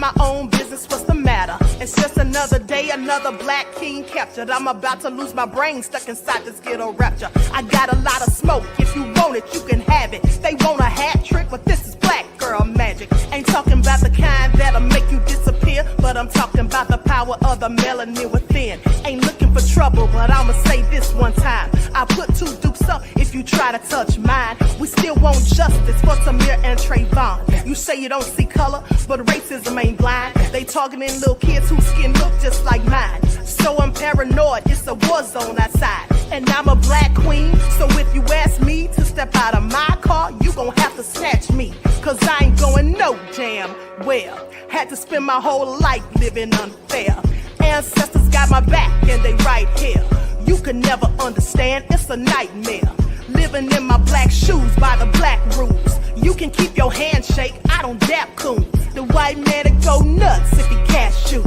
mind my own business, what's the matter? It's just another day, another black king captured. I'm about to lose my brain, stuck inside this ghetto rapture. I got a lot of smoke, if you want it, you can have it. They want a hat trick, but this is black girl magic. Ain't talking about the kind that'll make you disappear, but I'm talking about the power of the melanin within. Ain't looking for trouble, but I'ma say this one time. I put 2 dukes up if you try to touch mine. We still want justice for Samir and Trayvon. You say you don't see color, but racism ain't blind. They targeting little kids whose skin look just like mine. So I'm paranoid, it's a war zone outside. And I'm a black queen, so if you ask me to step out of my car, you gon' have to snatch me. Cause I ain't going no damn well. Had to spend my whole life living unfair. Ancestors got my back and they right here. You can never understand, it's a nightmare. Living in my black shoes by the black rules. You can keep your handshake, I don't dap coon. The white man to go nuts if he can't shoot.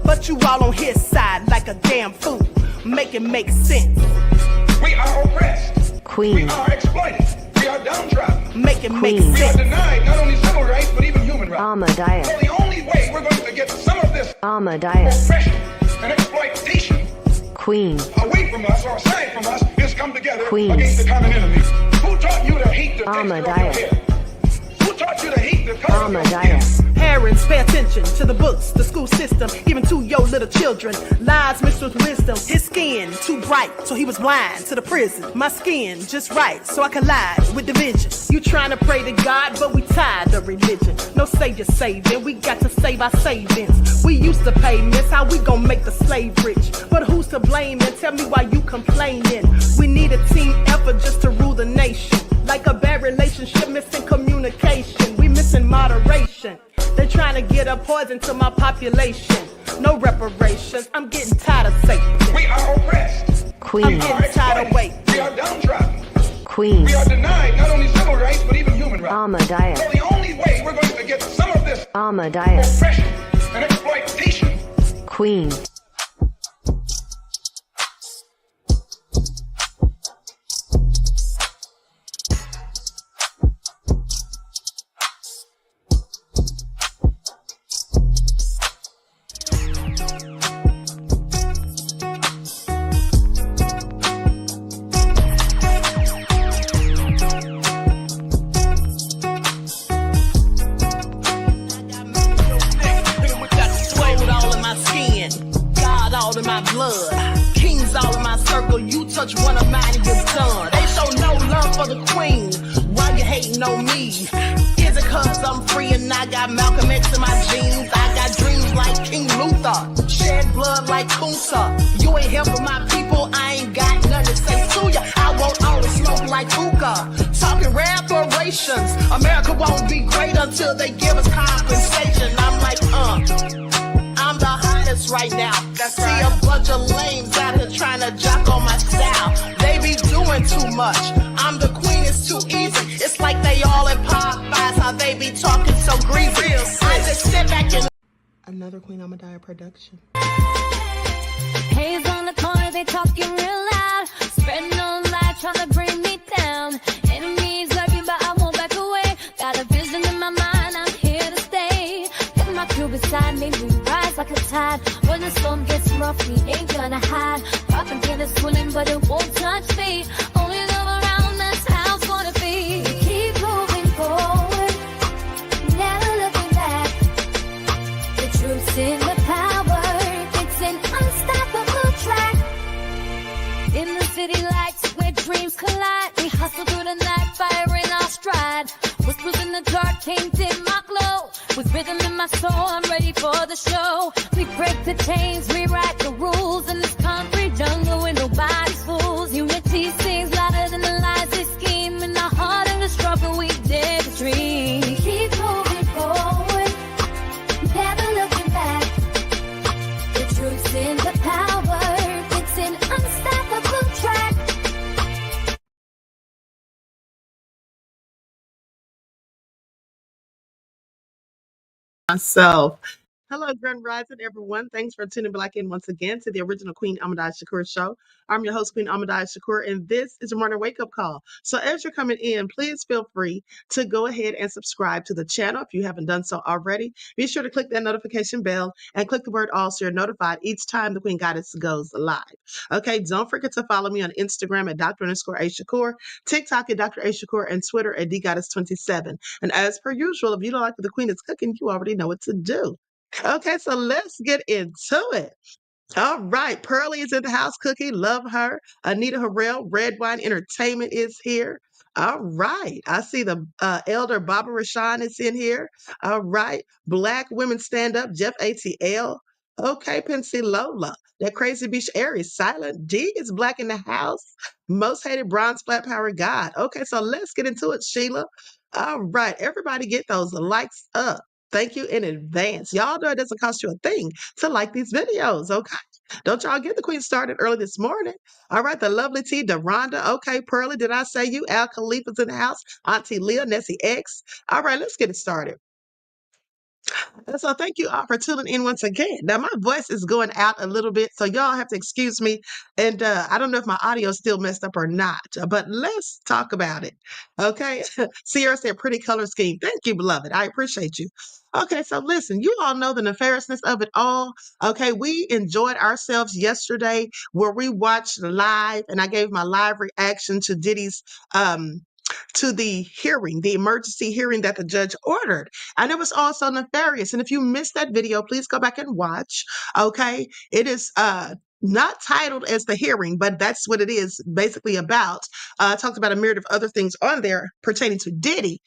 But you all on his side like a damn fool. Make it make sense. We are oppressed. Queen. We are exploited. We are downtrodden. Make it make Queen. We are sense. denied not only civil rights, but even human rights. Ahmadiyah. So the only way we're going to get some of this Ahmadiyah. oppression and exploitation Queen. away from us or aside from us is come together Queen. against the common enemy. Who taught you to hate the texture of your Ahmadiyah. hair? Who taught you to hate the color of your Ahmadiyah. skin? Parents, pay attention to the books, the school system, even to your little children. Lies mixed with wisdom. His skin too bright, so he was blind to the prison. My skin just right, so I collide with division. You trying to pray to God, but we tired of religion. No savior saving, we got to save our savings. We used to pay miss, how we gon' make the slave rich? But who's to blame, and tell me why you complaining? We need a team effort just to rule the nation. Like a bad relationship, missing communication. We missing moderation. They're trying to get a poison to my population. No reparations, I'm getting tired of Satan. We are oppressed. Queen. I'm getting tired of waiting. We are downtrodden. Queen. We are denied not only civil rights, but even human rights. Ahmadiyah. So the only way we're going to get some of this Ahmadiyah. oppression and exploitation. Queen. Touch one of mine and you're done. They show no love for the queen. Why you hating on me? Is it cause I'm free and I got Malcolm X in my jeans? I got dreams like King Luther, shed blood like Kunsa. You ain't helping my people, I ain't got nothing to say to ya. I won't always smoke like hookah. Talking reparations, America won't be great until they give us compensation. I'm like, I'm the hottest right now. See a bunch of lames out here trying to jock on my style. They be doing too much. I'm the queen, it's too easy. It's like they all in Popeyes, how they be talking so greasy. I just sit back and... Another Queen Ahmadiyah production. Haze on the corner, they talking real loud. Spreading no light, trying to bring me down. Enemies lurking, but I won't back away. Got a vision in my mind, I'm here to stay. With my crew beside me, we rise like a tide. When the storm gets rough, we ain't gonna hide. Popping can is swilling, but it won't touch me. Only love around, that's how it's gonna be. We keep moving forward, never looking back. The truth's in the power, it's an unstoppable track. In the city lights where dreams collide, we hustle through the night, fire in our stride. Whispers in the dark, tainted my glow. With rhythm in my soul, I'm ready for the show. We break the chains, rewrite the rules in this concrete jungle where nobody's fools. Unity sings louder than the lies they scheme. In the heart of the struggle, we dare to dream. We keep moving forward, never looking back. The truth's in the power, it's an unstoppable track. Myself. Hello, Grand Rising, everyone. Thanks for tuning back in once again to the original Queen QueenAShakur show. I'm your host, Queen QueenAShakur, and this is your morning wake-up call. So as you're coming in, please feel free to go ahead and subscribe to the channel if you haven't done so already. Be sure to click that notification bell and click the word all so you're notified each time the Queen Goddess goes live. Okay, don't forget to follow me on Instagram at Dr._A_Shakur, TikTok at Dr. A Shakur, and Twitter at DGoddess27. And as per usual, if you don't like what the Queen is cooking, you already know what to do. Okay, so let's get into it. All right, Pearlie is in the house cooking. Love her. Anita Harrell, Red Wine Entertainment is here. All right, I see the elder Baba Rashawn is in here. All right, Black Women Stand Up, Jeff ATL. Okay, Pensy Lola, that crazy beach Aries, Silent D is black in the house. Most hated bronze flat power God. Okay, so let's get into it, Sheila. All right, everybody get those likes up. Thank you in advance. Y'all know it doesn't cost you a thing to like these videos, okay? Don't y'all get the Queen started early this morning. All right, the lovely T, Deronda. Okay, Pearlie, did I say you? Al Khalifa's in the house. Auntie Leah, Nessie X. All right, let's get it started. And so thank you all for tuning in once again. Now, my voice is going out a little bit, so y'all have to excuse me. And I don't know if my audio is still messed up or not, but let's talk about it. Okay. Sierra said, pretty color scheme. Thank you, beloved. I appreciate you. Okay, so listen, you all know the nefariousness of it all. Okay, we enjoyed ourselves yesterday where we watched live, and I gave my live reaction to Diddy's to the hearing, the emergency hearing that the judge ordered. And it was also nefarious. And if you missed that video, please go back and watch. Okay. It is not titled as the hearing, but that's what it is basically about. Talked about a myriad of other things on there pertaining to Diddy.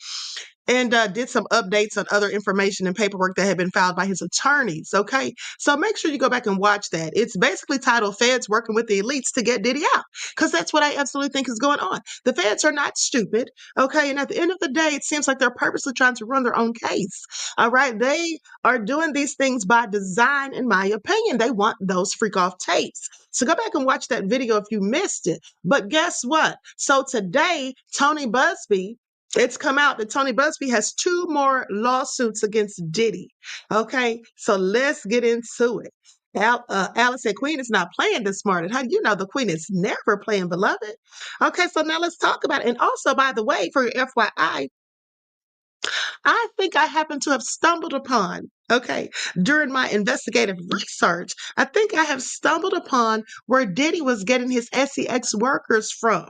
And did some updates on other information and paperwork that had been filed by his attorneys. Okay. So make sure you go back and watch that. It's basically titled Feds Working with the Elites to Get Diddy Out, because that's what I absolutely think is going on. The feds are not stupid. Okay. And at the end of the day, it seems like they're purposely trying to run their own case. All right. They are doing these things by design, in my opinion. They want those freak off tapes. So go back and watch that video if you missed it. But guess what? So today, Tony Busby, it's come out that Tony Busby has 2 more lawsuits against Diddy. Okay, so let's get into it. Alice said, Queen is not playing this morning. How do you know the Queen is never playing, beloved? Okay, so now let's talk about it. And also, by the way, for your FYI, I think I happen to have stumbled upon, okay, during my investigative research, I think I have stumbled upon where Diddy was getting his SEX workers from.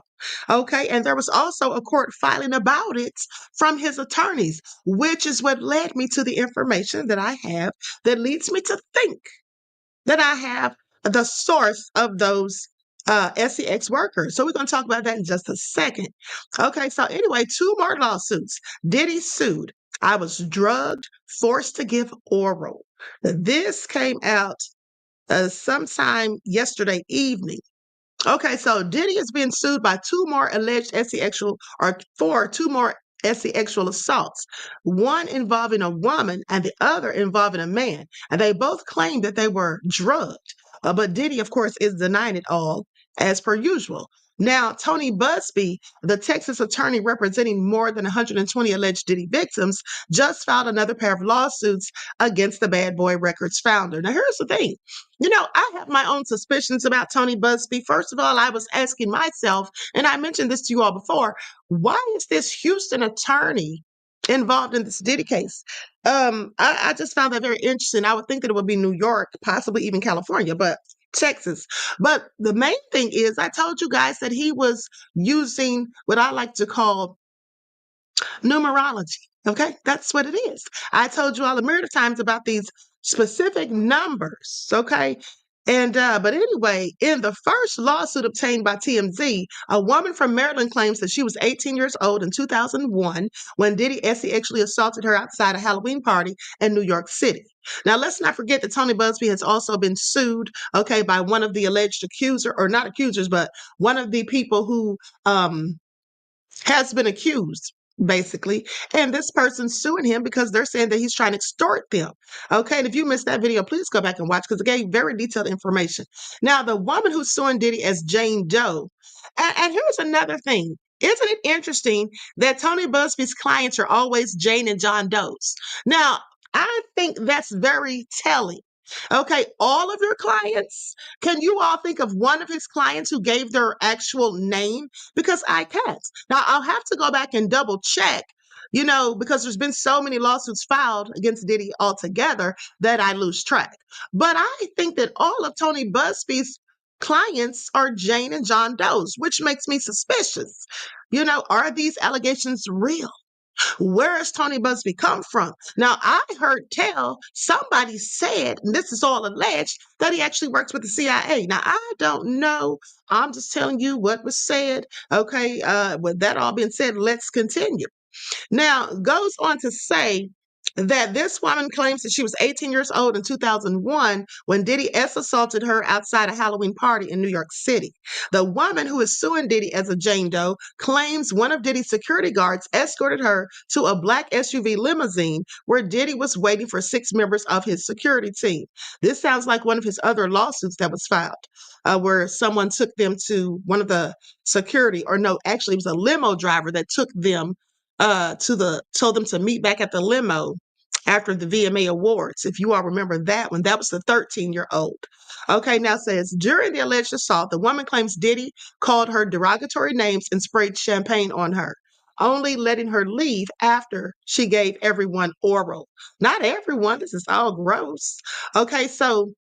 Okay, and there was also a court filing about it from his attorneys, which is what led me to the information that I have that leads me to think that I have the source of those SEX workers. So we're going to talk about that in just a second. Okay, so anyway, 2 more lawsuits. Diddy sued. I was drugged, forced to give oral. This came out sometime yesterday evening. Okay, so Diddy is being sued by 2 more alleged sexual, or for 2 more sexual assaults, one involving a woman and the other involving a man. And they both claim that they were drugged. But Diddy, of course, is denying it all as per usual. Now, Tony Busby, the Texas attorney representing more than 120 alleged Diddy victims, just filed another pair of lawsuits against the Bad Boy Records founder. Now, here's the thing. You know, I have my own suspicions about Tony Busby. First of all, I was asking myself, and I mentioned this to you all before, why is this Houston attorney involved in this Diddy case? I just found that very interesting. I would think that it would be New York, possibly even California, but Texas. But the main thing is, I told you guys that he was using what I like to call numerology. Okay, that's what it is. I told you all a myriad of times about these specific numbers. Okay. And but anyway, in the first lawsuit obtained by TMZ, a woman from Maryland claims that she was 18 years old in 2001 when Diddy actually assaulted her outside a Halloween party in New York City. Now, let's not forget that Tony Busby has also been sued, okay, by one of the alleged accuser, or not accusers, but one of the people who has been accused, basically. And this person's suing him because they're saying that he's trying to extort them. Okay, and if you missed that video, please go back and watch, because it gave very detailed information. Now, the woman who's suing Diddy as Jane Doe, and here's another thing. Isn't it interesting that Tony Busby's clients are always Jane and John Does? Now, I think that's very telling. Okay, all of your clients, can you all think of one of his clients who gave their actual name? Because I can't. Now, I'll have to go back and double check, because there's been so many lawsuits filed against Diddy altogether that I lose track. But I think that all of Tony Busby's clients are Jane and John Doe's, which makes me suspicious. Are these allegations real? Where has Tony Busby come from? Now, I heard somebody said, and this is all alleged, that he actually works with the CIA. Now, I don't know. I'm just telling you what was said. Okay, with that all being said, let's continue. Now, goes on to say that this woman claims that she was 18 years old in 2001 when Diddy assaulted her outside a Halloween party in New York City. The woman who is suing Diddy as a Jane Doe claims one of Diddy's security guards escorted her to a black SUV limousine where Diddy was waiting for 6 members of his security team. This sounds like one of his other lawsuits that was filed, where someone took them to one of the security, or no, actually it was a limo driver that took them told them to meet back at the limo after the VMA Awards. If you all remember that one, that was the 13-year-old. Okay, now says, during the alleged assault, the woman claims Diddy called her derogatory names and sprayed champagne on her, only letting her leave after she gave everyone oral. Not everyone, this is all gross. Okay, so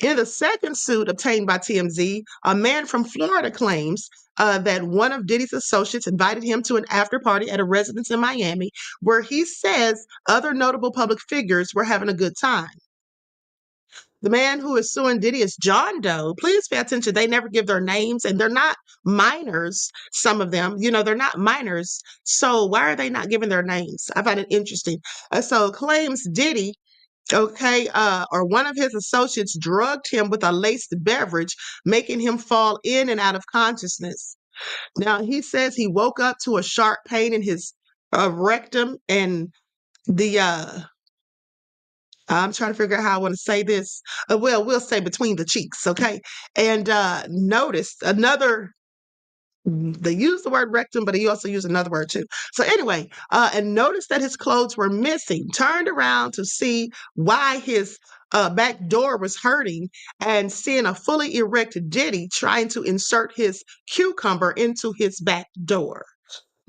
in the second suit obtained by TMZ, a man from Florida claims that one of Diddy's associates invited him to an after party at a residence in Miami where he says other notable public figures were having a good time. The man who is suing Diddy is John Doe. Please pay attention. They never give their names, and they're not minors, some of them. They're not minors. So why are they not giving their names? I find it interesting. So claims Diddy, or one of his associates drugged him with a laced beverage, making him fall in and out of consciousness. Now, he says he woke up to a sharp pain in his rectum and the, I'm trying to figure out how I want to say this. Well, we'll say between the cheeks, okay? And noticed another. They use the word rectum, but he also used another word too. So anyway, and noticed that his clothes were missing, turned around to see why his back door was hurting, and seeing a fully erect Diddy trying to insert his cucumber into his back door.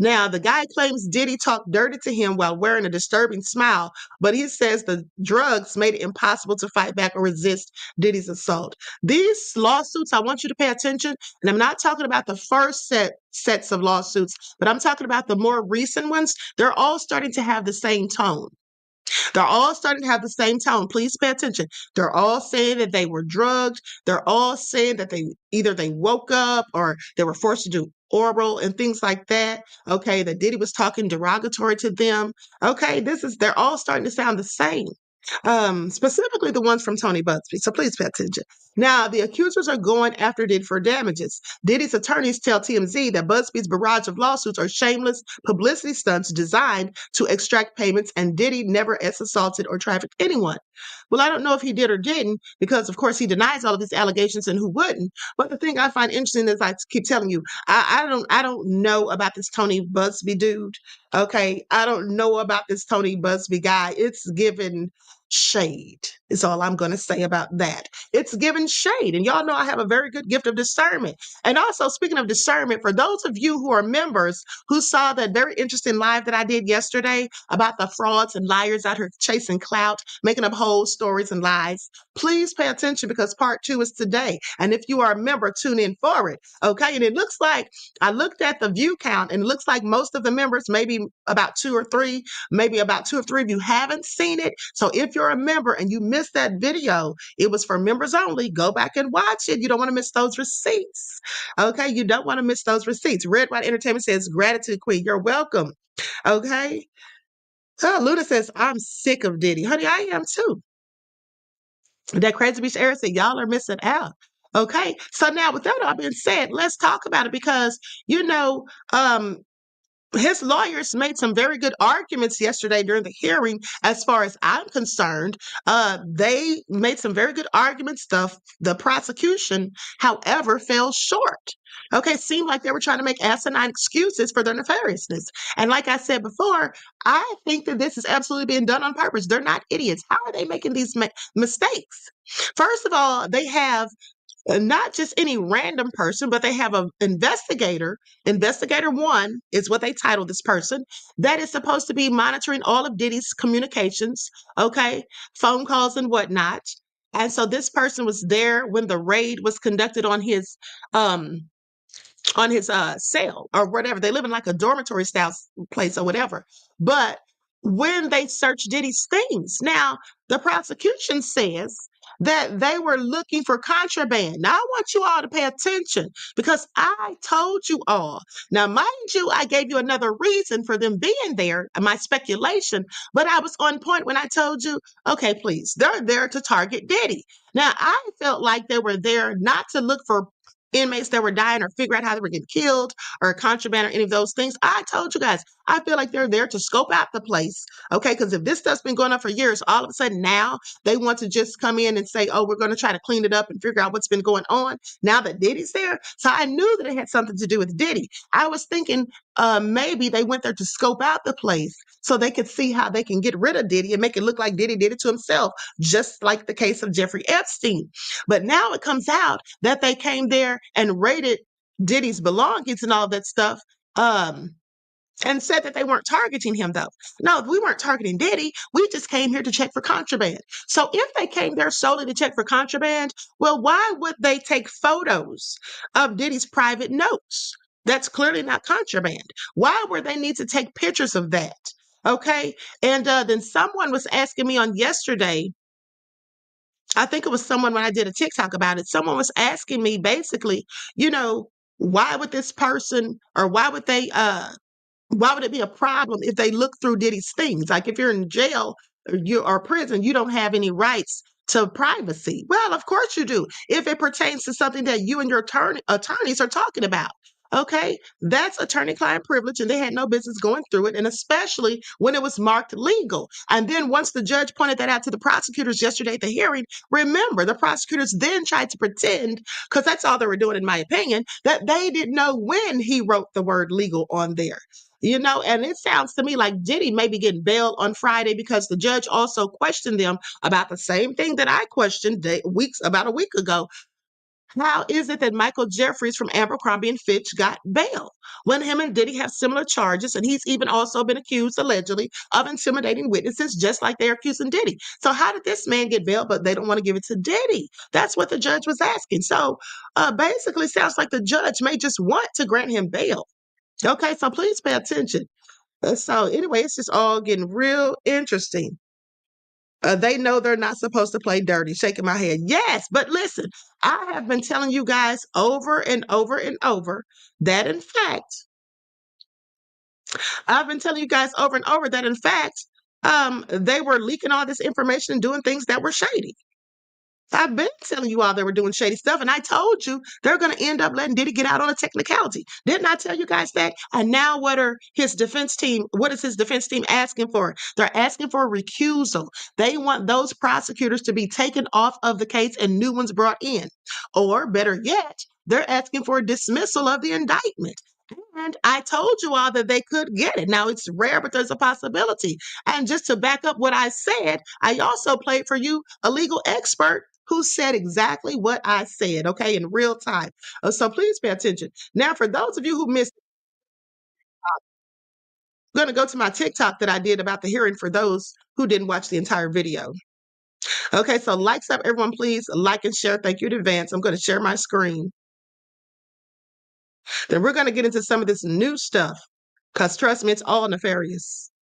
Now, the guy claims Diddy talked dirty to him while wearing a disturbing smile, but he says the drugs made it impossible to fight back or resist Diddy's assault. These lawsuits, I want you to pay attention, and I'm not talking about the first sets of lawsuits, but I'm talking about the more recent ones. They're all starting to have the same tone. They're all starting to have the same tone. Please pay attention. They're all saying that they were drugged. They're all saying that they woke up or they were forced to do oral and things like that. Okay, that Diddy was talking derogatory to them. Okay, they're all starting to sound the same. Specifically the ones from Tony Busby. So please pay attention. Now, the accusers are going after Diddy for damages. Diddy's attorneys tell TMZ that Busby's barrage of lawsuits are shameless publicity stunts designed to extract payments, and Diddy never assaulted or trafficked anyone. Well, I don't know if he did or didn't, because of course he denies all of these allegations, and who wouldn't? But the thing I find interesting is, I keep telling you, I don't know about this Tony Busby dude. Okay, I don't know about this Tony Busby guy. It's given shade, is all I'm going to say about that. It's given shade. And y'all know I have a very good gift of discernment. And also, speaking of discernment, for those of you who are members who saw that very interesting live that I did yesterday about the frauds and liars out here chasing clout, making up whole stories and lies, please pay attention, because part 2 is today. And if you are a member, tune in for it. Okay. And it looks like, I looked at the view count, and it looks like most of the members, maybe about 2 or 3, maybe about 2 or 3 of you haven't seen it. So if you're a member and you missed that video, it was for members only. Go back and watch it. You don't want to miss those receipts. Okay. You don't want to miss those receipts. Red White Entertainment says, gratitude, Queen. You're welcome. Okay. Oh, Luna says, I'm sick of Diddy. Honey, I am too. That Crazy Beach Era said, y'all are missing out. Okay. So now, with that all being said, let's talk about it, because, his lawyers made some very good arguments yesterday during the hearing. As far as I'm concerned, they made some very good arguments. The prosecution, however, fell short. Okay, it seemed like they were trying to make asinine excuses for their nefariousness. And like I said before, I think that this is absolutely being done on purpose. They're not idiots. How are they making these mistakes? First of all, they have not just any random person, but they have an investigator. Investigator one is what they titled this person, that is supposed to be monitoring all of Diddy's communications, okay, phone calls and whatnot. And so this person was there when the raid was conducted um on his cell or whatever. They live in like a dormitory style place or whatever. But when they searched Diddy's things, now the prosecution says that they were looking for contraband. Now I want you all to pay attention because I told you all. Now, mind you, I gave you another reason for them being there, my speculation, but I was on point when I told you, okay, please, they're there to target Diddy. Now, I felt like they were there not to look for inmates that were dying or figure out how they were getting killed or contraband or any of those things. I told you guys, I feel like they're there to scope out the place. Okay, because if this stuff's been going on for years, all of a sudden now they want to just come in and say, oh, we're going to try to clean it up and figure out what's been going on now that Diddy's there. So I knew that it had something to do with Diddy. I was thinking maybe they went there to scope out the place so they could see how they can get rid of Diddy and make it look like Diddy did it to himself, just like the case of Jeffrey Epstein. But now it comes out that they came there and raided Diddy's belongings and all that stuff, and said that they weren't targeting him, though. No, we weren't targeting Diddy. We just came here to check for contraband. So if they came there solely to check for contraband, well, why would they take photos of Diddy's private notes? That's clearly not contraband. Why would they need to take pictures of that? Okay. And then someone was asking me on yesterday, I think it was someone when I did a TikTok about it, someone was asking me basically, why would this person or why would it be a problem if they look through Diddy's things? Like if you're in jail or prison, you don't have any rights to privacy. Well, of course you do. If it pertains to something that you and your attorneys are talking about. Okay, that's attorney-client privilege, and they had no business going through it, and especially when it was marked legal. And then once the judge pointed that out to the prosecutors yesterday at the hearing, remember, the prosecutors then tried to pretend, because that's all they were doing, in my opinion, that they didn't know when he wrote the word legal on there. And it sounds to me like Diddy may be getting bail on Friday because the judge also questioned them about the same thing that I questioned about a week ago. How is it that Michael Jeffries from Abercrombie & Fitch got bail when him and Diddy have similar charges, and he's even also been accused, allegedly, of intimidating witnesses, just like they're accusing Diddy? So how did this man get bail, but they don't want to give it to Diddy? That's what the judge was asking. So basically, sounds like the judge may just want to grant him bail. Okay, so please pay attention. So anyway, it's just all getting real interesting. They know they're not supposed to play dirty. Shaking my head. Yes, but listen, I have been telling you guys over and over and over that in fact, they were leaking all this information and doing things that were shady. I've been telling you all they were doing shady stuff, and I told you they're going to end up letting Diddy get out on a technicality. Didn't I tell you guys that? And now what is his defense team asking for? They're asking for a recusal. They want those prosecutors to be taken off of the case and new ones brought in. Or better yet, they're asking for a dismissal of the indictment. And I told you all that they could get it. Now, it's rare, but there's a possibility. And just to back up what I said, I also played for you a legal expert who said exactly what I said, okay, in real time. So please pay attention. Now, for those of you who missed, I'm going to go to my TikTok that I did about the hearing for those who didn't watch the entire video. Okay, so likes up, everyone, please like and share. Thank you in advance. I'm going to share my screen. Then we're going to get into some of this new stuff because trust me, it's all nefarious.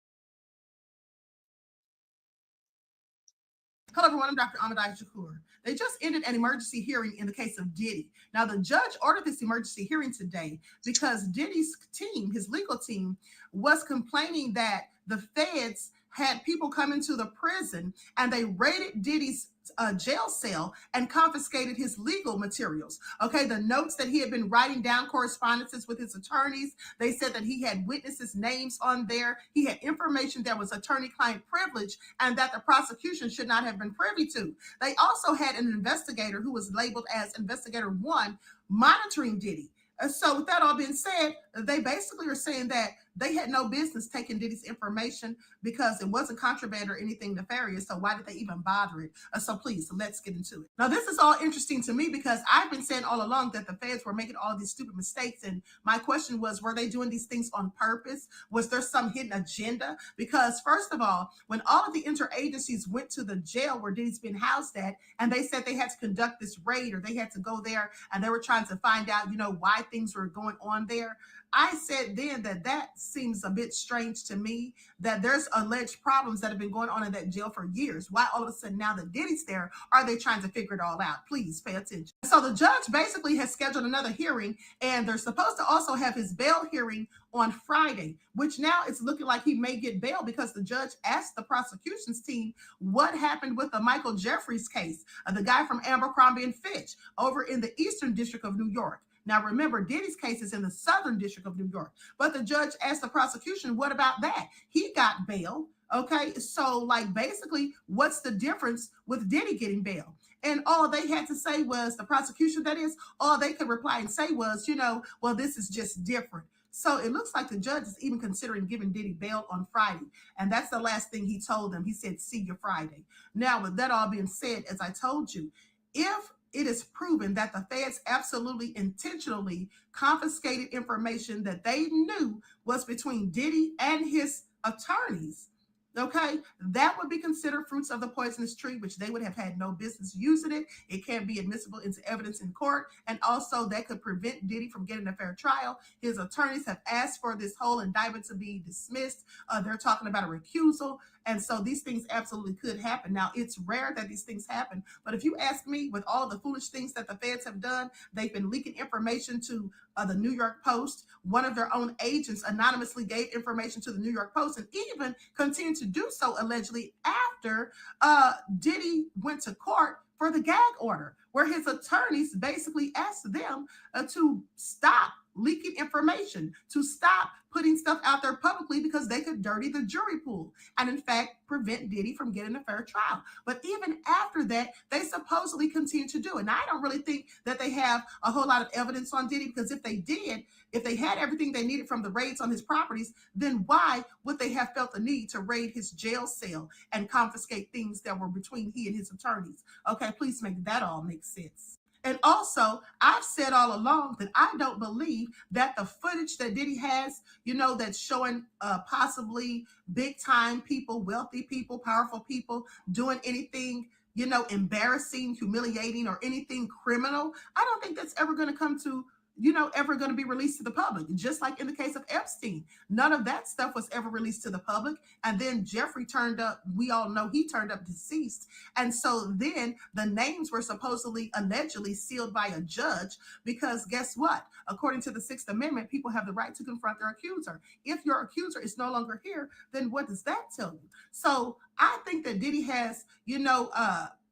Hello, everyone. I'm Dr. Shakur. They just ended an emergency hearing in the case of Diddy. Now, the judge ordered this emergency hearing today because Diddy's team, his legal team, was complaining that the feds had people come into the prison and they raided Diddy's jail cell and confiscated his legal materials. Okay, the notes that he had been writing down, correspondences with his attorneys. They said that he had witnesses' names on there. He had information that was attorney-client privilege and that the prosecution should not have been privy to. They also had an investigator who was labeled as Investigator 1 monitoring Diddy. So with that all being said, they basically are saying that they had no business taking Diddy's information because it wasn't contraband or anything nefarious. So why did they even bother it? So please, let's get into it. Now, this is all interesting to me because I've been saying all along that the feds were making all these stupid mistakes. And my question was, were they doing these things on purpose? Was there some hidden agenda? Because first of all, when all of the interagencies went to the jail where Diddy's been housed at, and they said they had to conduct this raid or they had to go there and they were trying to find out, why things were going on there. I said then that seems a bit strange to me, that there's alleged problems that have been going on in that jail for years. Why all of a sudden now that Diddy's there, are they trying to figure it all out? Please pay attention. So the judge basically has scheduled another hearing, and they're supposed to also have his bail hearing on Friday, which now it's looking like he may get bail because the judge asked the prosecution's team what happened with the Michael Jeffries case, the guy from Abercrombie and Fitch over in the Eastern District of New York. Now, remember, Diddy's case is in the Southern District of New York, but the judge asked the prosecution, what about that? He got bail. Okay, so basically, what's the difference with Diddy getting bail? And all they had to say was, the prosecution, that is, all they could reply and say was, well, this is just different. So it looks like the judge is even considering giving Diddy bail on Friday. And that's the last thing he told them. He said, see you Friday. Now, with that all being said, as I told you, if it is proven that the feds absolutely intentionally confiscated information that they knew was between Diddy and his attorneys, okay, that would be considered fruits of the poisonous tree, which they would have had no business using it. It can't be admissible into evidence in court. And also that could prevent Diddy from getting a fair trial. His attorneys have asked for this whole indictment to be dismissed. They're talking about a recusal. And so these things absolutely could happen. Now, it's rare that these things happen. But if you ask me, with all the foolish things that the feds have done, they've been leaking information to the New York Post. One of their own agents anonymously gave information to the New York Post and even continued to do so allegedly after Diddy went to court for the gag order, where his attorneys basically asked them to stop leaking information, to stop putting stuff out there publicly because they could dirty the jury pool and in fact prevent Diddy from getting a fair trial. But even after that, they supposedly continue to do it. And I don't really think that they have a whole lot of evidence on Diddy, because if they did, if they had everything they needed from the raids on his properties, then why would they have felt the need to raid his jail cell and confiscate things that were between he and his attorneys? Okay, please make that all make sense. And also, I've said all along that I don't believe that the footage that Diddy has, that's showing possibly big time people, wealthy people, powerful people doing anything, embarrassing, humiliating, or anything criminal. I don't think that's ever going to come to ever going to be released to the public. Just like in the case of Epstein, none of that stuff was ever released to the public. And then Jeffrey turned up, we all know he turned up deceased. And so then the names were supposedly, allegedly sealed by a judge, because guess what? According to the Sixth Amendment, people have the right to confront their accuser. If your accuser is no longer here, then what does that tell you? So I think that Diddy has,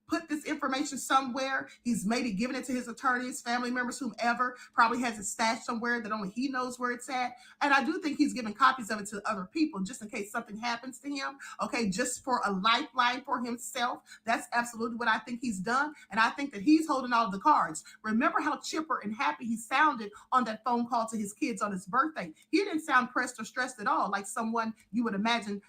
put this information somewhere. He's maybe given it to his attorneys, family members, whomever, probably has it stashed somewhere that only he knows where it's at. And I do think he's giving copies of it to other people just in case something happens to him. Okay, just for a lifeline for himself. That's absolutely what I think he's done. And I think that he's holding all of the cards. Remember how chipper and happy he sounded on that phone call to his kids on his birthday. He didn't sound pressed or stressed at all, like someone you would imagine,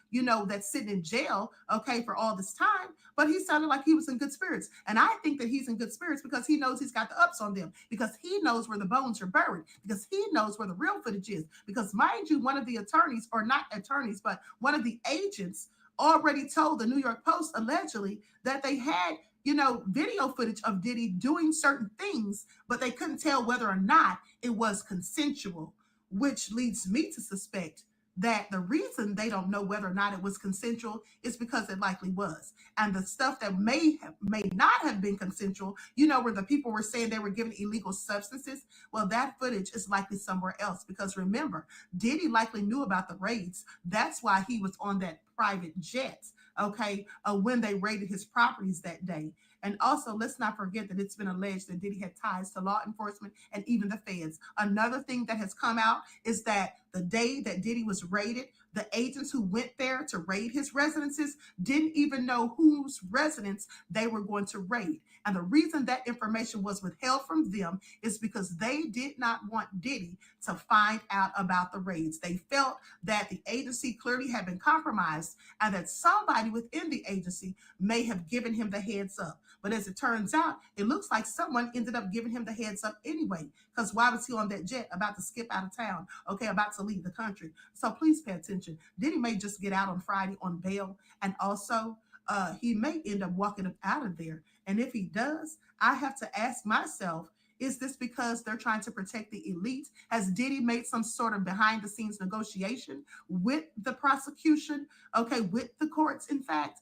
that's sitting in jail, okay, for all this time. But he sounded like he was in good spirits. And I think that he's in good spirits because he knows he's got the ups on them, because he knows where the bones are buried, because he knows where the real footage is. Because mind you, one of the attorneys, or not attorneys, but one of the agents already told the New York Post allegedly that they had, video footage of Diddy doing certain things, but they couldn't tell whether or not it was consensual, which leads me to suspect that the reason they don't know whether or not it was consensual is because it likely was. And the stuff that may not have been consensual, where the people were saying they were given illegal substances, well, that footage is likely somewhere else. Because remember, Diddy likely knew about the raids. That's why he was on that private jet, okay, when they raided his properties that day. And also, let's not forget that it's been alleged that Diddy had ties to law enforcement and even the feds. Another thing that has come out is that the day that Diddy was raided, the agents who went there to raid his residences didn't even know whose residence they were going to raid. And the reason that information was withheld from them is because they did not want Diddy to find out about the raids. They felt that the agency clearly had been compromised and that somebody within the agency may have given him the heads up. But as it turns out, it looks like someone ended up giving him the heads up anyway, because why was he on that jet about to skip out of town, okay, about to leave the country? So please pay attention. Diddy may just get out on Friday on bail, and also he may end up walking out of there. And if he does, I have to ask myself, is this because they're trying to protect the elite? Has Diddy made some sort of behind the scenes negotiation with the prosecution, okay, with the courts, in fact,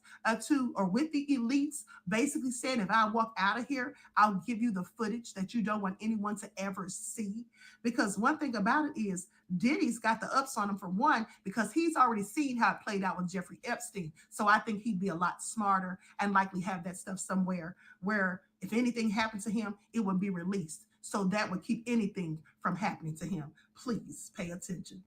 or with the elites, basically saying, if I walk out of here, I'll give you the footage that you don't want anyone to ever see? Because one thing about it is Diddy's got the ups on him, for one, because he's already seen how it played out with Jeffrey Epstein. So I think he'd be a lot smarter and likely have that stuff somewhere where if anything happened to him, it would be released. So that would keep anything from happening to him. Please pay attention.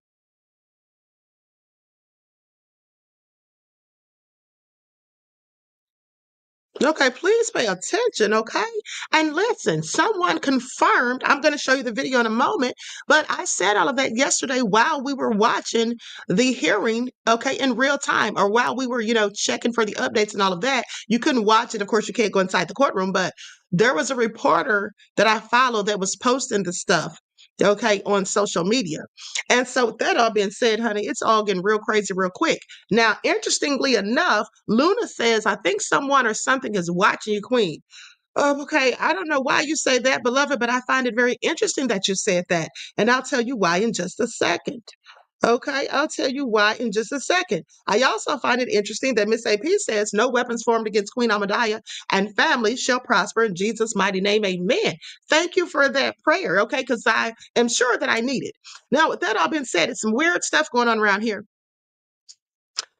Okay, please pay attention, okay? And listen, someone confirmed, I'm going to show you the video in a moment, but I said all of that yesterday while we were watching the hearing, okay, in real time, or while we were, checking for the updates and all of that. You couldn't watch it. Of course, you can't go inside the courtroom, but there was a reporter that I followed that was posting the stuff, okay, on social media. And so with that all being said, honey, it's all getting real crazy real quick. Now, interestingly enough, Luna says, I think someone or something is watching you, Queen. Okay, I don't know why you say that, beloved, but I find it very interesting that you said that. And I'll tell you why in just a second. Okay, I'll tell you why in just a second. I also find it interesting that Miss AP says, no weapons formed against Queen Ahmadiyah and family shall prosper in Jesus' mighty name. Amen. Thank you for that prayer, okay, because I am sure that I need it. Now, with that all being said, it's some weird stuff going on around here.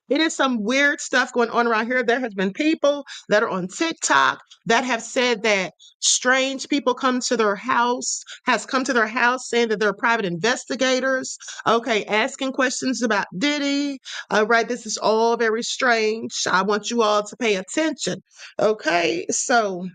It is some weird stuff going on around here. There has been people that are on TikTok that have said that strange people come to their house, saying that they're private investigators, okay, asking questions about Diddy. Right, this is all very strange. I want you all to pay attention. Okay, so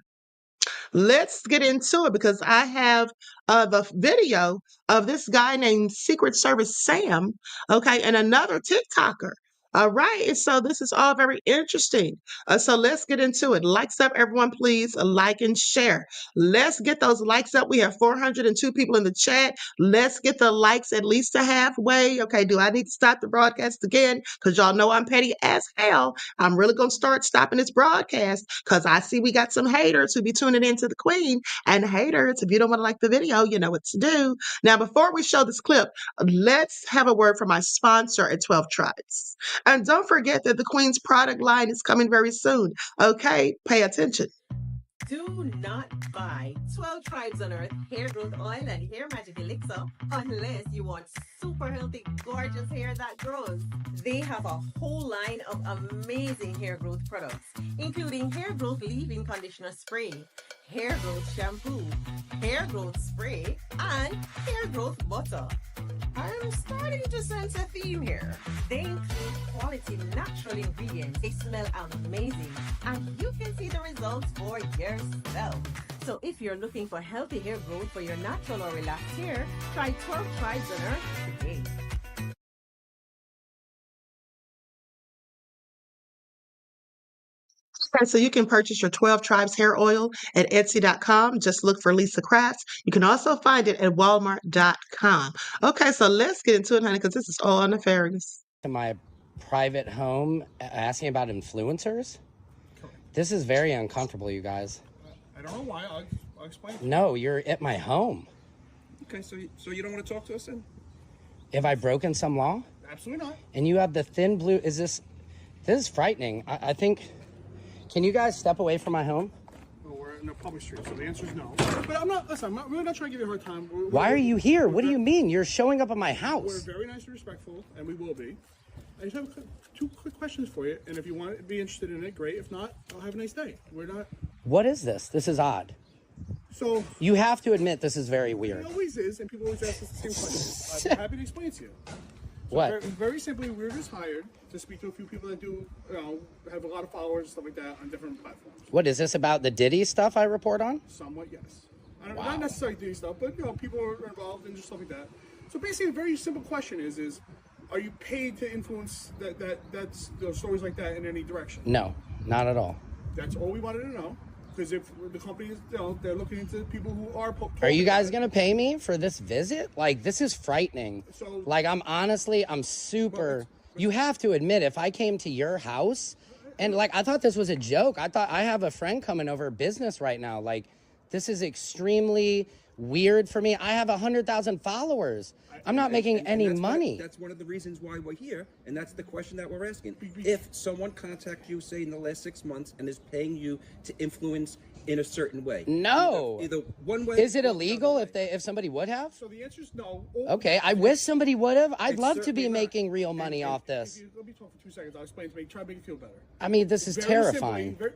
let's get into it because I have the video of this guy named Secret Service Sam, okay, and another TikToker. All right, so this is all very interesting. So let's get into it. Likes up, everyone, please. Like and share. Let's get those likes up. We have 402 people in the chat. Let's get the likes at least to halfway. Okay, do I need to stop the broadcast again? Because y'all know I'm petty as hell. I'm really going to start stopping this broadcast because I see we got some haters who be tuning into the Queen. And haters, if you don't want to like the video, you know what to do. Now, before we show this clip, let's have a word from my sponsor at 12 Tribes. And don't forget that the Queen's product line is coming very soon. Okay, pay attention. Do not buy 12 Tribes on Earth hair growth oil and hair magic elixir unless you want super healthy, gorgeous hair that grows. They have a whole line of amazing hair growth products, including hair growth leave-in conditioner spray, hair growth shampoo, hair growth spray, and hair growth butter. I'm starting to sense a theme here. They include quality natural ingredients. They smell amazing, and you can see the results for yourself. So if you're looking for healthy hair growth for your natural or relaxed hair, try 12 Tribes on Earth today. Okay, so you can purchase your 12 Tribes hair oil at Etsy.com. Just look for Lisa Crafts. You can also find it at Walmart.com. Okay, so let's get into it, honey, because this is all nefarious. To my private home asking about influencers? Correct. This is very uncomfortable, you guys. I don't know why. I'll explain. No, you're at my home. Okay, so you don't want to talk to us then? Have I broken some law? Absolutely not. And you have the thin blue, this is frightening. I think, can you guys step away from my home? Well, we're in a public street, so the answer is no. But I'm really not trying to give you a hard time. Why are you here? What do you mean? You're showing up at my We're house. very nice and respectful, and we will be. I just have two quick questions for you, and if you want to be interested in it, great. If not, I'll have a nice day. We're not What is this? This is odd. So You have to admit this is very weird. it always is, and people always ask us the same question. I'm happy to explain it to you. So What? Very simply, we were just hired to speak to a few people that do, have a lot of followers, stuff like that, on different platforms. What is this about the Diddy stuff I report on? Somewhat, yes. Not necessarily doing stuff, but people are involved and just stuff like that. So basically, a very simple question is are you paid to influence that's stories like that in any direction? No, not at all. That's all we wanted to know. Because if the company is, they're looking into people who are. Are you guys gonna pay me for this visit? Like, this is frightening. So- Like, I'm super. You have to admit, if I came to your house, and like, I thought this was a joke. I thought I have a friend coming over business right now. Like, this is extremely weird for me. I have 100,000 followers. I'm not making any money. That's one of the reasons why we're here, and that's the question that we're asking. If someone contacts you, say, in the last 6 months and is paying you to influence in a certain way. No. Either one way. Is it or illegal another way. if somebody would have? So the answer is no. Okay, I wish somebody would have. I'd It's love to be certainly not. making real money And off this. Let me talk for 2 seconds. I'll explain to me. Try to make you feel better. I mean, this is Very terrifying. Simply,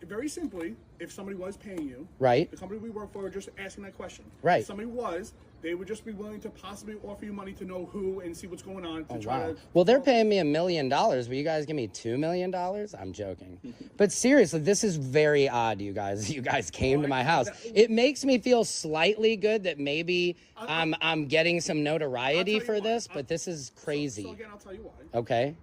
very simply, if somebody was paying you, Right. the company we work for, just asking that question. Right. If somebody was, they would just be willing to possibly offer you money to know who and see what's going on. To try Wow. to, Well, they're paying me $1 million. Will you guys give me $2 million? I'm joking. But seriously, this is very odd, you guys. You guys came to my house. It makes me feel slightly good that maybe I'm getting some notoriety for this, but this is crazy. So again, I'll tell you why. Okay.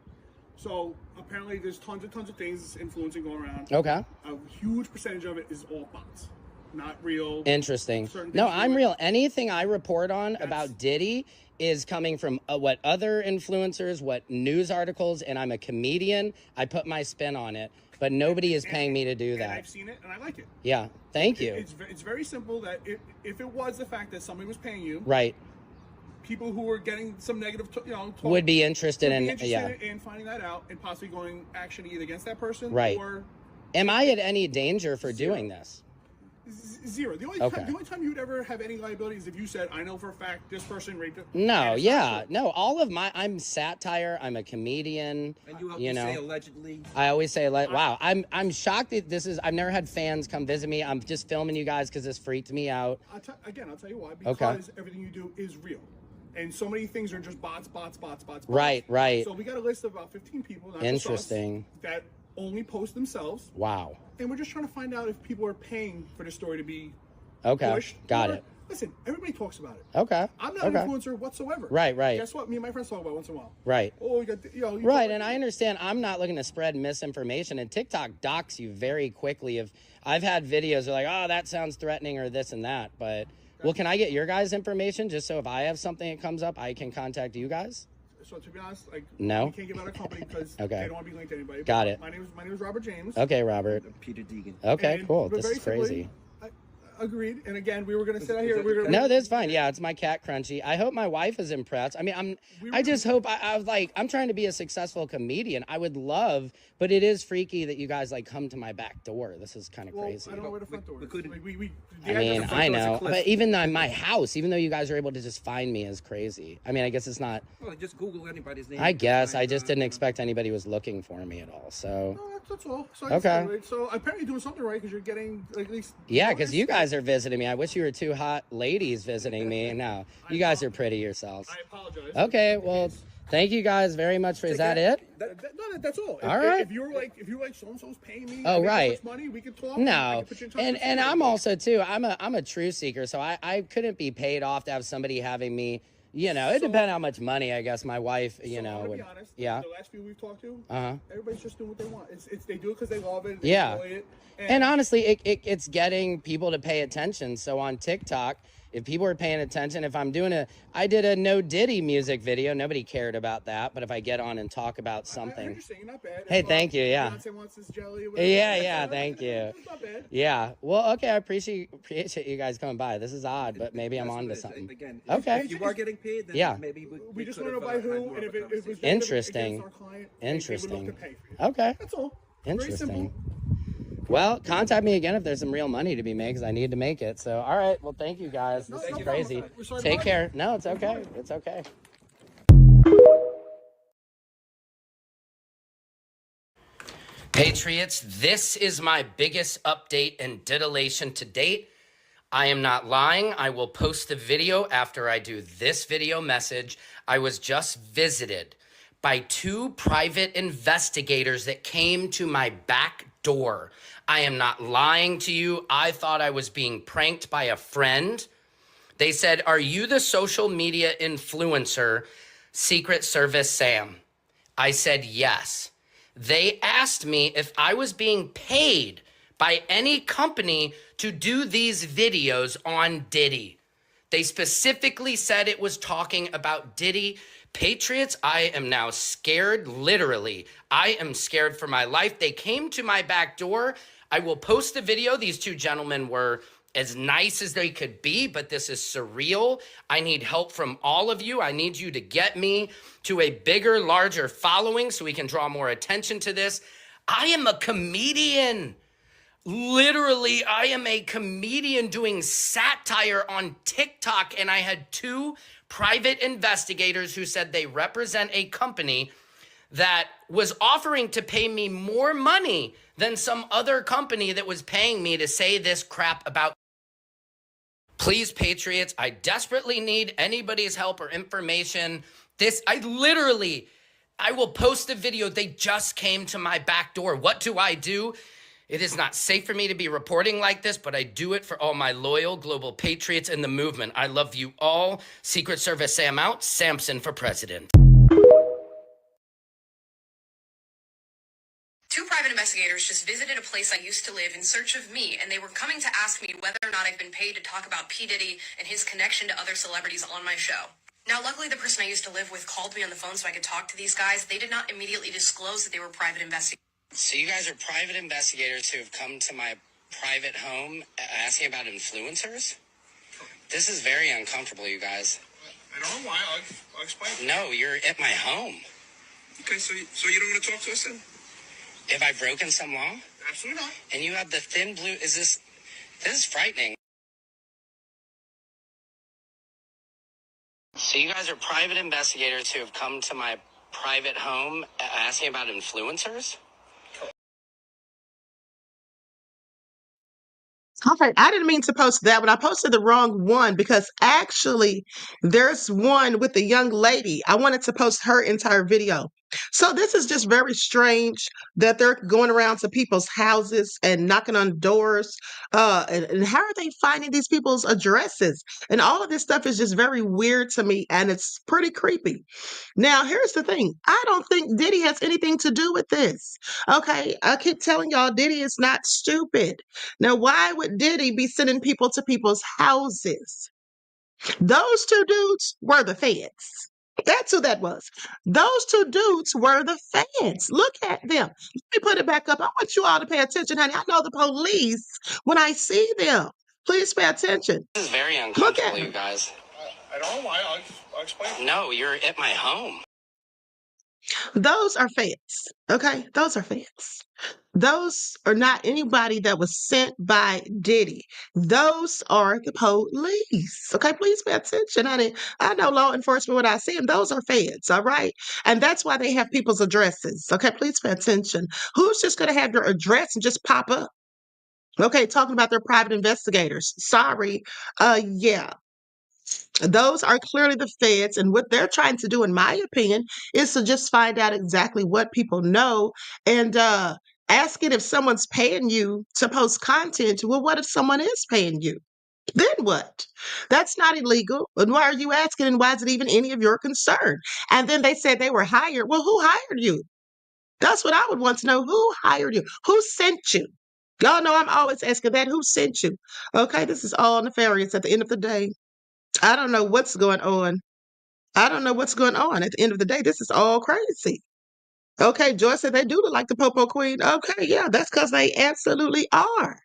So apparently, there's tons of things influencing going around. Okay. A huge percentage of it is all bots, not real. Interesting. certain No, things I'm do it. real. Anything I report on about Diddy is coming from what other influencers, what news articles, and I'm a comedian. I put my spin on it, but nobody is paying me to do And that. I've seen it, and I like it. Yeah. Thank you. It's very simple that if it was the fact that somebody was paying you, Right. people who were getting some negative, talk, Would be interested in, yeah. in finding that out and possibly going action either against that person Right. or Am I at any danger for doing this? zero. The only Okay. time you would ever have any liability is if you said, "I know for a fact this person raped it." No, And it's yeah. not true. No, I'm satire, I'm a comedian. And you You say know. allegedly. I always say, like, wow, I'm shocked that I've never had fans come visit me. I'm just filming you guys because this freaked me out. I'll tell you why. Because everything you do is real. And so many things are just bots. Right, right. So we got a list of about 15 people. not just us, Interesting. that only post themselves. Wow. And we're just trying to find out if people are paying for the story to be Okay. pushed. Got or- it. Listen, everybody talks about it. Okay. I'm not an influencer whatsoever. Right, right. Guess what? Me and my friends talk about it once in a while. Right. Oh, you got, you Right, talk- and I understand I'm not looking to spread misinformation, and TikTok docks you very quickly. If I've had videos that are like, oh, that sounds threatening or this and that, but well, can I get your guys' information just so if I have something that comes up, I can contact you guys? So to be honest, like, No? we can't give out our company because Okay. they don't want to be linked to anybody. Got But it. My name is Robert James. Okay, Robert. Peter Deegan. Okay, And cool. we're This very is crazy. simply- Agreed. And again, we were going to sit out here. No, that's fine. Yeah, it's my cat Crunchy. I hope my wife is impressed. I mean, I just hope I'm trying to be a successful comedian. I would love, but it is freaky that you guys like come to my back door. This is kind of Well, crazy. I don't know where the front door is. couldn't- Like, I mean, I know, but even though my house, even though you guys are able to just find me is crazy. I mean, I guess it's not. Well, just Google anybody's name. I guess I Find, just didn't expect anybody was looking for me at all. So No, that's all. So Okay. So apparently you're doing something right because you're getting like, at least. yeah, because you guys are visiting me. I wish you were two hot ladies visiting me. No, you guys are pretty yourselves. I apologize. Okay, well, thank you guys very much for. Is that it? That's all. All right. If you're like so and so's paying me. Oh, and they right. give us money, we can talk. I No, can put you in touch and with and somebody. I'm also too. I'm a truth seeker, so I couldn't be paid off to have somebody having me. You know, it depends how much money I guess my wife. You So know, I'm gonna would. be honest. Yeah. The last few we've talked to, Uh-huh. everybody's just doing what they want. It's they do it because they love it. They Yeah. enjoy it. And honestly, it's getting people to pay attention. So on TikTok, if people are paying attention, if I'm doing I did a no Diddy music video. Nobody cared about that. But if I get on and talk about I something. understand. You're not bad. Hey, If, thank you, yeah. Beyonce wants this jelly. Or whatever, Yeah, thank you. It's not bad. Yeah. Well, okay. I appreciate you guys coming by. This is odd, but maybe I'm That's onto what it is. something. Again, Okay. if you are getting paid, then Yeah. maybe We just could want to have, know by had who, more and of if a it was conversation. Interesting. against our client, Interesting. They would look to pay for you. Okay. That's all. Very Interesting. simple. Well, contact me again if there's some real money to be made because I need to make it. So, all right. Well, thank you guys. This is no crazy. problem. We're sorry Take about care. No, it's okay. It's okay. Patriots, this is my biggest update and titillation to date. I am not lying. I will post the video after I do this video message. I was just visited by 2 private investigators that came to my back door. I am not lying to you. I thought I was being pranked by a friend. They said, "Are you the social media influencer, Secret Service Sam?" I said, "Yes." They asked me if I was being paid by any company to do these videos on Diddy. They specifically said it was talking about Diddy. Patriots, I am now scared, literally. I am scared for my life. They came to my back door. I will post the video. These 2 gentlemen were as nice as they could be, but this is surreal. I need help from all of you. I need you to get me to a bigger, larger following so we can draw more attention to this. I am a comedian. Literally, I am a comedian doing satire on TikTok, and I had 2 private investigators who said they represent a company that was offering to pay me more money than some other company that was paying me to say this crap about. Please, Patriots, I desperately need anybody's help or information. I will post a video. They just came to my back door. What do? It is not safe for me to be reporting like this, but I do it for all my loyal global patriots in the movement. I love you all. Secret Service Sam out. Samson for president. 2 private investigators just visited a place I used to live in search of me, and they were coming to ask me whether or not I've been paid to talk about P. Diddy and his connection to other celebrities on my show. Now, luckily, the person I used to live with called me on the phone so I could talk to these guys. They did not immediately disclose that they were private investigators. So you guys are private investigators who have come to my private home asking about influencers? This is very uncomfortable, you guys. I don't know why. I'll explain. No, you're at my home. Okay, so you don't want to talk to us then? Have I broken some law? Absolutely not. And you have the thin blue, this is frightening. So you guys are private investigators who have come to my private home asking about influencers? Okay, I didn't mean to post that one. I posted the wrong one because actually there's one with the young lady. I wanted to post her entire video. So this is just very strange that they're going around to people's houses and knocking on doors. And how are they finding these people's addresses? And all of this stuff is just very weird to me, and it's pretty creepy. Now, here's the thing. I don't think Diddy has anything to do with this. Okay, I keep telling y'all Diddy is not stupid. Now, why would Diddy be sending people to people's houses? Those 2 dudes were the feds. That's who that was. Those 2 dudes were the feds. Look at them. Let me put it back up. I want you all to pay attention, honey. I know the police when I see them. Please pay attention. This is very Look at uncomfortable, you them. guys. I don't know why. I'll explain. No, you're at my home. Those are feds. Okay, those are feds. Those are not anybody that was sent by Diddy. Those are the police. Okay, please pay attention, honey. I know law enforcement when I see them. Those are feds, all right? And that's why they have people's addresses. Okay, please pay attention. Who's just going to have your address and just pop up? Okay, talking about their private investigators. Sorry. Yeah. Those are clearly the feds, and what they're trying to do, in my opinion, is to just find out exactly what people know and asking if someone's paying you to post content. Well, what if someone is paying you? Then what? That's not illegal. And why are you asking? And why is it even any of your concern? And then they said they were hired. Well, who hired you? That's what I would want to know. Who hired you? Who sent you? Y'all know I'm always asking that. Who sent you? Okay, this is all nefarious at the end of the day. I don't know what's going on. I don't know what's going on. At the end of the day, this is all crazy. Okay, Joyce said they do look like the Popo Queen. Okay, yeah, that's because they absolutely are.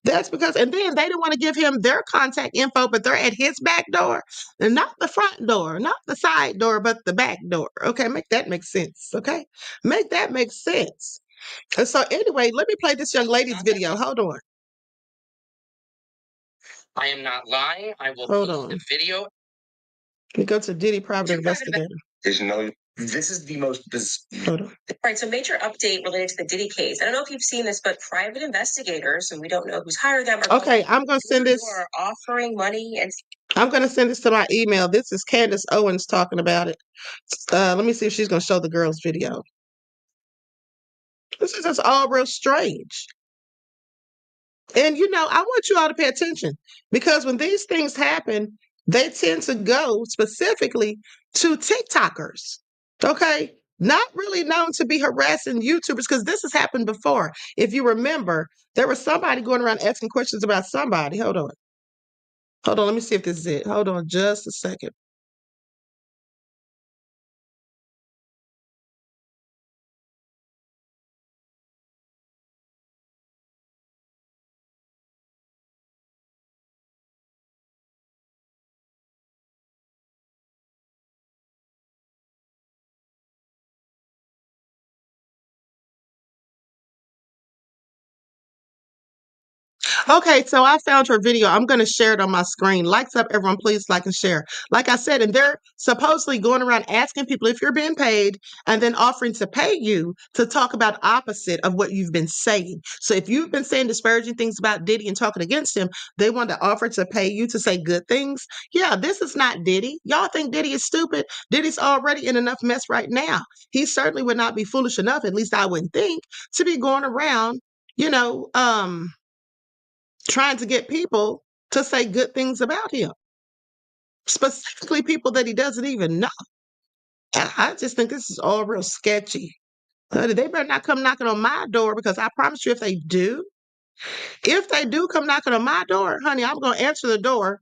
That's because, and then they didn't want to give him their contact info, but they're at his back door, and not the front door, not the side door, but the back door. Okay, make that make sense. Okay, make that make sense. And so, anyway, let me play this young lady's video. Hold on. I am not lying. I will Hold post on. the video. Let me go to Diddy Private Investigator. There's no This is the most Hold on. All right, so major update related to the Diddy case. I don't know if you've seen this, but private investigators, and we don't know who's hired them, are Okay, I'm gonna send this. are offering money and I'm gonna send this to my email. This is Candace Owens talking about it. Let me see if she's gonna show the girls' video. This is just all real strange. And I want you all to pay attention because when these things happen, they tend to go specifically to TikTokers. Okay. Not really known to be harassing YouTubers because this has happened before. If you remember, there was somebody going around asking questions about somebody. Hold on. Hold on. Let me see if this is it. Hold on just a second. Okay, so I found her video. I'm going to share it on my screen. Likes up, everyone. Please like and share. Like I said, and they're supposedly going around asking people if you're being paid and then offering to pay you to talk about opposite of what you've been saying. So if you've been saying disparaging things about Diddy and talking against him, they want to offer to pay you to say good things. Yeah, this is not Diddy. Y'all think Diddy is stupid? Diddy's already in enough mess right now. He certainly would not be foolish enough, at least I wouldn't think, to be going around, you know, trying to get people to say good things about him, specifically people that he doesn't even know. And I just think this is all real sketchy. They better not come knocking on my door because I promise you, if they do come knocking on my door, honey, I'm going to answer the door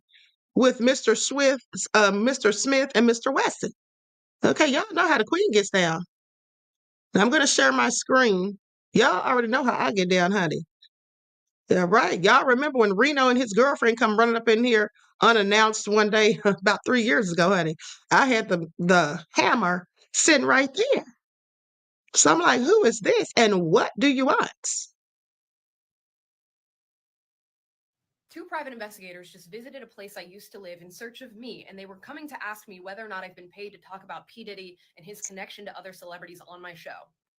with Mr. Mr. Smith, and Mr. Weston. Okay, y'all know how the queen gets down. Now I'm going to share my screen. Y'all already know how I get down, honey. Yeah, right. Y'all remember when Reno and his girlfriend come running up in here unannounced one day about 3 years ago, honey? I had the hammer sitting right there. So I'm like, who is this and what do you want? Two private investigators just visited a place I used to live in search of me, and they were coming to ask me whether or not I've been paid to talk about P. Diddy and his connection to other celebrities on my show.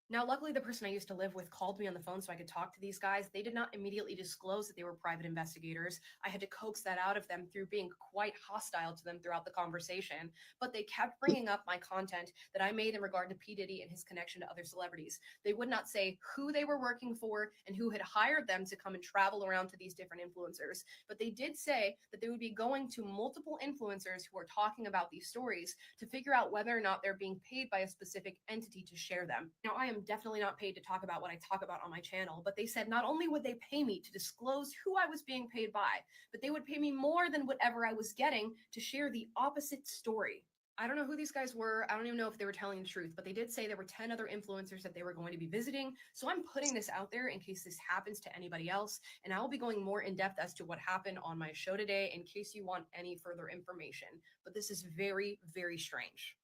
Now, luckily, the person I used to live with called me on the phone so I could talk to these guys. They did not immediately disclose that they were private investigators. I had to coax that out of them through being quite hostile to them throughout the conversation. But they kept bringing up my content that I made in regard to P. Diddy and his connection to other celebrities. They would not say who they were working for and who had hired them to come and travel around to these different influencers. But they did say that they would be going to multiple influencers who are talking about these stories to figure out whether or not they're being paid by a specific entity to share them. Now, I am definitely not paid to talk about what I talk about on my channel, but they said not only would they pay me to disclose who I was being paid by, but they would pay me more than whatever I was getting to share the opposite story. I don't know who these guys were. I don't even know if they were telling the truth, but they did say there were 10 other influencers that they were going to be visiting. So I'm putting this out there in case this happens to anybody else. And I will be going more in depth as to what happened on my show today in case you want any further information. But this is very, very strange.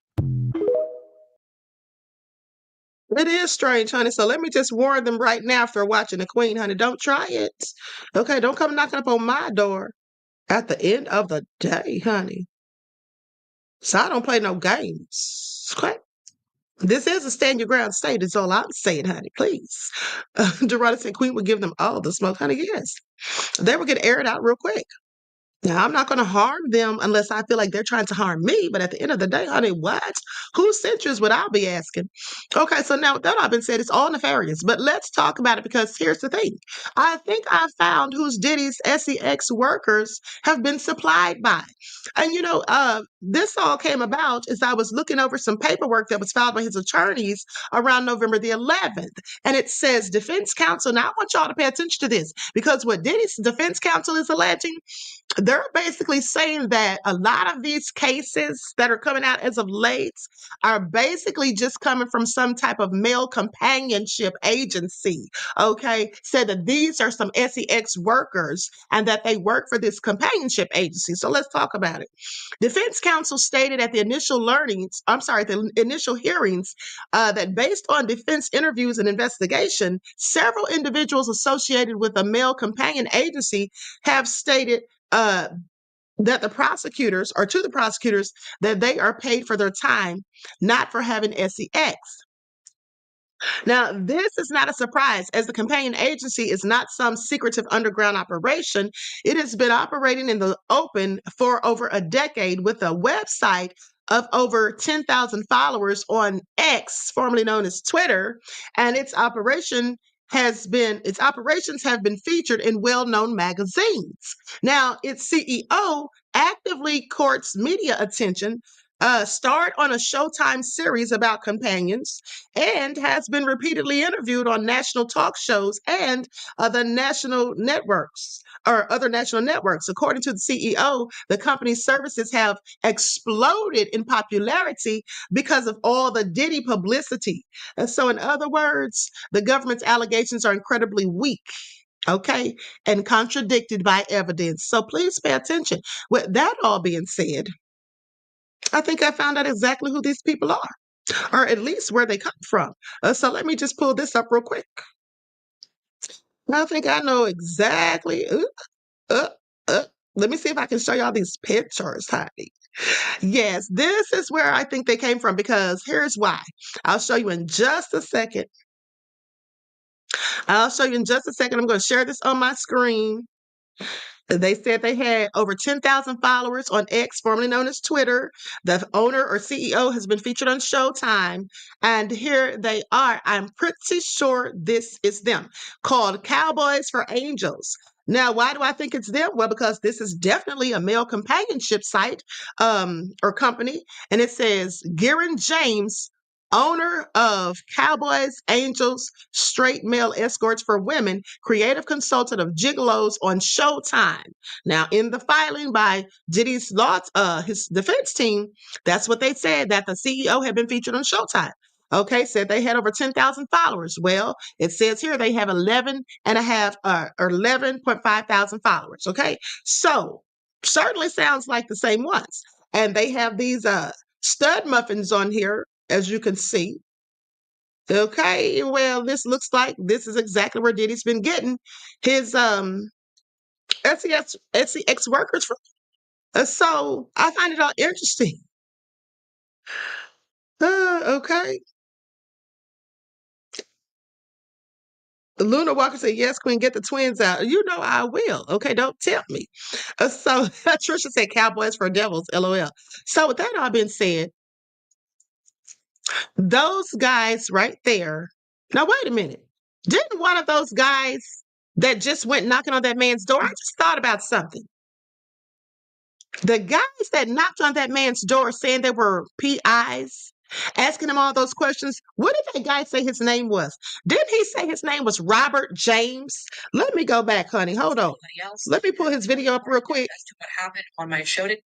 It is strange, honey. So let me just warn them right now if they're watching the queen, honey. Don't try it. Okay, don't come knocking up on my door at the end of the day, honey. So I don't play no games. Okay? This is a stand your ground state, is all I'm saying, honey. Please. Dorada said Queen would give them all the smoke, honey. Yes. They would get aired out real quick. Now, I'm not going to harm them unless I feel like they're trying to harm me. But at the end of the day, honey, what? Who sent you is what I'll be asking. Okay, so now with that all been said, it's all nefarious. But let's talk about it because here's the thing. I think I found whose Diddy's SEX workers have been supplied by. And this all came about as I was looking over some paperwork that was filed by his attorneys around November the 11th. And it says defense counsel. Now, I want y'all to pay attention to this because what Diddy's defense counsel is alleging, they're basically saying that a lot of these cases that are coming out as of late are basically just coming from some type of male companionship agency. Okay, said that these are some SEX workers and that they work for this companionship agency. So let's talk about it. Defense counsel stated at the the initial hearings, that based on defense interviews and investigation, several individuals associated with a male companion agency have stated that the prosecutors, or to the prosecutors, that they are paid for their time, not for having sex. Now, this is not a surprise, as the companion agency is not some secretive underground operation. It has been operating in the open for over a decade with a website of over 10,000 followers on X, formerly known as Twitter, and its operations have been featured in well-known magazines. Now, its CEO actively courts media attention, starred on a Showtime series about companions, and has been repeatedly interviewed on national talk shows and other national networks. According to the CEO, the company's services have exploded in popularity because of all the Diddy publicity. And so, in other words, the government's allegations are incredibly weak, okay, and contradicted by evidence. So please pay attention. With that all being said, I think I found out exactly who these people are, or at least where they come from. So let me just pull this up real quick. I think I know exactly. Uh, uh, Let me see if I can show y'all these pictures, honey. Yes, this is where I think they came from, because here's why. I'll show you in just a second. I'm going to share this on my screen. They said they had over 10,000 followers on X, formerly known as Twitter. The owner or CEO has been featured on Showtime. And here they are. I'm pretty sure this is them, called Cowboys for Angels. Now, why do I think it's them? Well, because this is definitely a male companionship site, or company. And it says Garen James, owner of Cowboys, Angels, straight male escorts for women, creative consultant of gigolos on Showtime. Now, in the filing by Diddy's his defense team, that's what they said, that the CEO had been featured on Showtime. Okay, said they had over 10,000 followers. Well, it says here they have 11.5 thousand followers. Okay, so certainly sounds like the same ones. And they have these stud muffins on here, as you can see. Okay, well, this looks like this is exactly where Diddy's been getting his SEX workers from. So I find it all interesting. Okay. Luna Walker said, "Yes, Queen, get the twins out." You know I will. Okay, don't tempt me. So Trisha said, "Cowboys for devils." LOL. So with that all being said, those guys right there. Now wait a minute. Didn't one of those guys that just went knocking on that man's door? I just thought about something. The guys that knocked on that man's door saying they were PIs, asking him all those questions, what did that guy say his name was? Didn't he say his name was Robert James? Let me go back, honey. Hold on. Let me pull his video up real quick. As to what happened on my show today.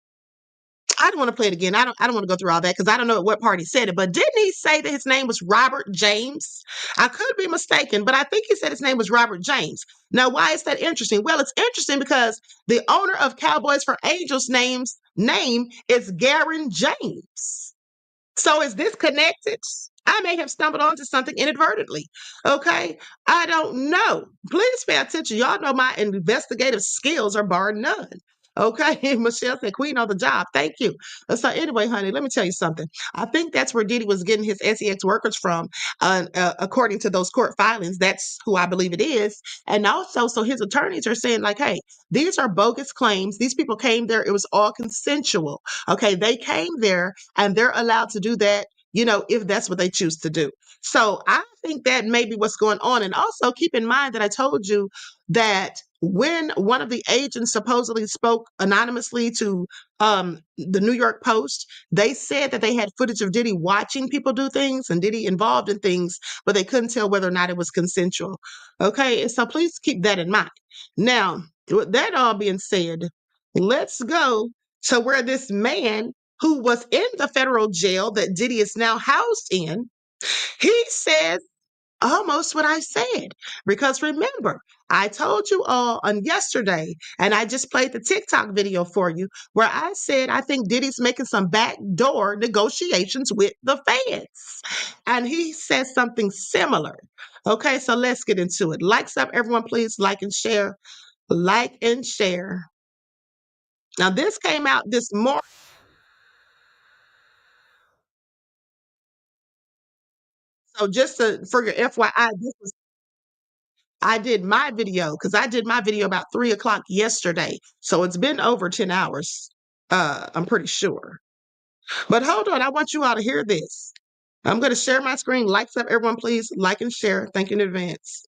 I don't want to play it again. I don't want to go through all that because I don't know at what part he said it. But didn't he say that his name was Robert James? I could be mistaken, but I think he said his name was Robert James. Now, why is that interesting? Well, it's interesting because the owner of Cowboys for Angels name is Garen James. So is this connected? I may have stumbled onto something inadvertently. Okay. I don't know. Please pay attention. Y'all know my investigative skills are bar none. Okay. Michelle said, "Queen on the job." Thank you. So anyway, honey, let me tell you something. I think that's where Diddy was getting his SEX workers from, according to those court filings. That's who I believe it is. And also, so his attorneys are saying like, hey, these are bogus claims. These people came there. It was all consensual. Okay. They came there and they're allowed to do that, if that's what they choose to do. So I think that may be what's going on. And also keep in mind that I told you that when one of the agents supposedly spoke anonymously to the New York Post, they said that they had footage of Diddy watching people do things and Diddy involved in things, but they couldn't tell whether or not it was consensual. Okay, so please keep that in mind. Now, with that all being said, let's go to where this man who was in the federal jail that Diddy is now housed in, he says almost what I said. Because remember, I told you all on yesterday, and I just played the TikTok video for you, where I said I think Diddy's making some backdoor negotiations with the feds. And he says something similar. Okay, so let's get into it. Likes up, everyone, please like and share. Like and share. Now, this came out this morning. So just for your FYI, I did my video because I did my video about 3 o'clock yesterday. So it's been over 10 hours. I'm pretty sure. But hold on, I want you all to hear this. I'm going to share my screen. Likes up, everyone, please like and share. Thank you in advance.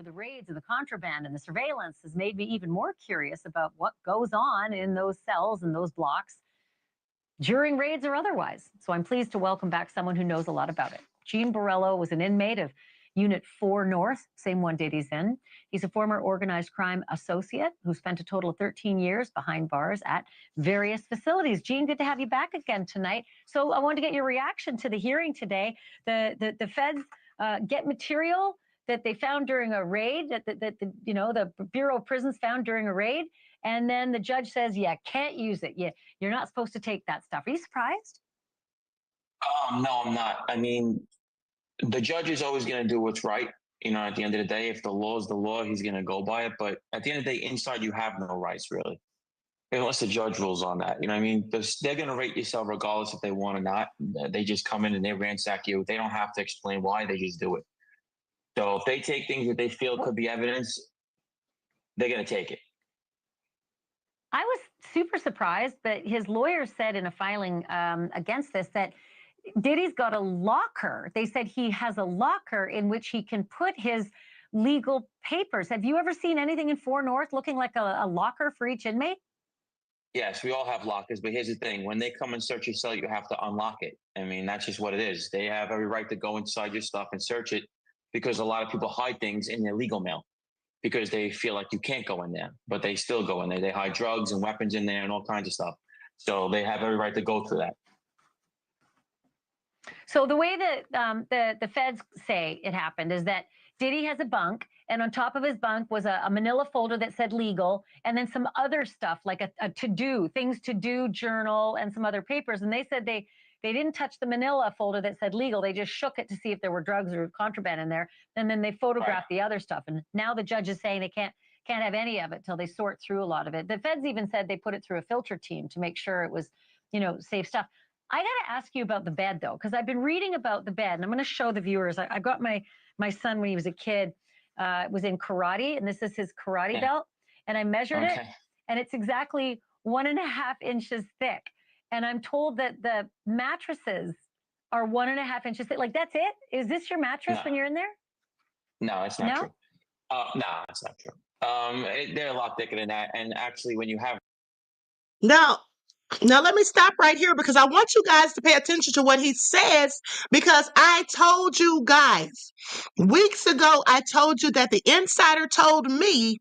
The raids and the contraband and the surveillance has made me even more curious about what goes on in those cells and those blocks during raids or otherwise. So I'm pleased to welcome back someone who knows a lot about it. Gene Borrello was an inmate of Unit 4 North, same one Diddy's in. He's a former organized crime associate who spent a total of 13 years behind bars at various facilities. Gene, good to have you back again tonight. So I wanted to get your reaction to the hearing today. The feds get material that they found during a raid, that the Bureau of Prisons found during a raid, and then the judge says, yeah, can't use it. You're not supposed to take that stuff. Are you surprised? No, I'm not. I mean, the judge is always going to do what's right. You know, at the end of the day, if the law is the law, he's going to go by it. But at the end of the day, inside, you have no rights, really, unless the judge rules on that. You know what I mean? They're going to rate yourself regardless if they want or not. They just come in and they ransack you. They don't have to explain why. They just do it. So if they take things that they feel could be evidence, they're going to take it. I was super surprised, but his lawyer said in a filing against this that Diddy's got a locker. They said he has a locker in which he can put his legal papers. Have you ever seen anything in 4 North looking like a locker for each inmate? Yes, we all have lockers, but here's the thing. When they come and search your cell, you have to unlock it. I mean, that's just what it is. They have every right to go inside your stuff and search it because a lot of people hide things in their legal mail because they feel like you can't go in there, but they still go in there. They hide drugs and weapons in there and all kinds of stuff. So they have every right to go through that. So the way that the feds say it happened is that Diddy has a bunk, and on top of his bunk was a manila folder that said legal, and then some other stuff like a to-do, things to do journal and some other papers. And they said they didn't touch the manila folder that said legal. They just shook it to see if there were drugs or contraband in there, and then they photographed the other stuff. And now the judge is saying they can't have any of it till they sort through a lot of it. The feds even said they put it through a filter team to make sure it was, safe stuff. I got to ask you about the bed, though, because I've been reading about the bed, and I'm going to show the viewers. I got my son when he was a kid, was in karate, and this is his karate belt, and I measured it, and it's exactly 1.5 inches thick. And I'm told that the mattresses are 1.5 inches thick. Like, that's it? Is this your mattress when you're in there? No, it's not true. No, it's not true. They're a lot thicker than that. And actually, when you have... Now, let me stop right here because I want you guys to pay attention to what he says because I told you guys weeks ago, I told you that the insider told me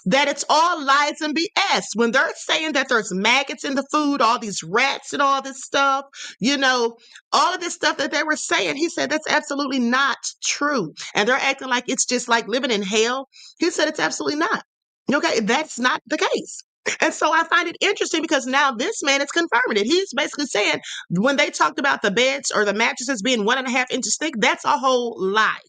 that it's all lies and BS. When they're saying that there's maggots in the food, all these rats and all this stuff, all of this stuff that they were saying, he said that's absolutely not true. And they're acting like it's just like living in hell. He said it's absolutely not. Okay, that's not the case. And so I find it interesting because now this man is confirming it. He's basically saying when they talked about the beds or the mattresses being 1.5 inches thick, that's a whole lie.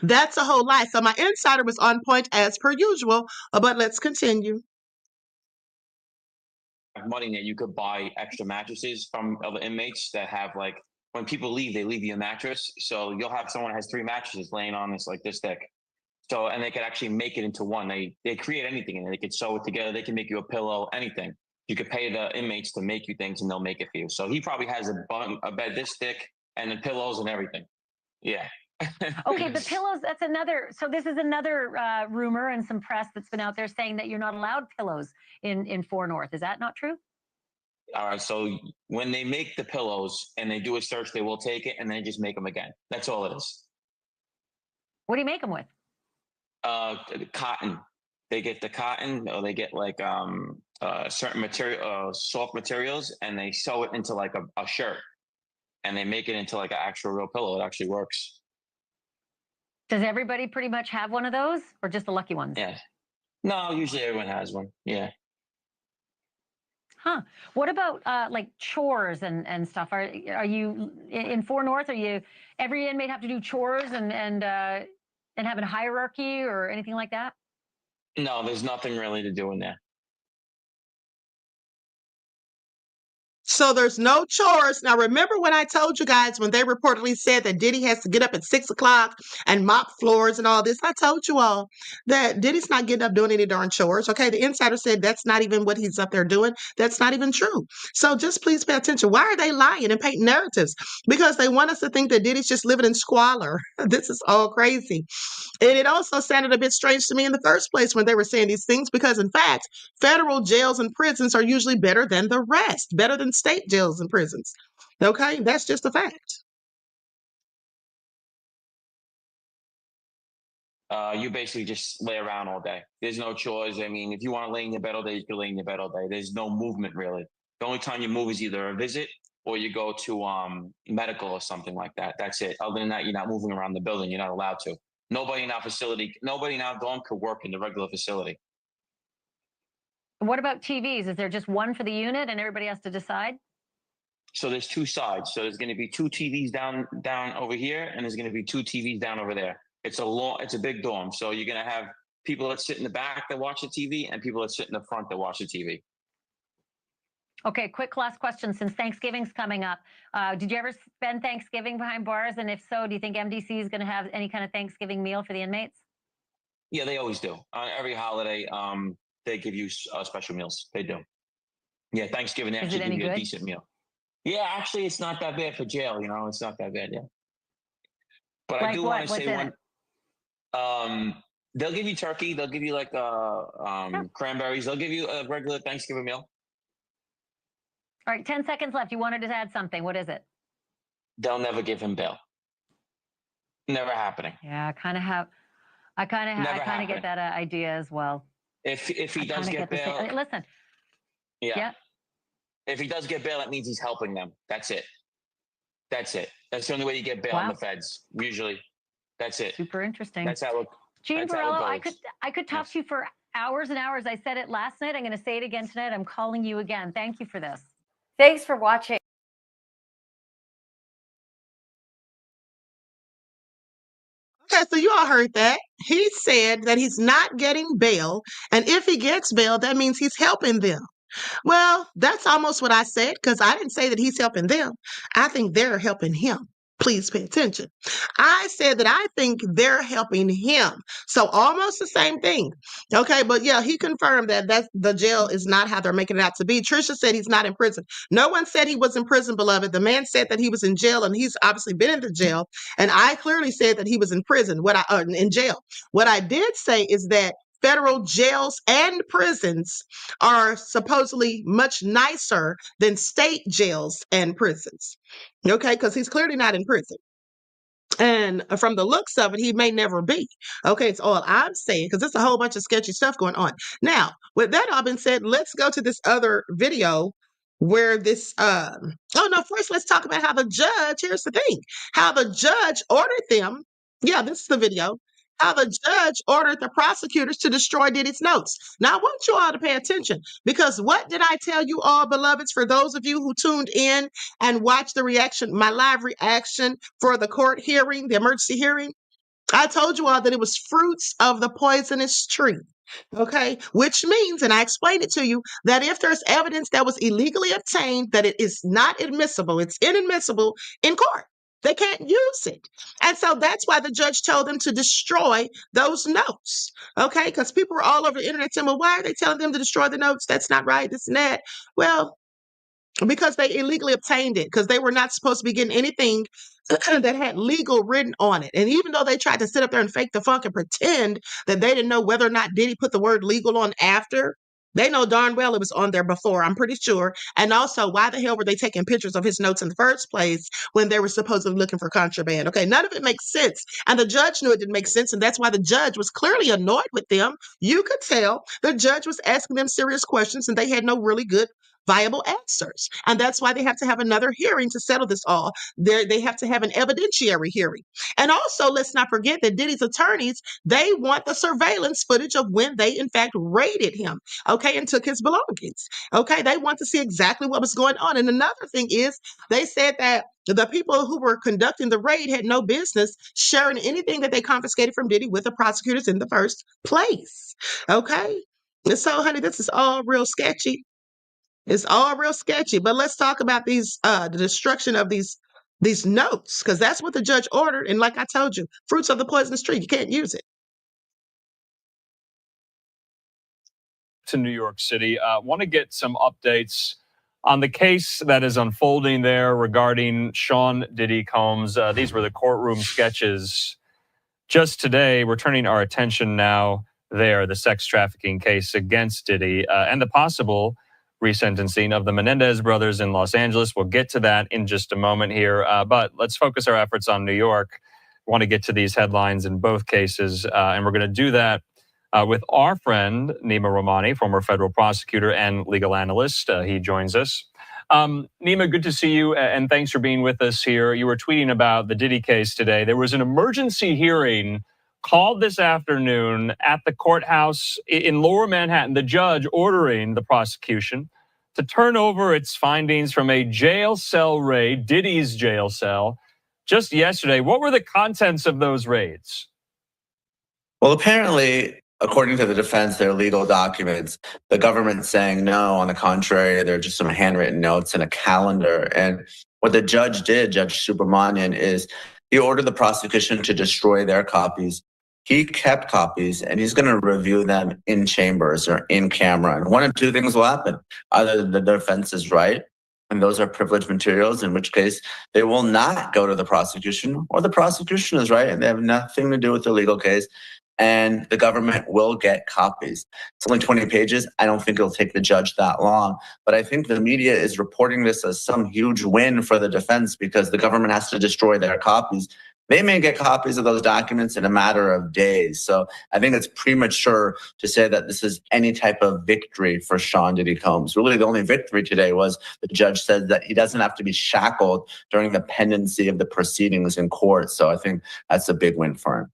That's a whole lie. So my insider was on point as per usual, but let's continue. Money that you could buy extra mattresses from other inmates that have when people leave, they leave you a mattress. So you'll have someone that has 3 mattresses laying on this thick. So, and they could actually make it into one. They create anything in it. They could sew it together. They can make you a pillow, anything. You could pay the inmates to make you things and they'll make it for you. So he probably has a bed this thick and the pillows and everything. Yeah. Okay, the pillows, that's another. So this is another rumor and some press that's been out there saying that you're not allowed pillows in 4 North. Is that not true? All right. So when they make the pillows and they do a search, they will take it and then just make them again. That's all it is. What do you make them with? Cotton. They get the cotton, or they get certain material, soft materials, and they sew it into a shirt, and they make it into an actual real pillow. It actually works. Does everybody pretty much have one of those, or just the lucky ones? Yeah. No, usually everyone has one. Yeah. Huh. What about chores and stuff? Are you in 4 North? Are you every inmate have to do chores and and having a hierarchy or anything like that? No, there's nothing really to do in there. So there's no chores. Now, remember when I told you guys when they reportedly said that Diddy has to get up at 6 o'clock and mop floors and all this? I told you all that Diddy's not getting up doing any darn chores. Okay. The insider said that's not even what he's up there doing. That's not even true. So just please pay attention. Why are they lying and painting narratives? Because they want us to think that Diddy's just living in squalor. This is all crazy. And it also sounded a bit strange to me in the first place when they were saying these things, because in fact, federal jails and prisons are usually better than the rest, better than state jails and prisons. Okay, that's just a fact. You basically just lay around all day. There's no chores. I mean, if you want to lay in your bed all day, you can lay in your bed all day. There's no movement really. The only time you move is either a visit or you go to medical or something like that. That's it. Other than that, you're not moving around the building. You're not allowed to. Nobody in our facility, nobody in our dorm could work in the regular facility. What about TVs? Is there just one for the unit and everybody has to decide? So there's two sides. So there's going to be two TVs down over here, and there's going to be two TVs down over there. It's a big dorm. So you're going to have people that sit in the back that watch the TV and people that sit in the front that watch the TV. Okay, quick last question. Since Thanksgiving's coming up, did you ever spend Thanksgiving behind bars? And if so, do you think MDC is going to have any kind of Thanksgiving meal for the inmates? Yeah, they always do. On every holiday, they give you special meals. They do. Yeah, Thanksgiving, they actually give you a decent meal. Yeah, actually, it's not that bad for jail. You know, it's not that bad, yeah. But I do want to say one. They'll give you turkey. They'll give you like cranberries. They'll give you a regular Thanksgiving meal. All right, 10 seconds left. You wanted to add something. What is it? They'll never give him bail. Never happening. Yeah, I kind of get that idea as well. If he does get bail, listen. Yeah. If he does get bail, that means he's helping them. That's it. That's the only way you get bail on the feds. Usually, that's it. Super interesting. That's how it. Gene Borrello, I could talk to you for hours and hours. I said it last night. I'm going to say it again tonight. I'm calling you again. Thank you for this. Thanks for watching. Okay, so you all heard that. He said that he's not getting bail, and if he gets bail, that means he's helping them. Well, that's almost what I said, because I didn't say that he's helping them. I think they're helping him. Please pay attention. I said that I think they're helping him. So almost the same thing. Okay, but yeah, he confirmed that the jail is not how they're making it out to be. Trisha said he's not in prison. No one said he was in prison, beloved. The man said that he was in jail, and he's obviously been in the jail. And I clearly said that he was in prison, in jail. What I did say is that federal jails and prisons are supposedly much nicer than state jails and prisons. Okay, because he's clearly not in prison. And from the looks of it, he may never be. Okay, it's all I'm saying, because there's a whole bunch of sketchy stuff going on. Now, with that all been said, let's go to this other video where this, first let's talk about how the judge, here's the thing, how the judge ordered them. Yeah, this is the video. How the judge ordered the prosecutors to destroy Diddy's notes. Now, I want you all to pay attention, because what did I tell you all, beloveds, for those of you who tuned in and watched my live reaction for the court hearing, the emergency hearing? I told you all that it was fruits of the poisonous tree. Okay, which means, and I explained it to you, that if there's evidence that was illegally obtained, that it is not admissible, it's inadmissible in court. They can't use it. And so that's why the judge told them to destroy those notes. Okay, because people were all over the internet saying, well, why are they telling them to destroy the notes? That's not right, this and that. Well, because they illegally obtained it, because they were not supposed to be getting anything that had legal written on it. And even though they tried to sit up there and fake the funk and pretend that they didn't know whether or not Diddy put the word legal on after, they know darn well it was on there before, I'm pretty sure. And also, why the hell were they taking pictures of his notes in the first place when they were supposedly looking for contraband? Okay, none of it makes sense. And the judge knew it didn't make sense, and that's why the judge was clearly annoyed with them. You could tell the judge was asking them serious questions, and they had no really good viable answers. And that's why they have to have another hearing to settle this all. They have to have an evidentiary hearing. And also, let's not forget that Diddy's attorneys, they want the surveillance footage of when they, in fact, raided him, okay, and took his belongings. Okay, they want to see exactly what was going on. And another thing is, they said that the people who were conducting the raid had no business sharing anything that they confiscated from Diddy with the prosecutors in the first place. Okay, and so, honey, this is all real sketchy. It's all real sketchy. But let's talk about the destruction of these notes, because that's what the judge ordered. And like I told you, fruits of the poisonous tree, you can't use it. To New York City. Want to get some updates on the case that is unfolding there regarding Sean Diddy Combs. These were the courtroom sketches. Just today, we're turning our attention now there, the sex trafficking case against Diddy and the possible resentencing of the Menendez brothers in Los Angeles. We'll get to that in just a moment here, but let's focus our efforts on New York. We want to get to these headlines in both cases, and we're going to do that with our friend, Nima Rahmani, former federal prosecutor and legal analyst. He joins us. Nima, good to see you, and thanks for being with us here. You were tweeting about the Diddy case today. There was an emergency hearing called this afternoon at the courthouse in Lower Manhattan, the judge ordering the prosecution to turn over its findings from a jail cell raid, Diddy's jail cell, just yesterday. What were the contents of those raids? Well, apparently, according to the defense, their legal documents, the government saying no. On the contrary, they're just some handwritten notes and a calendar. And what the judge did, Judge Subramanian, is he ordered the prosecution to destroy their copies. He kept copies, and he's going to review them in chambers or in camera. And one of two things will happen. Either the defense is right, and those are privileged materials, in which case they will not go to the prosecution, or the prosecution is right, and they have nothing to do with the legal case, and the government will get copies. It's only 20 pages. I don't think it'll take the judge that long. But I think the media is reporting this as some huge win for the defense because the government has to destroy their copies. They may get copies of those documents in a matter of days. So I think it's premature to say that this is any type of victory for Sean Diddy Combs. Really, the only victory today was the judge said that he doesn't have to be shackled during the pendency of the proceedings in court. So I think that's a big win for him.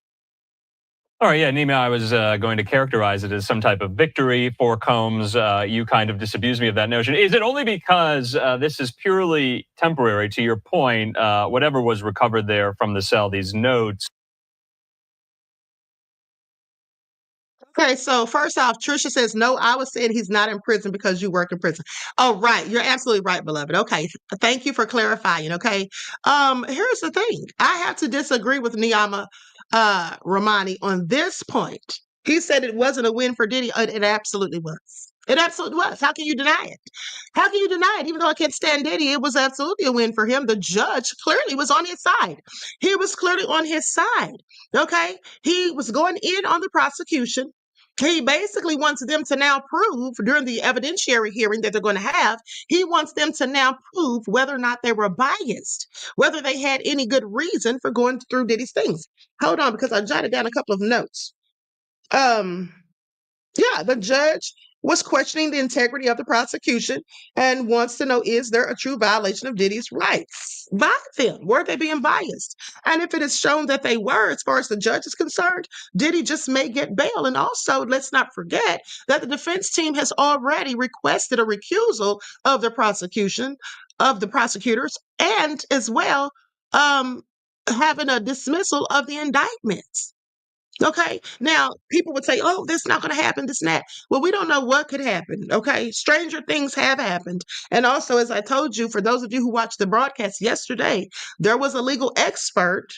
All right, yeah, Nima, I was going to characterize it as some type of victory for Combs. You kind of disabused me of that notion. Is it only because this is purely temporary, to your point, whatever was recovered there from the cell, these notes? Okay, so first off, Trisha says, no, I was saying he's not in prison because you work in prison. Oh, right. You're absolutely right, beloved. Okay. Thank you for clarifying. Okay. Here's the thing. I have to disagree with Niyama Rahmani on this point. He said it wasn't a win for Diddy. It absolutely was. It absolutely was. How can you deny it? How can you deny it? Even though I can't stand Diddy, it was absolutely a win for him. The judge clearly was on his side. He was clearly on his side. Okay. He was going in on the prosecution. He basically wants them to now prove during the evidentiary hearing that they're going to have, he wants them to now prove whether or not they were biased, whether they had any good reason for going through Diddy's things. Hold on, because I jotted down a couple of notes. Yeah, the judge was questioning the integrity of the prosecution and wants to know, is there a true violation of Diddy's rights by them? Were they being biased? And if it is shown that they were, as far as the judge is concerned, Diddy just may get bail. And also, let's not forget that the defense team has already requested a recusal of the prosecution, of the prosecutors, and as well having a dismissal of the indictments. Okay. Now, people would say, oh, this is not going to happen, this and that. Well, we don't know what could happen. Okay. Stranger things have happened. And also, as I told you, for those of you who watched the broadcast yesterday, there was a legal expert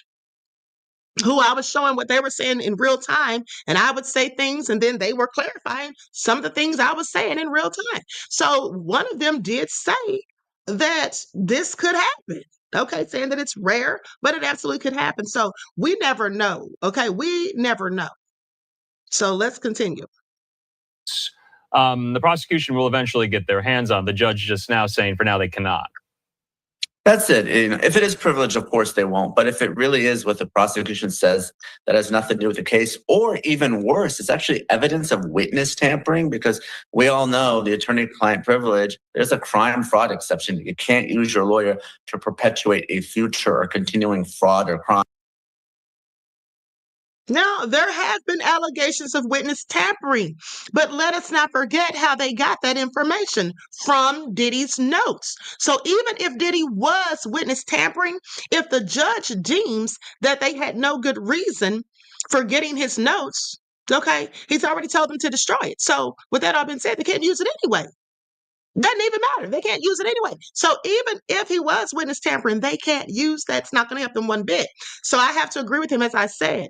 who I was showing what they were saying in real time. And I would say things, and then they were clarifying some of the things I was saying in real time. So one of them did say that this could happen. Okay, saying that it's rare, but it absolutely could happen. So we never know. Okay, we never know. So let's continue. The prosecution will eventually get their hands on. The judge just now saying for now they cannot. That's it. If it is privilege, of course they won't. But if it really is what the prosecution says that has nothing to do with the case, or even worse, it's actually evidence of witness tampering, because we all know the attorney-client privilege, there's a crime fraud exception. You can't use your lawyer to perpetuate a future or continuing fraud or crime. Now, there have been allegations of witness tampering, but let us not forget how they got that information from Diddy's notes. So even if Diddy was witness tampering, if the judge deems that they had no good reason for getting his notes, okay, he's already told them to destroy it. So with that all being said, they can't use it anyway. Doesn't even matter. They can't use it anyway. So even if he was witness tampering, they can't use that. It's not going to help them one bit. So I have to agree with him, as I said.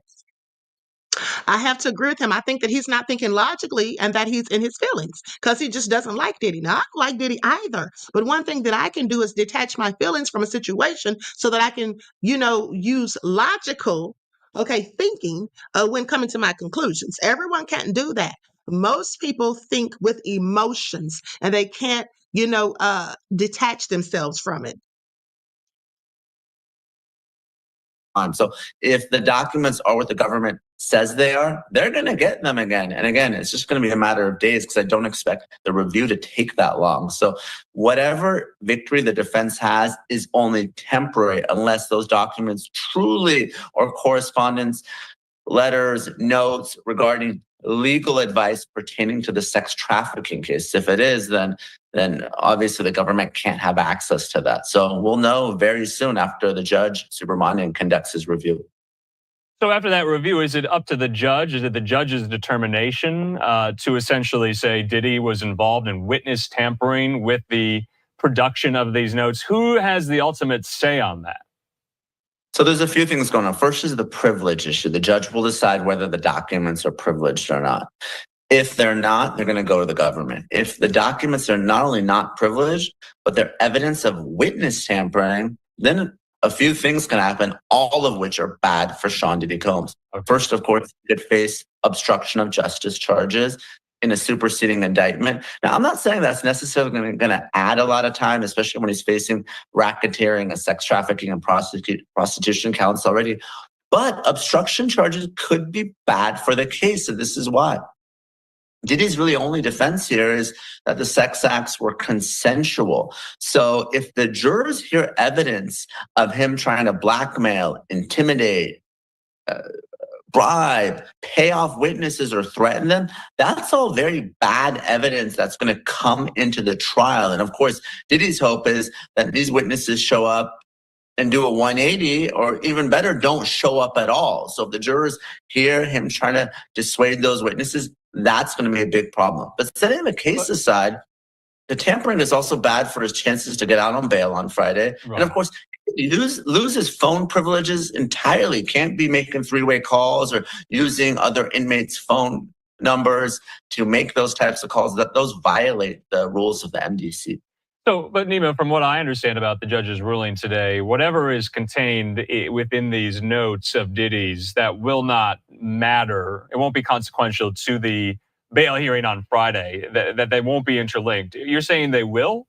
I have to agree with him. I think that he's not thinking logically and that he's in his feelings because he just doesn't like Diddy. Now, I don't like Diddy either. But one thing that I can do is detach my feelings from a situation so that I can, use logical, thinking when coming to my conclusions. Everyone can't do that. Most people think with emotions and they can't, detach themselves from it. So if the documents are what the government says they are, they're going to get them again. And again, it's just going to be a matter of days because I don't expect the review to take that long. So whatever victory the defense has is only temporary unless those documents truly are correspondence, letters, notes regarding legal advice pertaining to the sex trafficking case. If it is, then obviously the government can't have access to that. So we'll know very soon after the judge, Subramanian, conducts his review. So after that review, is it up to the judge? Is it the judge's determination to essentially say Diddy was involved in witness tampering with the production of these notes? Who has the ultimate say on that? So there's a few things going on. First is the privilege issue. The judge will decide whether the documents are privileged or not. If they're not, they're going to go to the government. If the documents are not only not privileged, but they're evidence of witness tampering, then a few things can happen, all of which are bad for Sean Diddy Combs. Okay. First, of course, he could face obstruction of justice charges in a superseding indictment. Now, I'm not saying that's necessarily going to add a lot of time, especially when he's facing racketeering and sex trafficking and prostitution counts already. But obstruction charges could be bad for the case, and this is why. Diddy's really only defense here is that the sex acts were consensual. So if the jurors hear evidence of him trying to blackmail, intimidate, bribe, pay off witnesses, or threaten them, that's all very bad evidence that's going to come into the trial. And of course, Diddy's hope is that these witnesses show up and do a 180, or even better, don't show up at all. So if the jurors hear him trying to dissuade those witnesses, that's going to be a big problem. But setting the case aside, the tampering is also bad for his chances to get out on bail on Friday. Right. And of course, he loses phone privileges entirely. Can't be making three-way calls or using other inmates' phone numbers to make those types of calls. That those violate the rules of the MDC. So, but Nima, from what I understand about the judge's ruling today, whatever is contained within these notes of Diddy's, that will not matter. It won't be consequential to the bail hearing on Friday, that they won't be interlinked. You're saying they will?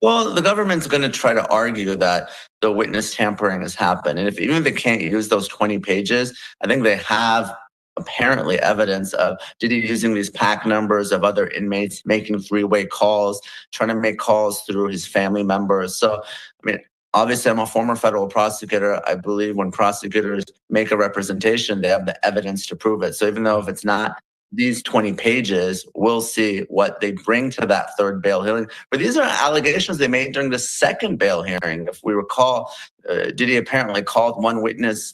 Well, the government's going to try to argue that the witness tampering has happened. And even if they can't use those 20 pages, I think they have apparently evidence of Diddy using these pack numbers of other inmates, making three-way calls, trying to make calls through his family members. So, I mean, obviously, I'm a former federal prosecutor. I believe when prosecutors make a representation, they have the evidence to prove it. So even though if it's not these 20 pages, we'll see what they bring to that third bail hearing. But these are allegations they made during the second bail hearing. If we recall, Diddy apparently called one witness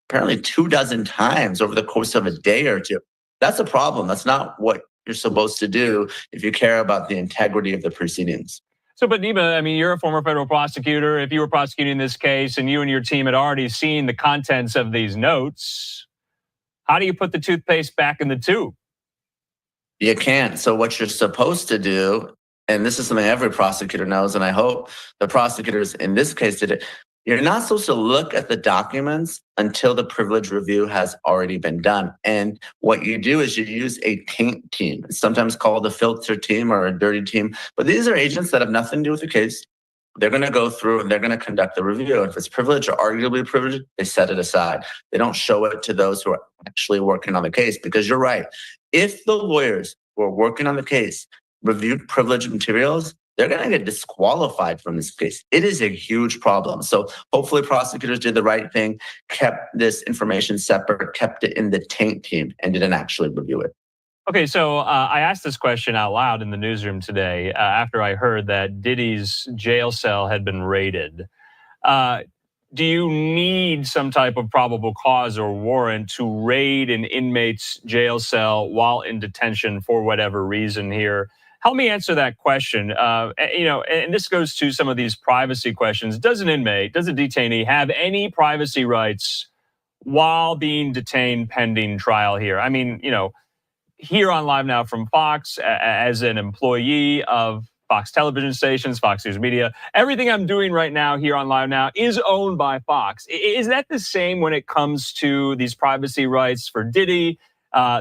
apparently 24 times over the course of a day or two. That's a problem. That's not what you're supposed to do if you care about the integrity of the proceedings. So, but Nima, I mean, you're a former federal prosecutor. If you were prosecuting this case and you and your team had already seen the contents of these notes, how do you put the toothpaste back in the tube? You can't. So what you're supposed to do, and this is something every prosecutor knows, and I hope the prosecutors in this case did it, you're not supposed to look at the documents until the privilege review has already been done. And what you do is you use a taint team. It's sometimes called a filter team or a dirty team. But these are agents that have nothing to do with the case. They're going to go through and they're going to conduct the review. If it's privileged or arguably privileged, they set it aside. They don't show it to those who are actually working on the case, because you're right. If the lawyers who are working on the case reviewed privileged materials, they're going to get disqualified from this case. It is a huge problem. So hopefully prosecutors did the right thing, kept this information separate, kept it in the taint team, and didn't actually review it. Okay, so I asked this question out loud in the newsroom today after I heard that Diddy's jail cell had been raided. Do you need some type of probable cause or warrant to raid an inmate's jail cell while in detention for whatever reason here? Help me answer that question. And this goes to some of these privacy questions. Does a detainee have any privacy rights while being detained pending trial here? I mean, here on Live Now from Fox, as an employee of Fox television stations, Fox News Media, everything I'm doing right now here on Live Now is owned by Fox. Is that the same when it comes to these privacy rights for Diddy?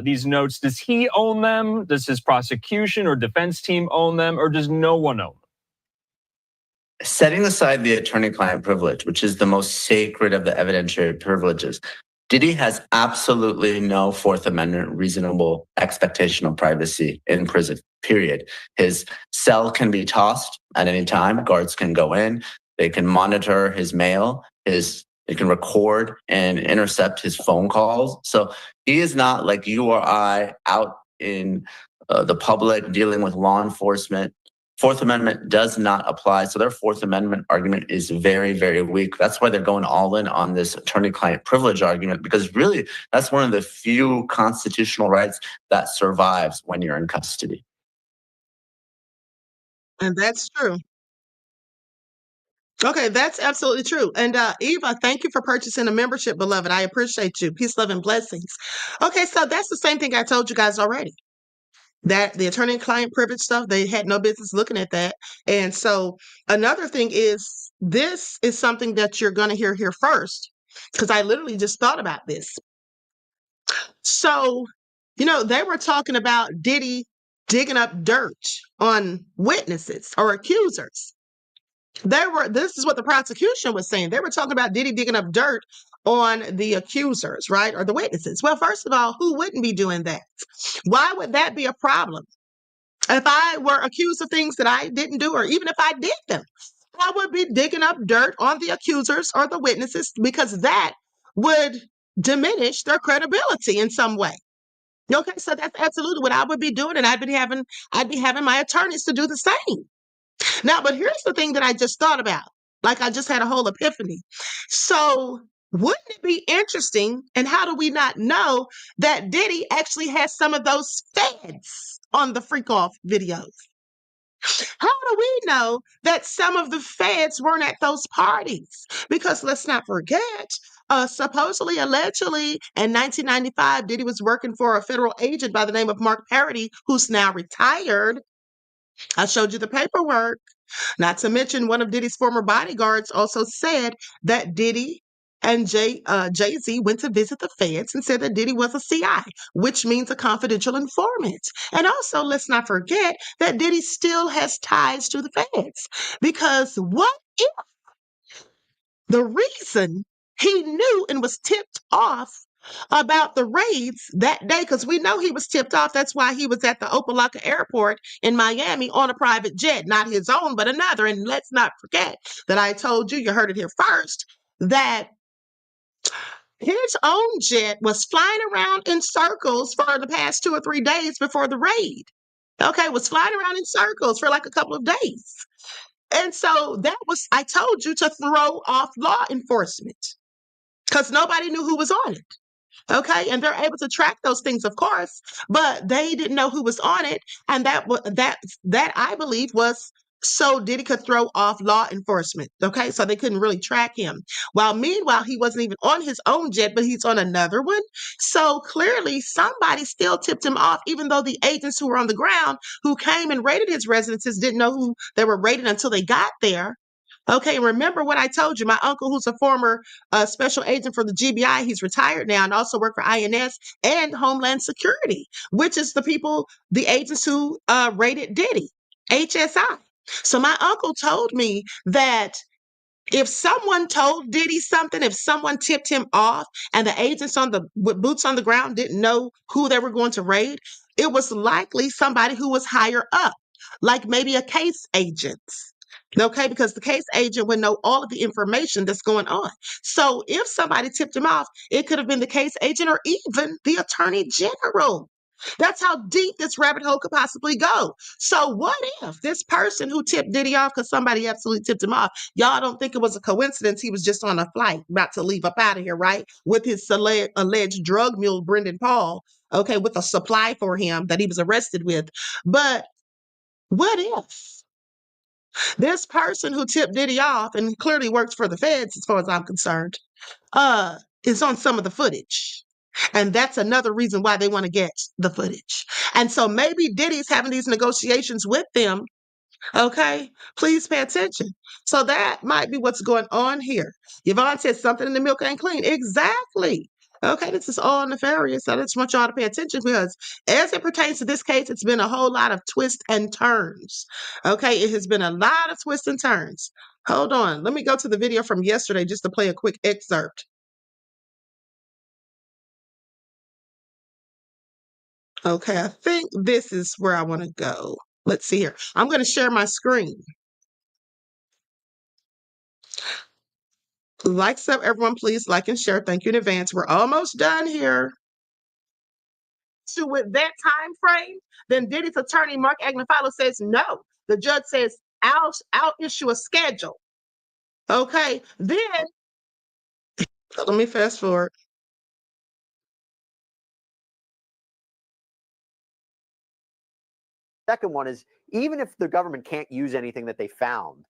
These notes, does he own them? Does his prosecution or defense team own them? Or does no one own them? Setting aside the attorney-client privilege, which is the most sacred of the evidentiary privileges, Diddy has absolutely no Fourth Amendment reasonable expectation of privacy in prison, period. His cell can be tossed at any time. Guards can go in. They can monitor his mail. They can record and intercept his phone calls. So he is not like you or I out in the public dealing with law enforcement. Fourth Amendment does not apply. So their Fourth Amendment argument is very, very weak. That's why they're going all in on this attorney-client privilege argument, because really that's one of the few constitutional rights that survives when you're in custody. And that's true. Okay, that's absolutely true. And Eva, thank you for purchasing a membership, beloved. I appreciate you. Peace, love, and blessings. Okay, so that's the same thing I told you guys already. That the attorney-client privilege stuff, they had no business looking at that. And so another thing is, this is something that you're going to hear here first, because I literally just thought about this. So, they were talking about Diddy digging up dirt on witnesses or accusers. This is what the prosecution was saying. They were talking about Diddy digging up dirt on the accusers, right? Or the witnesses. Well, first of all, who wouldn't be doing that? Why would that be a problem? If I were accused of things that I didn't do, or even if I did them, I would be digging up dirt on the accusers or the witnesses, because that would diminish their credibility in some way. Okay, so that's absolutely what I would be doing, and I'd be having my attorneys to do the same. Now, but here's the thing that I just thought about. Like, I just had a whole epiphany. So wouldn't it be interesting, and how do we not know that Diddy actually has some of those feds on the freak off videos? How do we know that some of the feds weren't at those parties? Because let's not forget, supposedly, allegedly, in 1995, Diddy was working for a federal agent by the name of Mark Parody, who's now retired. I showed you the paperwork. Not to mention, one of Diddy's former bodyguards also said that Diddy and Jay-Z went to visit the feds and said that Diddy was a CI, which means a confidential informant. And also, let's not forget that Diddy still has ties to the feds. Because what if the reason he knew and was tipped off about the raids that day, because we know he was tipped off. That's why he was at the Opa-locka Airport in Miami on a private jet, not his own, but another. And let's not forget that I told you, you heard it here first, that his own jet was flying around in circles for the past 2 or 3 days before the raid. Okay, was flying around in circles for like a couple of days. And so that was, I told you, to throw off law enforcement, because nobody knew who was on it. Okay, and they're able to track those things, of course, but they didn't know who was on it, and that I believe was so Diddy could throw off law enforcement. Okay, so they couldn't really track him. While meanwhile, he wasn't even on his own jet, but he's on another one. So clearly, somebody still tipped him off, even though the agents who were on the ground, who came and raided his residences, didn't know who they were raiding until they got there. Okay, remember what I told you. My uncle, who's a former special agent for the GBI, he's retired now and also worked for INS and Homeland Security, which is the agents who raided Diddy, HSI. So my uncle told me that if someone told Diddy something, if someone tipped him off and the agents with boots on the ground didn't know who they were going to raid, it was likely somebody who was higher up, like maybe a case agent. Okay, because the case agent would know all of the information that's going on. So if somebody tipped him off, it could have been the case agent or even the attorney general. That's how deep this rabbit hole could possibly go. So what if this person who tipped Diddy off, because somebody absolutely tipped him off, y'all don't think it was a coincidence he was just on a flight about to leave up out of here, right? With his alleged drug mule, Brendan Paul, okay, with a supply for him that he was arrested with. But what if this person who tipped Diddy off and clearly works for the feds, as far as I'm concerned, is on some of the footage? And that's another reason why they want to get the footage. And so maybe Diddy's having these negotiations with them. Okay, please pay attention. So that might be what's going on here. Yvonne said something in the milk ain't clean. Exactly. Okay, this is all nefarious. I just want y'all to pay attention because as it pertains to this case, it's been a whole lot of twists and turns. Okay, it has been a lot of twists and turns. Hold on. Let me go to the video from yesterday just to play a quick excerpt. Okay, I think this is where I want to go. Let's see here. I'm going to share my screen. Like sub, everyone, please like and share. Thank you in advance. We're almost done here. So with that time frame, then Diddy's attorney, Mark Agnifilo, says no. The judge says, I'll issue a schedule. Okay, then, let me fast forward. Second one is, even if the government can't use anything that they found,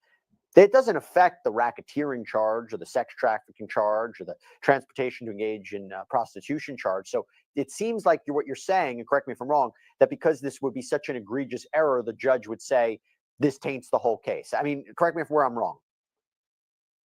it doesn't affect the racketeering charge or the sex trafficking charge or the transportation to engage in prostitution charge. So it seems like what you're saying, and correct me if I'm wrong, that because this would be such an egregious error, the judge would say this taints the whole case. I mean, correct me if I'm wrong.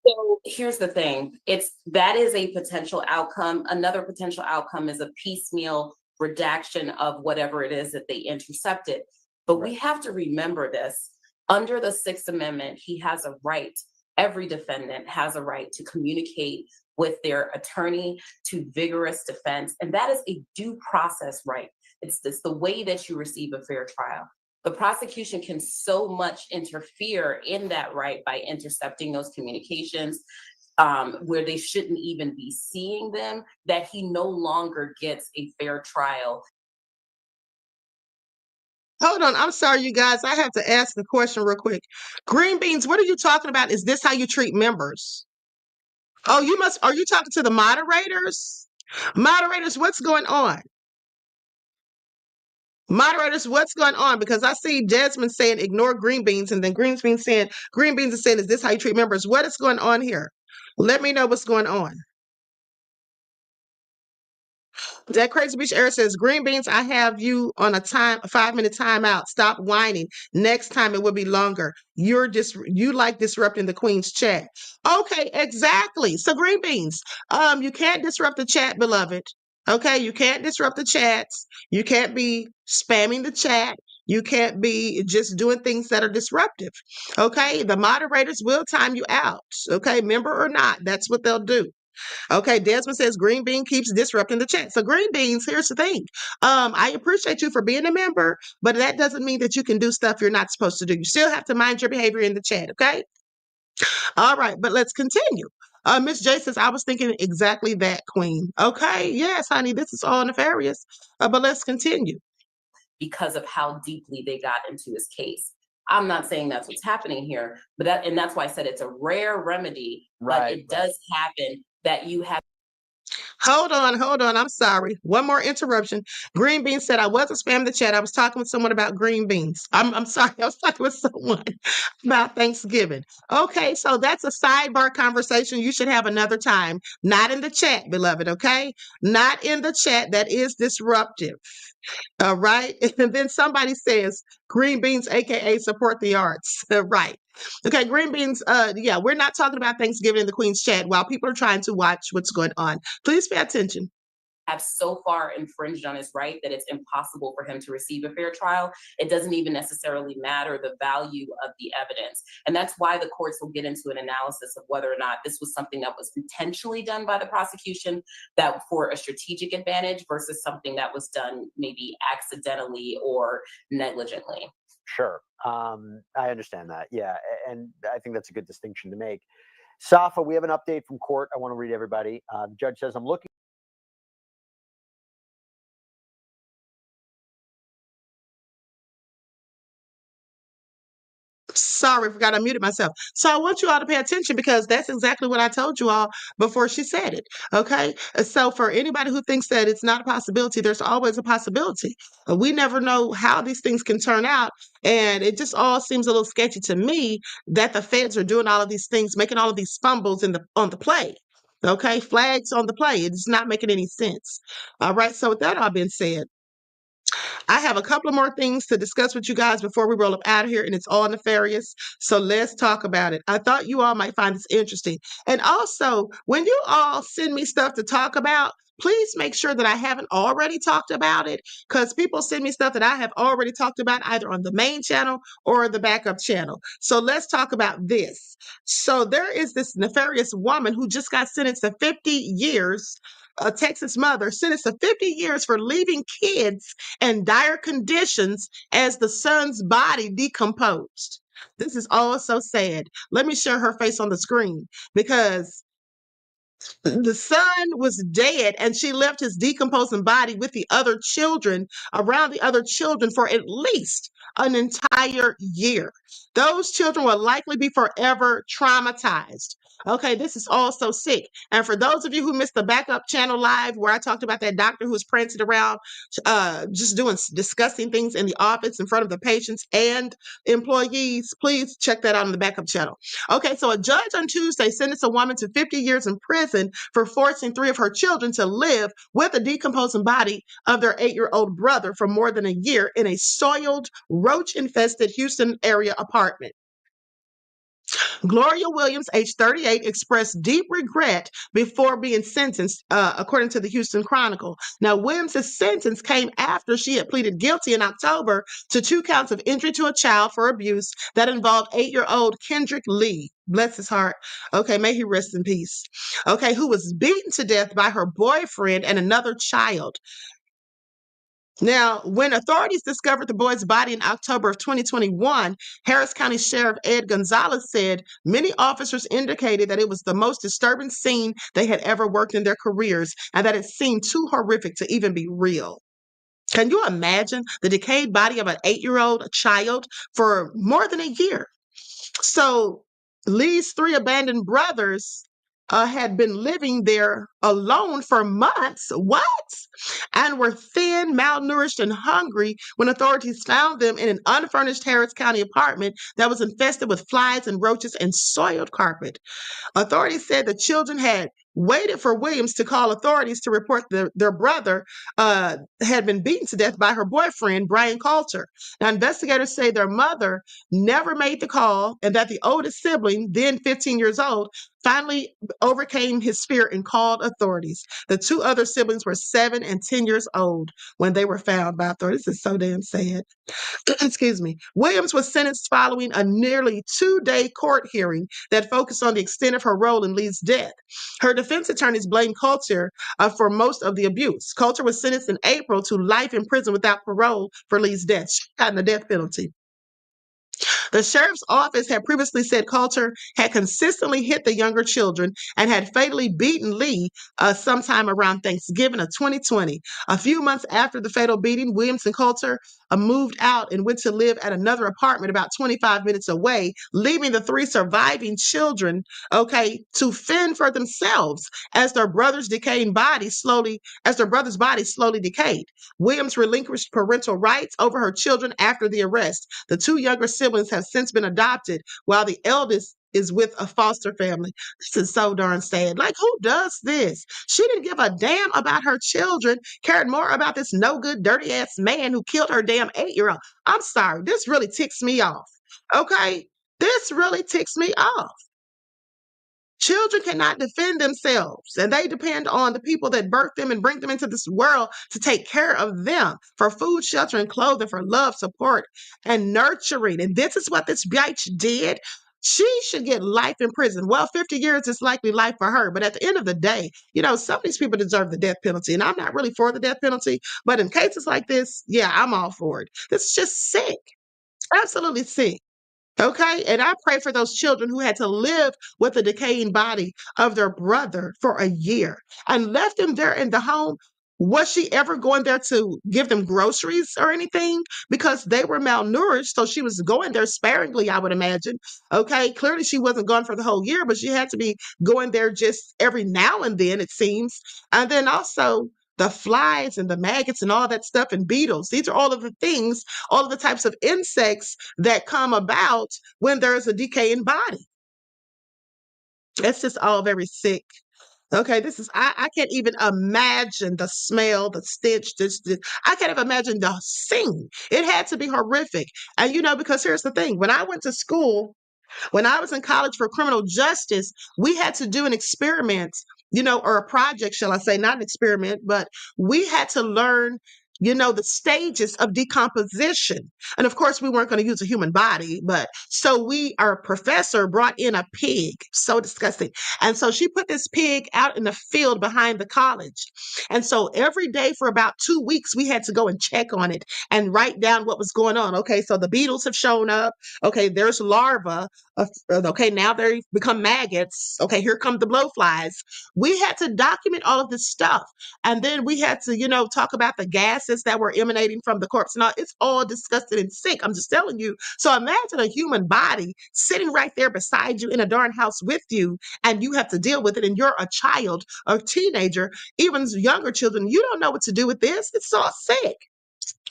So here's the thing. That is a potential outcome. Another potential outcome is a piecemeal redaction of whatever it is that they intercepted. But we have to remember this. Under the Sixth Amendment, he has a right, every defendant has a right to communicate with their attorney to vigorous defense. And that is a due process right. It's the way that you receive a fair trial. The prosecution can so much interfere in that right by intercepting those communications where they shouldn't even be seeing them, that he no longer gets a fair trial. Hold on. I'm sorry, you guys. I have to ask a question real quick. Green beans, what are you talking about? Is this how you treat members? Oh, are you talking to the moderators? Moderators, what's going on? Moderators, what's going on? Because I see Desmond saying ignore green beans, and then green beans is saying, is this how you treat members? What is going on here? Let me know what's going on. That Crazy Beach Air says, Green Beans, I have you on a 5-minute timeout. Stop whining. Next time it will be longer. You like disrupting the Queen's chat. Okay, exactly. So Green Beans, you can't disrupt the chat, beloved. Okay, you can't disrupt the chats. You can't be spamming the chat. You can't be just doing things that are disruptive. Okay, the moderators will time you out. Okay, member or not, that's what they'll do. Okay, Desmond says Green Bean keeps disrupting the chat. So Green Beans, here's the thing. I appreciate you for being a member, but that doesn't mean that you can do stuff you're not supposed to do. You still have to mind your behavior in the chat, okay? All right, but let's continue. Miss J says, I was thinking exactly that, Queen. Okay, yes, honey, this is all nefarious, but let's continue. Because of how deeply they got into his case. I'm not saying that's what's happening here, but that's why I said it's a rare remedy, but it does happen that you have. Hold on. I'm sorry. One more interruption. Green Bean said, I wasn't spamming the chat. I was talking with someone about green beans. I'm sorry. I was talking with someone about Thanksgiving. Okay, so that's a sidebar conversation you should have another time. Not in the chat, beloved, okay? Not in the chat. That is disruptive. All right. And then somebody says, Green Beans, AKA support the arts. Right. Okay, Green Beans, yeah, we're not talking about Thanksgiving in the Queen's chat while people are trying to watch what's going on. Please pay attention. have so far infringed on his right that it's impossible for him to receive a fair trial. It doesn't even necessarily matter the value of the evidence. And that's why the courts will get into an analysis of whether or not this was something that was intentionally done by the prosecution that for a strategic advantage versus something that was done maybe accidentally or negligently. Sure. I understand that. Yeah. And I think that's a good distinction to make. Safa, we have an update from court. I want to read everybody. The judge says, I'm looking. Sorry, forgot I muted myself. So I want you all to pay attention because that's exactly what I told you all before she said it. Okay. So for anybody who thinks that it's not a possibility, there's always a possibility. We never know how these things can turn out. And it just all seems a little sketchy to me that the feds are doing all of these things, making all of these fumbles on the play. Okay. Flags on the play. It's not making any sense. All right. So with that all being said, I have a couple of more things to discuss with you guys before we roll up out of here, and it's all nefarious. So let's talk about it. I thought you all might find this interesting. And also, when you all send me stuff to talk about, please make sure that I haven't already talked about it because people send me stuff that I have already talked about either on the main channel or the backup channel. So let's talk about this. So there is this nefarious woman who just got sentenced to 50 years. A Texas mother sentenced to 50 years for leaving kids in dire conditions as the son's body decomposed. This is all so sad. Let me show her face on the screen because the son was dead and she left his decomposing body with the other children, around the other children for at least an entire year. Those children will likely be forever traumatized. Okay, this is all so sick. And for those of you who missed the backup channel live where I talked about that doctor who was prancing around, just doing disgusting things in the office in front of the patients and employees, please check that out on the backup channel. Okay, so a judge on Tuesday sentenced a woman to 50 years in prison for forcing 3 of her children to live with the decomposing body of their 8-year-old brother for more than a year in a soiled, roach-infested Houston area apartment. Gloria Williams, age 38, expressed deep regret before being sentenced, according to the Houston Chronicle. Now, Williams' sentence came after she had pleaded guilty in October to 2 counts of injury to a child for abuse that involved 8-year-old Kendrick Lee. Bless his heart. Okay, may he rest in peace. Okay, who was beaten to death by her boyfriend and another child. Now, when authorities discovered the boy's body in October of 2021, Harris County Sheriff Ed Gonzalez said many officers indicated that it was the most disturbing scene they had ever worked in their careers and that it seemed too horrific to even be real. Can you imagine the decayed body of an 8-year-old child for more than a year? So Lee's 3 abandoned brothers had been living there alone for months. What? And were thin, malnourished, and hungry when authorities found them in an unfurnished Harris County apartment that was infested with flies and roaches and soiled carpet. Authorities said the children had waited for Williams to call authorities to report their brother had been beaten to death by her boyfriend, Brian Coulter. Now, investigators say their mother never made the call and that the oldest sibling, then 15 years old, finally overcame his fear and called authorities. The 2 other siblings were 7 and 10 years old when they were found by authorities. This is so damn sad. Excuse me. Williams was sentenced following a nearly 2-day court hearing that focused on the extent of her role in Lee's death. Her defense attorneys blamed Coulter for most of the abuse. Coulter was sentenced in April to life in prison without parole for Lee's death. She got the death penalty. The sheriff's office had previously said Coulter had consistently hit the younger children and had fatally beaten Lee sometime around Thanksgiving of 2020. A few months after the fatal beating, Williams and Coulter moved out and went to live at another apartment about 25 minutes away, leaving the 3 surviving children, to fend for themselves as their brother's body slowly decayed. Williams relinquished parental rights over her children after the arrest. The 2 younger siblings have since been adopted, while the eldest is with a foster family. This is so darn sad. Like, who does this? She didn't give a damn about her children, cared more about this no good, dirty ass man who killed her damn 8-year-old. I'm sorry. This really ticks me off. Okay? This really ticks me off. Children cannot defend themselves, and they depend on the people that birth them and bring them into this world to take care of them for food, shelter, and clothing, for love, support, and nurturing. And this is what this bitch did. She should get life in prison. Well, 50 years is likely life for her. But at the end of the day, some of these people deserve the death penalty. And I'm not really for the death penalty. But in cases like this, yeah, I'm all for it. This is just sick. Absolutely sick. Okay. And I pray for those children who had to live with the decaying body of their brother for a year and left them there in the home. Was she ever going there to give them groceries or anything? Because they were malnourished. So she was going there sparingly, I would imagine. Okay. Clearly, she wasn't gone for the whole year, but she had to be going there just every now and then, it seems. And then also, the flies and the maggots and all that stuff and beetles. These are all of the things, all of the types of insects that come about when there's a decaying body. It's just all very sick. Okay, this is, I can't even imagine the smell, the stench, I can't even imagine the scene. It had to be horrific. And because here's the thing, when I went to school, when I was in college for criminal justice, we had to do an experiment, or a project, shall I say, not an experiment, but we had to learn, the stages of decomposition. And of course, we weren't going to use a human body, but so our professor brought in a pig. So disgusting. And so she put this pig out in the field behind the college. And so every day for about 2 weeks, we had to go and check on it and write down what was going on. Okay, so the beetles have shown up. Okay, there's larvae. Okay, now they become maggots. Okay, here come the blowflies. We had to document all of this stuff. And then we had to, talk about the gases that were emanating from the corpse. Now, it's all disgusting and sick. I'm just telling you. So imagine a human body sitting right there beside you in a darn house with you, and you have to deal with it. And you're a child, a teenager, even younger children. You don't know what to do with this. It's so sick.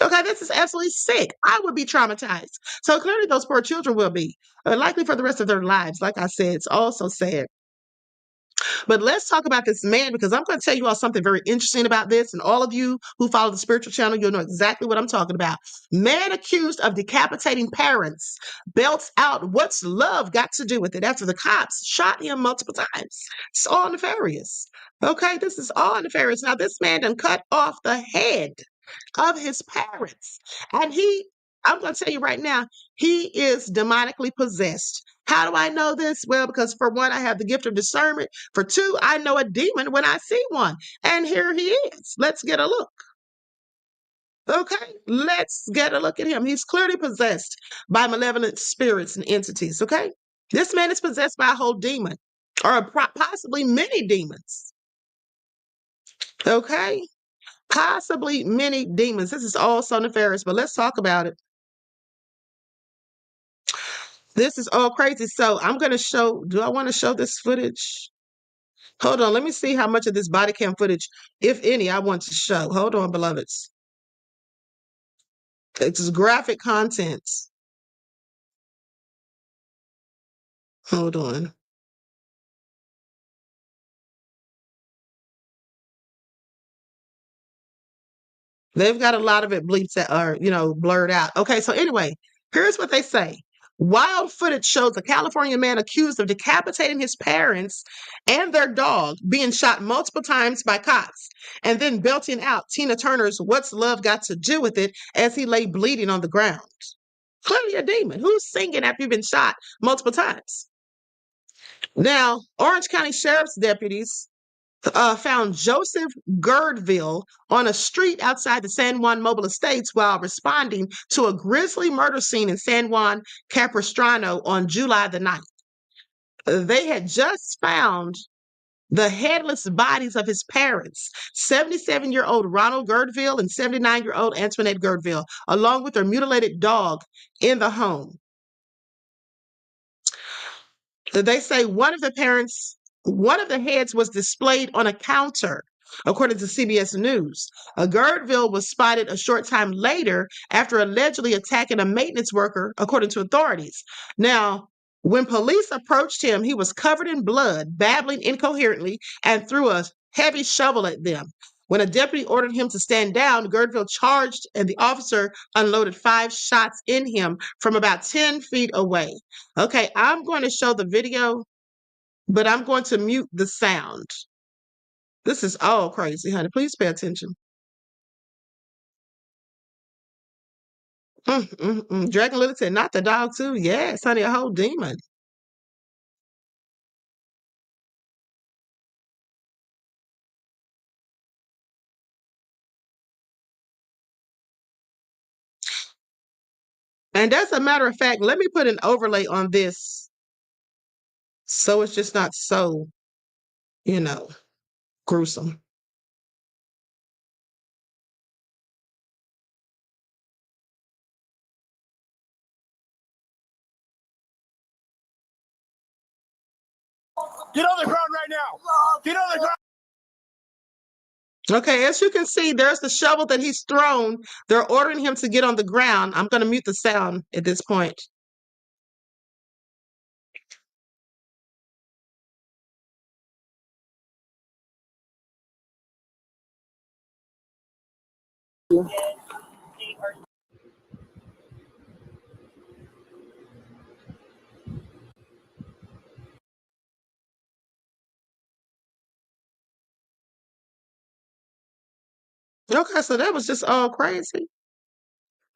Okay, this is absolutely sick. I would be traumatized. So clearly those poor children will be, likely for the rest of their lives. Like I said, it's also sad. But let's talk about this man, because I'm going to tell you all something very interesting about this. And all of you who follow the spiritual channel, you'll know exactly what I'm talking about. Man accused of decapitating parents belts out what's love got to do with it after the cops shot him multiple times. It's all nefarious. Okay, this is all nefarious. Now, this man done cut off the head of his parents. And I'm going to tell you right now, he is demonically possessed. How do I know this? Well, because for one, I have the gift of discernment. For two, I know a demon when I see one. And here he is. Let's get a look. Okay, let's get a look at him. He's clearly possessed by malevolent spirits and entities. Okay, this man is possessed by a whole demon, or possibly many demons. Okay, possibly many demons. This is all so nefarious, but let's talk about it. This is all crazy. So I'm going to show, do I want to show this footage? Hold on. Let me see how much of this body cam footage, if any, I want to show. Hold on, beloveds. It's graphic content. Hold on. They've got a lot of it bleeps that are, blurred out. Okay, so anyway, here's what they say. Wild footage shows a California man accused of decapitating his parents and their dog being shot multiple times by cops and then belting out Tina Turner's What's Love Got to Do with It as he lay bleeding on the ground. Clearly a demon. Who's singing after you've been shot multiple times? Now, Orange County Sheriff's deputies found Joseph Girdville on a street outside the San Juan Mobile Estates while responding to a grisly murder scene in San Juan Capistrano on July the 9th. They had just found the headless bodies of his parents, 77-year-old Ronald Girdville and 79-year-old Antoinette Girdville, along with their mutilated dog in the home. They say one of the heads was displayed on a counter, according to CBS News. Girdville was spotted a short time later after allegedly attacking a maintenance worker, according to authorities. Now, when police approached him, he was covered in blood, babbling incoherently, and threw a heavy shovel at them. When a deputy ordered him to stand down, Girdville charged, and the officer unloaded 5 shots in him from about 10 feet away. Okay, I'm going to show the video but I'm going to mute the sound. This is all crazy, honey. Please pay attention. Dragon Lily said, not the dog too. Yes, honey, a whole demon. And as a matter of fact, let me put an overlay on this so it's just not so, gruesome. Get on the ground right now. Get on the ground. Okay, as you can see, there's the shovel that he's thrown. They're ordering him to get on the ground. I'm going to mute the sound at this point. Okay, so that was just all crazy.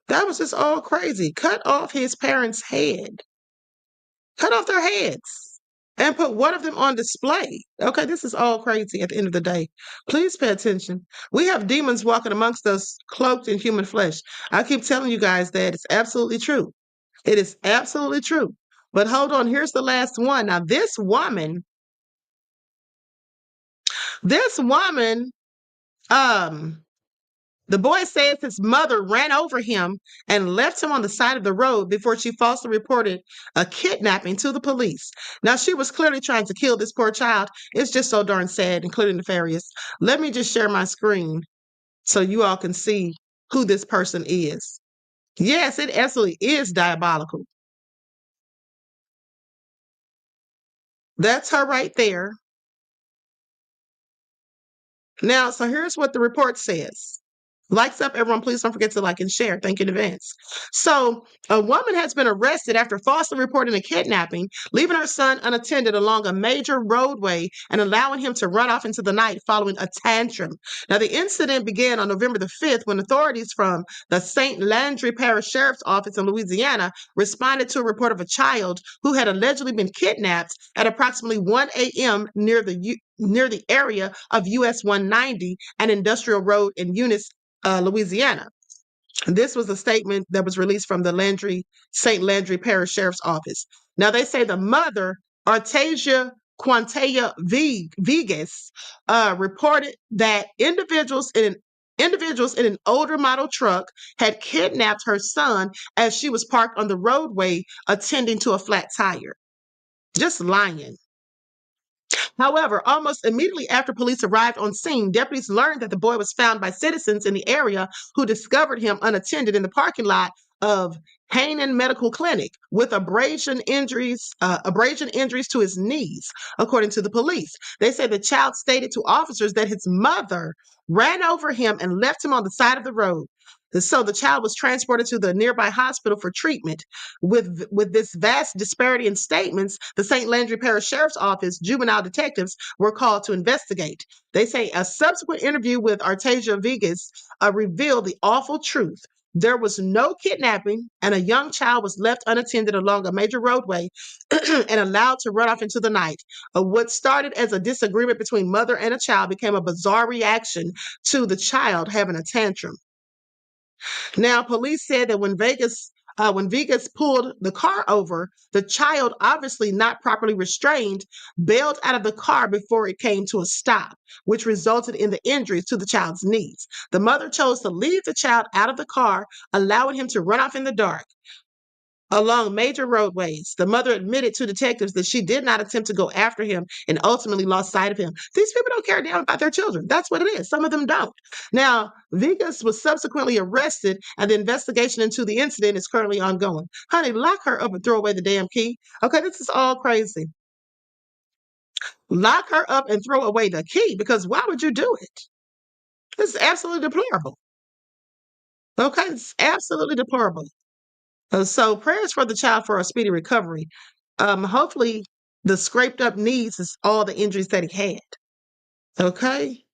That was just all crazy. Cut off his parents' head. Cut off their heads and put one of them on display. Okay, this is all crazy at the end of the day. Please pay attention. We have demons walking amongst us cloaked in human flesh. I keep telling you guys that it's absolutely true. It is absolutely true. But hold on, here's the last one. Now, this woman, the boy says his mother ran over him and left him on the side of the road before she falsely reported a kidnapping to the police. Now, she was clearly trying to kill this poor child. It's just so darn sad, including nefarious. Let me just share my screen so you all can see who this person is. Yes, it absolutely is diabolical. That's her right there. Now, so here's what the report says. Likes up, everyone. Please don't forget to like and share. Thank you in advance. So, a woman has been arrested after falsely reporting a kidnapping, leaving her son unattended along a major roadway and allowing him to run off into the night following a tantrum. Now, the incident began on November the 5th when authorities from the St. Landry Parish Sheriff's Office in Louisiana responded to a report of a child who had allegedly been kidnapped at approximately 1 a.m. near the area of US 190 and Industrial Road in Eunice, Louisiana. This was a statement that was released from the St. Landry Parish Sheriff's Office. Now, they say the mother, Artasia Quantea Vegas, reported that individuals in an older model truck had kidnapped her son as she was parked on the roadway attending to a flat tire. Just lying. However, almost immediately after police arrived on scene, deputies learned that the boy was found by citizens in the area who discovered him unattended in the parking lot of Hanen Medical Clinic with abrasion injuries to his knees, according to the police. They said the child stated to officers that his mother ran over him and left him on the side of the road. So the child was transported to the nearby hospital for treatment. With this vast disparity in statements, the St. Landry Parish Sheriff's Office juvenile detectives were called to investigate. They say a subsequent interview with Artasia Vegas revealed the awful truth. There was no kidnapping, and a young child was left unattended along a major roadway and allowed to run off into the night. What started as a disagreement between mother and a child became a bizarre reaction to the child having a tantrum. Now, police said that when Vegas pulled the car over, the child, obviously not properly restrained, bailed out of the car before it came to a stop, which resulted in the injuries to the child's knees. The mother chose to leave the child out of the car, allowing him to run off in the dark along major roadways. The mother admitted to detectives that she did not attempt to go after him and ultimately lost sight of him. These people don't care damn about their children. That's what it is. Some of them don't. Now, Vegas was subsequently arrested, and the investigation into the incident is currently ongoing. Honey, lock her up and throw away the damn key. Okay, this is all crazy. Lock her up and throw away the key, because why would you do it? This is absolutely deplorable. Okay, it's absolutely deplorable. So prayers for the child for a speedy recovery. Hopefully The scraped up knees is all the injuries that he had. Okay.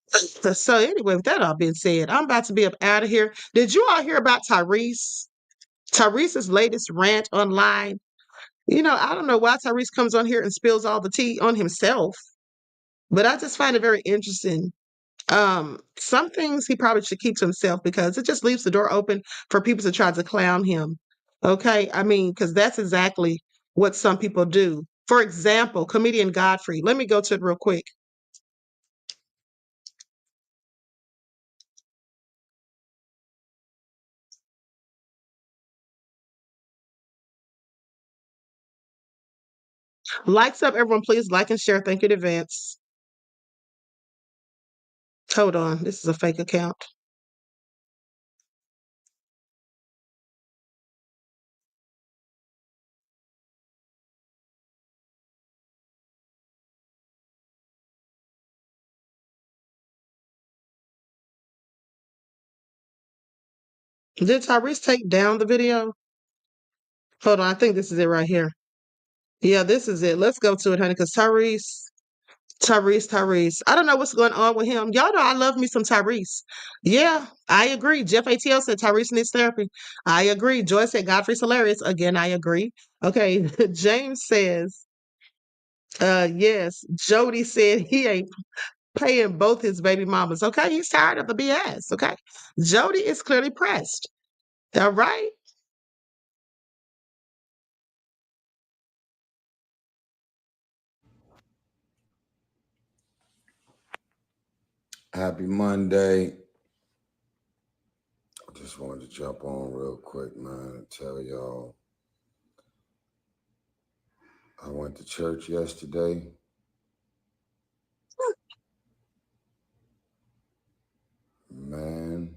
So anyway, with that all being said, I'm about to be up out of here. Did you all hear about Tyrese? Tyrese's latest rant online. You know, I don't know why Tyrese comes on here and spills all the tea on himself, but I just find it very interesting. Some things he probably should keep to himself because it just leaves the door open for people to try to clown him. Okay, I mean, because that's exactly what some people do. For example, comedian Godfrey. Let me go to it real quick. Likes up, everyone, please like and share. Thank you in advance. Hold on, this is a fake account. Did Tyrese take down the video? Hold on, I think this is it right here. Yeah, this is it. Let's go to it, honey, because Tyrese. I don't know what's going on with him. Y'all know I love me some Tyrese. Yeah, I agree. Jeff ATL said Tyrese needs therapy. I agree. Joy said Godfrey's hilarious. Again, I agree. Okay, James says, yes. Jody said he ain't paying both his baby mamas. Okay, he's tired of the BS. Okay, Jody is clearly pressed. All right. Happy Monday. I just wanted to jump on real quick, man, and tell y'all I went to church yesterday. Man,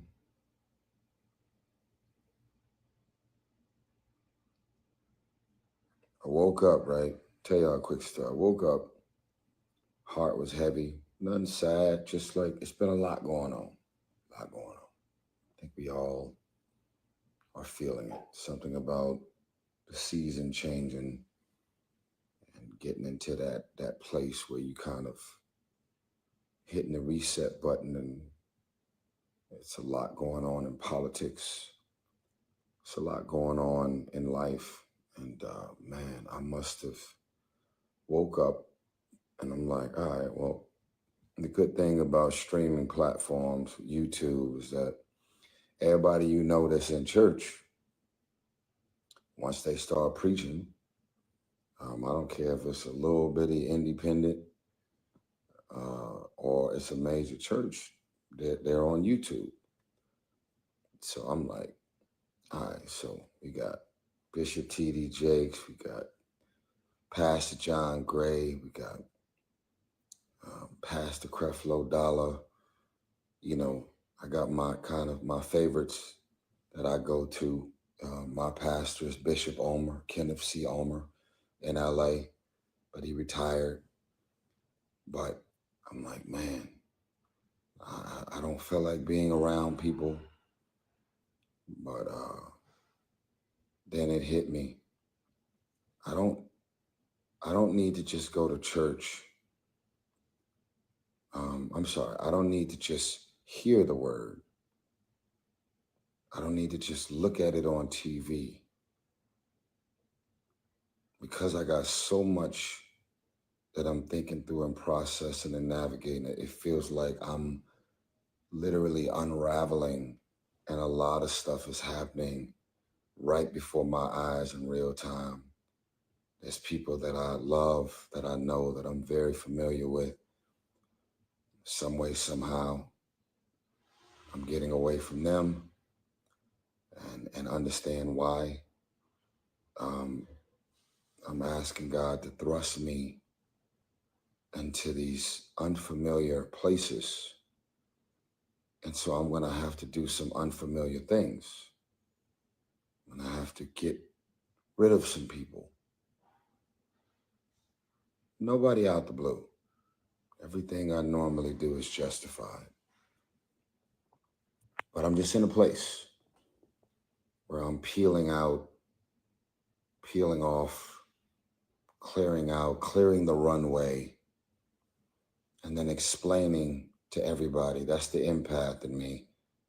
I woke up, right? Tell y'all a quick story. I woke up, heart was heavy, nothing sad, just like it's been a lot going on. I think we all are feeling it. Something about the season changing and getting into that place where you kind of hitting the reset button, and it's a lot going on in politics. It's a lot going on in life. And man, I must have woke up and I'm like, all right, well, the good thing about streaming platforms, YouTube, is that everybody you know that's in church, once they start preaching, I don't care if it's a little bitty independent or it's a major church, they're on YouTube. So I'm like, all right, so we got Bishop T.D. Jakes, we got Pastor John Gray, we got Pastor Creflo Dollar. You know, I got my favorites that I go to. My pastor is Bishop Omer, Kenneth C. Omer in LA, but he retired. But I'm like, man, I don't feel like being around people. But then it hit me. I don't need to just go to church. I'm sorry. I don't need to just hear the word. I don't need to just look at it on TV. Because I got so much that I'm thinking through and processing and navigating, it feels like I'm literally unraveling, and a lot of stuff is happening right before my eyes in real time. There's people that I love, that I know, that I'm very familiar with. Some way, somehow, I'm getting away from them and understand why. I'm asking God to thrust me into these unfamiliar places. And so I'm going to have to do some unfamiliar things. I'm going to have to get rid of some people. Nobody out the blue. Everything I normally do is justified. But I'm just in a place where I'm peeling off clearing out, clearing the runway, and then explaining to everybody. That's the empath in me.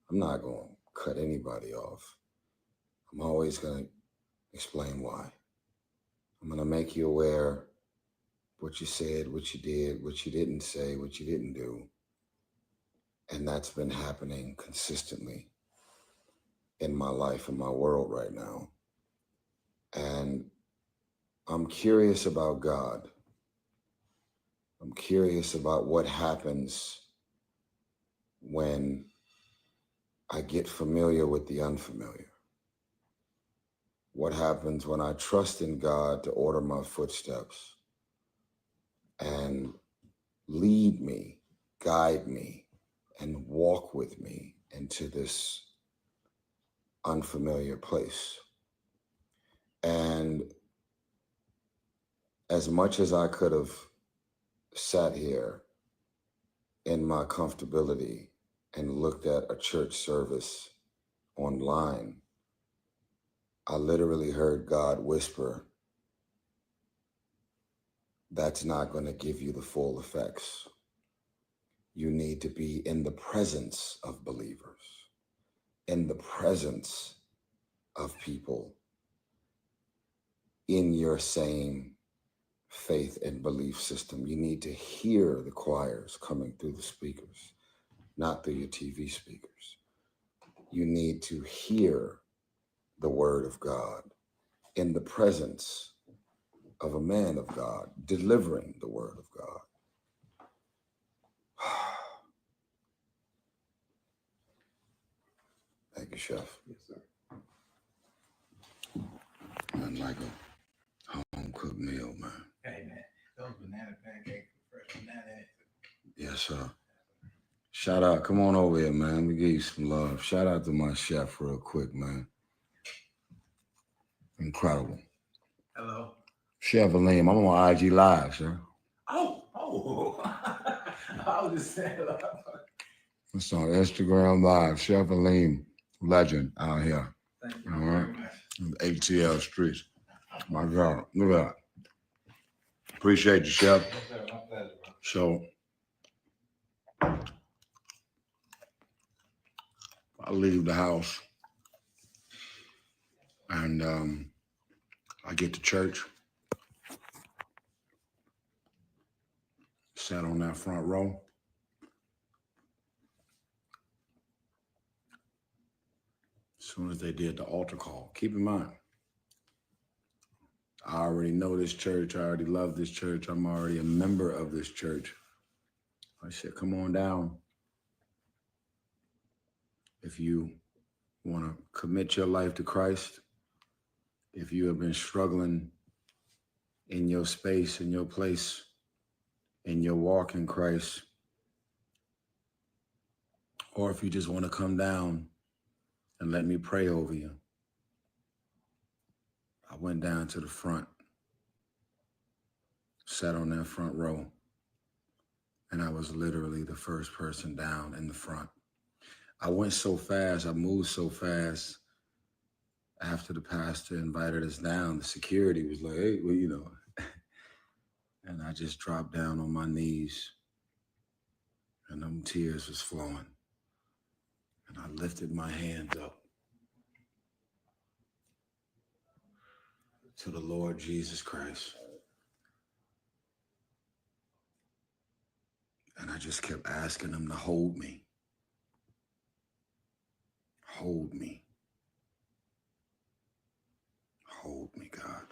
I'm not going to cut anybody off. I'm always going to explain why. I'm going to make you aware what you said, what you did, what you didn't say, what you didn't do. And that's been happening consistently in my life, in my world right now. And I'm curious about God. I'm curious about what happens when I get familiar with the unfamiliar. What happens when I trust in God to order my footsteps and lead me, guide me, and walk with me into this unfamiliar place. And as much as I could have sat here in my comfortability and looked at a church service online, I literally heard God whisper, that's not going to give you the full effects. You need to be in the presence of believers, in the presence of people in your same faith and belief system. You need to hear the choirs coming through the speakers, not through your TV speakers. You need to hear the word of God in the presence of a man of God, delivering the word of God. Thank you, Chef. Yes, sir. Nothing like a home-cooked meal, man. Hey, man, those banana pancakes, fresh banana. Yes, sir. Shout out. Come on over here, man. Let me give you some love. Shout out to my chef real quick, man. Incredible. Hello. Chef Aleem, I'm on IG Live, sir. Oh. I was just saying. It's on Instagram Live. Chef Aleem, legend out here. Thank you All very right. much. ATL streets. My God. Look at that. Appreciate you, Chef. Yes, sir. My pleasure, bro. So I leave the house and I get to church. Sat on that front row. As soon as they did the altar call, keep in mind, I already know this church. I already love this church. I'm already a member of this church. I said, come on down. If you want to commit your life to Christ, if you have been struggling in your space, in your place, in your walk in Christ, or if you just want to come down and let me pray over you. I went down to the front, sat on that front row, and I was literally the first person down in the front. I went so fast, I moved so fast. After the pastor invited us down, the security was like, hey, well, you know. And I just dropped down on my knees and them tears was flowing. And I lifted my hands up to the Lord Jesus Christ. And I just kept asking him to hold me. Hold me. Hold me, God.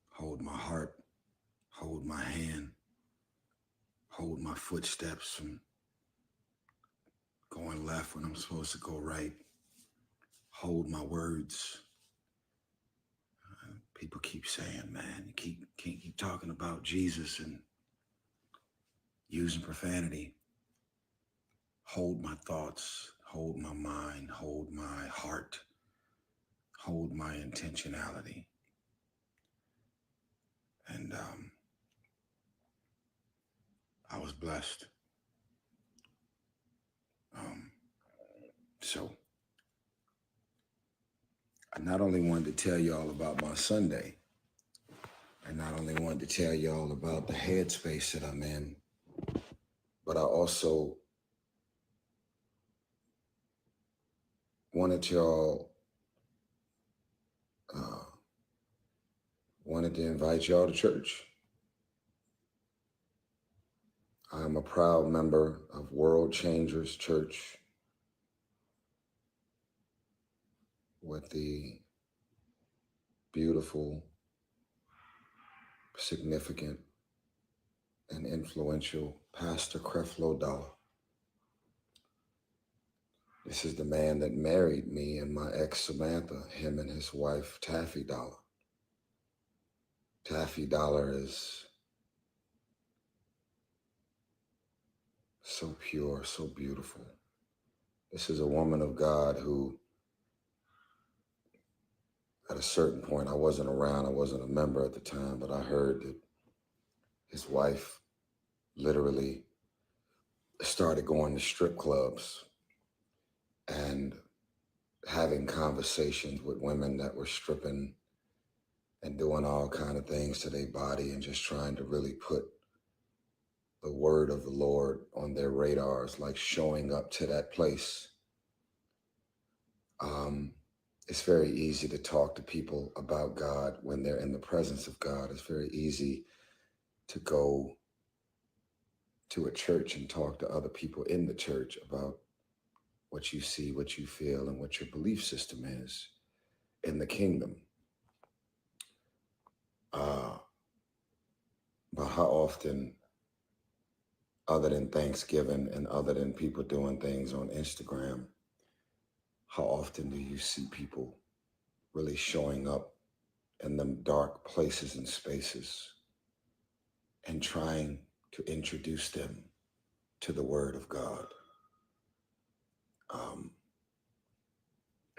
Hold my heart. Hold my hand. Hold my footsteps from going left when I'm supposed to go right. Hold my words. People keep saying, man, you can't keep talking about Jesus and using profanity. Hold my thoughts, hold my mind, hold my heart, hold my intentionality. And I was blessed. So I not only wanted to tell y'all about my Sunday, I not only wanted to tell y'all about the headspace that I'm in, but I also wanted to invite y'all to church. I am a proud member of World Changers Church with the beautiful, significant, and influential Pastor Creflo Dollar. This is the man that married me and my ex Samantha, him and his wife Taffy Dollar. Taffy Dollar is so pure, so beautiful. This is a woman of God who, at a certain point, I wasn't around, I wasn't a member at the time, but I heard that his wife literally started going to strip clubs and having conversations with women that were stripping and doing all kind of things to their body and just trying to really put the word of the Lord on their radars, like showing up to that place. It's very easy to talk to people about God when they're in the presence of God. It's very easy to go to a church and talk to other people in the church about what you see, what you feel, and what your belief system is in the kingdom. But how often, other than Thanksgiving and other than people doing things on Instagram, how often do you see people really showing up in them dark places and spaces and trying to introduce them to the Word of God?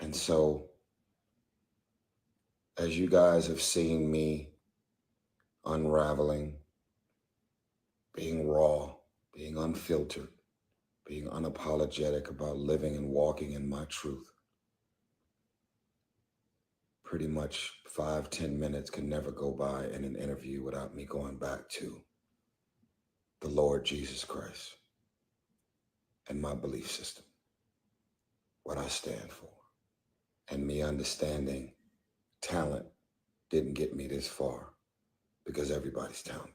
And so, as you guys have seen me unraveling, being raw, being unfiltered, being unapologetic about living and walking in my truth, pretty much 5-10 minutes can never go by in an interview without me going back to the Lord Jesus Christ and my belief system, what I stand for, and me understanding talent didn't get me this far because everybody's talented.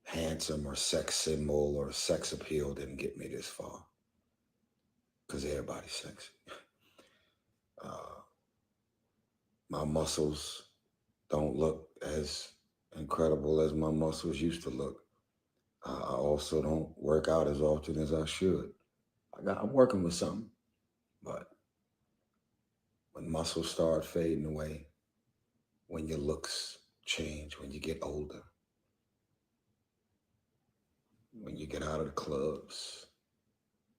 Handsome or sex symbol or sex appeal didn't get me this far because everybody's sexy. My muscles don't look as incredible as my muscles used to look. I also don't work out as often as I should. I'm working with something, but when muscles start fading away, when your looks change, when you get older, when you get out of the clubs,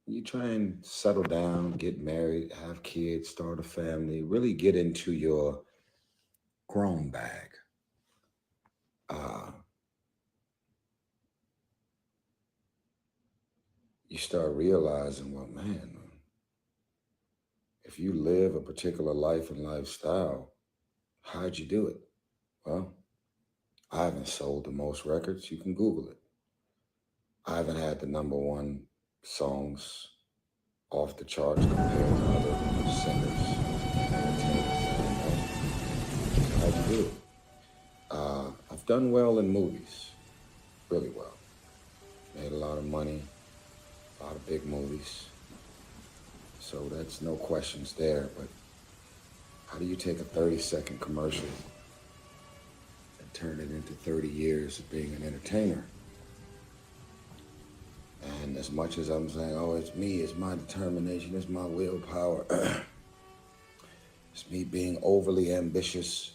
you try and settle down, get married, have kids, start a family, really get into your grown bag. You start realizing, well, man, if you live a particular life and lifestyle, how'd you do it? Well, I haven't sold the most records. You can Google it. I haven't had the #1 songs off the charts compared to other singers. How'd you do it? I've done well in movies, really well. Made a lot of money, a lot of big movies. So that's no questions there, but how do you take a 30-second commercial and turn it into 30 years of being an entertainer? And as much as I'm saying, oh, it's me, it's my determination, it's my willpower, it's me being overly ambitious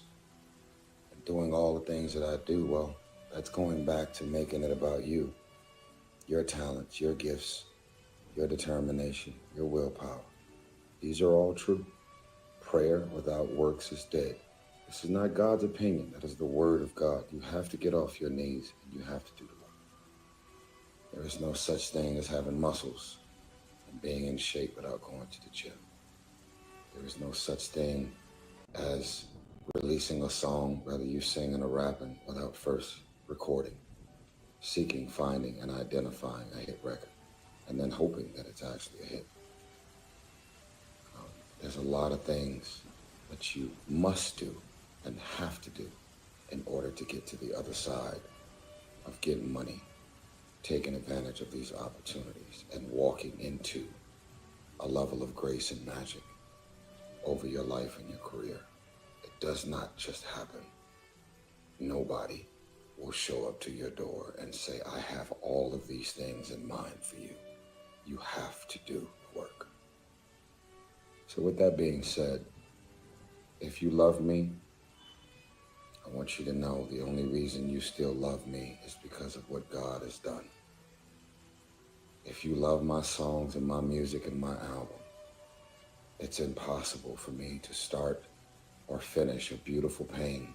and doing all the things that I do, well, that's going back to making it about you, your talents, your gifts, your determination, your willpower. These are all true. Prayer without works is dead. This is not God's opinion. That is the word of God. You have to get off your knees and you have to do the work. There is no such thing as having muscles and being in shape without going to the gym. There is no such thing as releasing a song, whether you singing or rapping, without first recording, seeking, finding, and identifying a hit record, and then hoping that it's actually a hit. There's a lot of things that you must do and have to do in order to get to the other side of getting money, taking advantage of these opportunities, and walking into a level of grace and magic over your life and your career. It does not just happen. Nobody will show up to your door and say, I have all of these things in mind for you. You have to do the work. So with that being said, if you love me, I want you to know the only reason you still love me is because of what God has done. If you love my songs and my music and my album, it's impossible for me to start or finish a beautiful pain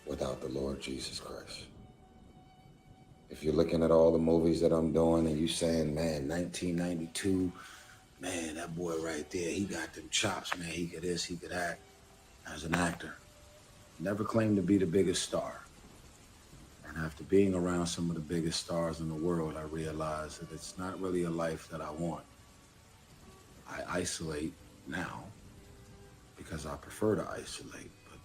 without the Lord Jesus Christ. If you're looking at all the movies that I'm doing and you saying, man, 1992, man, that boy right there, he got them chops, man. He could this, he could act. As an actor, never claimed to be the biggest star. And after being around some of the biggest stars in the world, I realized that it's not really a life that I want. I isolate now because I prefer to isolate. But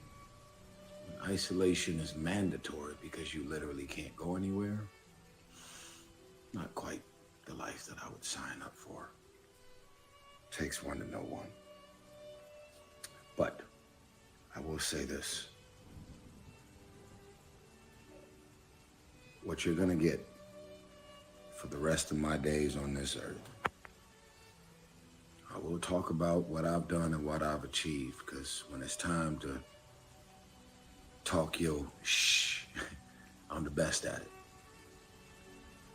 when isolation is mandatory because you literally can't go anywhere, not quite the life that I would sign up for. Takes one to know one. But I will say this. What you're gonna get for the rest of my days on this earth, I will talk about what I've done and what I've achieved, because when it's time to talk yo shh, I'm the best at it.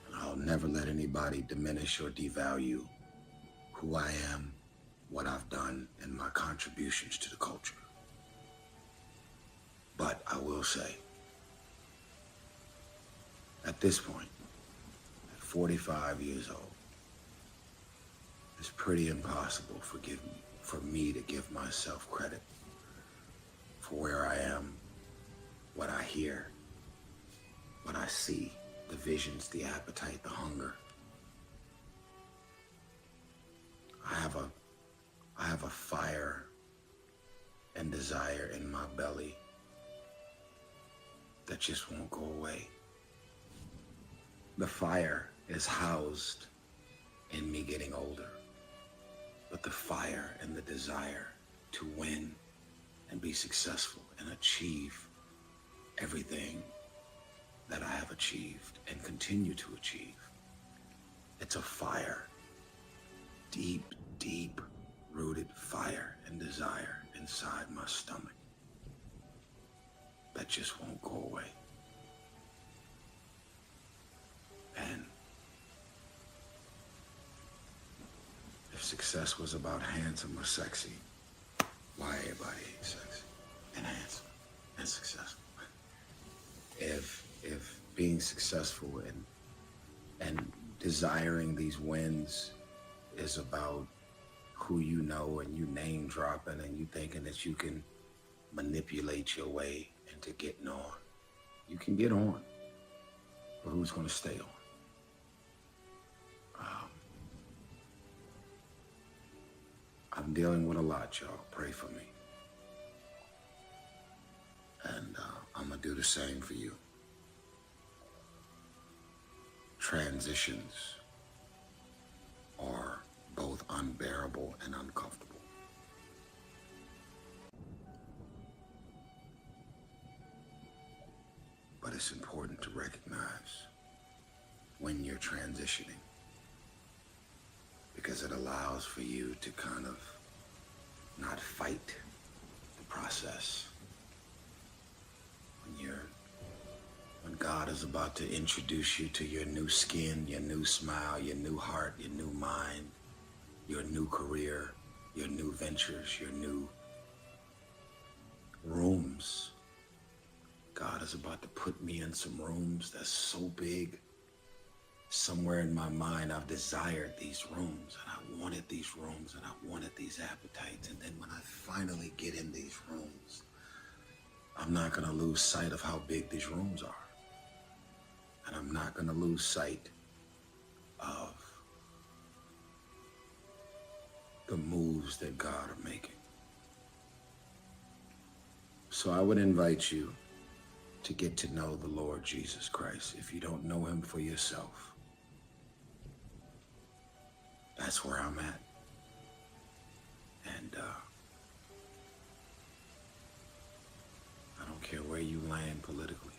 And I'll never let anybody diminish or devalue who I am, what I've done, and my contributions to the culture. But I will say, at this point, at 45 years old, it's pretty impossible for me to give myself credit for where I am, what I hear, what I see, the visions, the appetite, the hunger. I have a fire and desire in my belly that just won't go away. The fire is housed in me getting older, but the fire and the desire to win and be successful and achieve everything that I have achieved and continue to achieve, it's a fire, deep, deep rooted fire and desire inside my stomach that just won't go away. And if success was about handsome or sexy, why everybody ain't sexy and handsome and successful? If being successful and desiring these wins is about who you know and you name dropping and you thinking that you can manipulate your way into getting on, you can get on, but who's going to stay on? I'm dealing with a lot, y'all. Pray for me. And I'm going to do the same for you. Transitions are both unbearable and uncomfortable. But it's important to recognize when you're transitioning, because it allows for you to kind of not fight the process. When God is about to introduce you to your new skin, your new smile, your new heart, your new mind, your new career, your new ventures, your new rooms. God is about to put me in some rooms that's so big, somewhere in my mind, I've desired these rooms, and I wanted these rooms, and I wanted these appetites. And then when I finally get in these rooms, I'm not going to lose sight of how big these rooms are. And I'm not going to lose sight of the moves that God are making. So I would invite you to get to know the Lord Jesus Christ. If you don't know him for yourself, that's where I'm at. And I don't care where you land politically.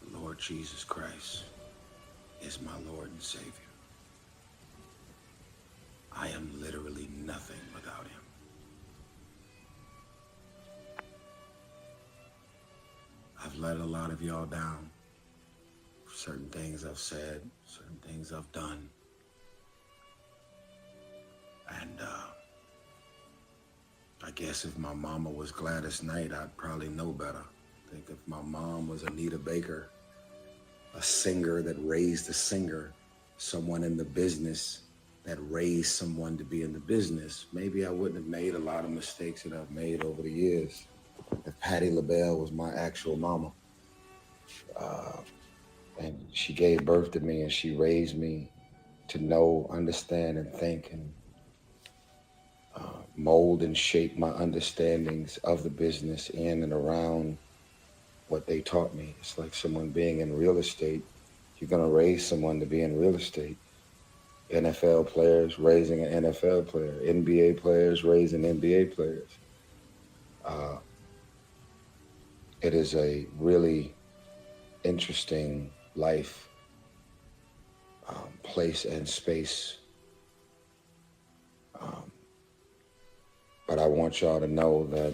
The Lord Jesus Christ is my Lord and Savior. I am literally nothing without him. I've let a lot of y'all down. Certain things I've said, certain things I've done. And I guess if my mama was Gladys Knight, I'd probably know better. I think if my mom was Anita Baker, a singer that raised a singer, someone in the business that raised someone to be in the business, maybe I wouldn't have made a lot of mistakes that I've made over the years. If Patti LaBelle was my actual mama, and she gave birth to me and she raised me to know, understand, and think, and mold and shape my understandings of the business in and around what they taught me. It's like someone being in real estate. You're going to raise someone to be in real estate. NFL players raising an NFL player. NBA players raising NBA players. It is a really interesting life, place, and space. But I want y'all to know that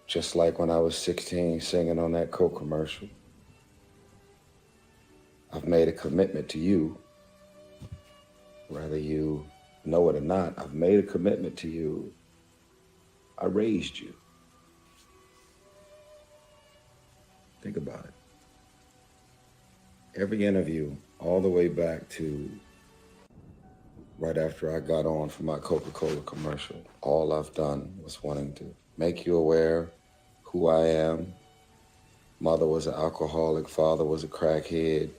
just like when I was 16 singing on that Coke commercial, I've made a commitment to you, whether you know it or not. I've made a commitment to you. I raised you. Think about it. Every interview, all the way back to right after I got on for my Coca-Cola commercial, all I've done was wanting to make you aware who I am. Mother was an alcoholic, father was a crackhead,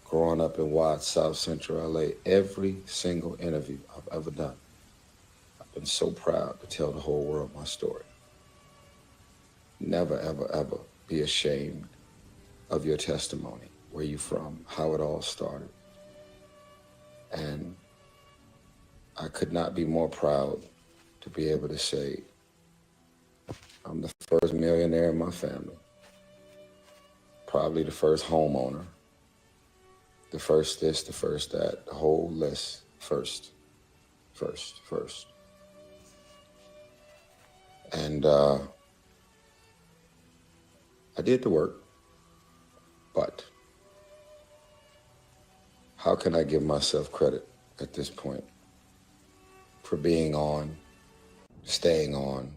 growing up in Watts, South Central LA. Every single interview I've ever done, I've been so proud to tell the whole world my story. Never, ever, ever be ashamed of your testimony, where you from, how it all started. And I could not be more proud to be able to say I'm the first millionaire in my family, probably the first homeowner, the first this, the first that, the whole list, first. And I did the work, but how can I give myself credit at this point for being on, staying on,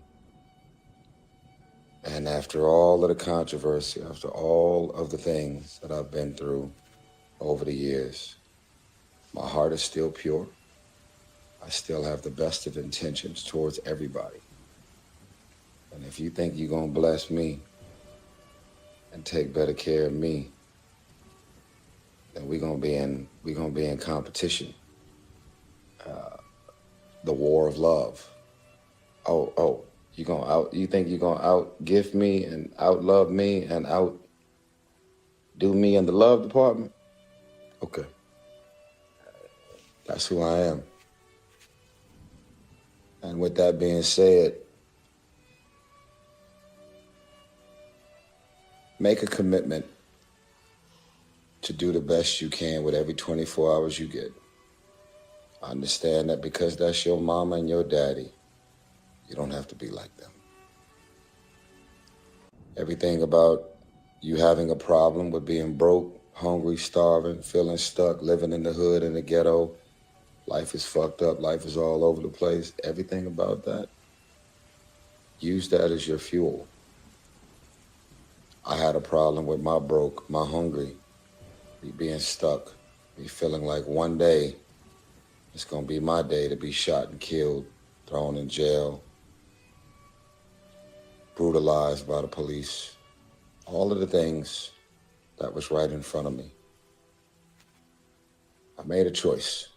and after all of the controversy, after all of the things that I've been through over the years, my heart is still pure. I still have the best of intentions towards everybody. And if you think you're gonna bless me and take better care of me, then we're gonna be in competition. The war of love. You think you're gonna out gift me and out love me and out do me in the love department? Okay. That's who I am. And with that being said, make a commitment to do the best you can with every 24 hours you get. I understand that because that's your mama and your daddy, you don't have to be like them. Everything about you having a problem with being broke, hungry, starving, feeling stuck, living in the hood, in the ghetto, life is fucked up, life is all over the place, everything about that, use that as your fuel. I had a problem with my broke, my hungry, me being stuck, me feeling like one day it's gonna be my day to be shot and killed, thrown in jail, brutalized by the police. All of the things that was right in front of me. I made a choice.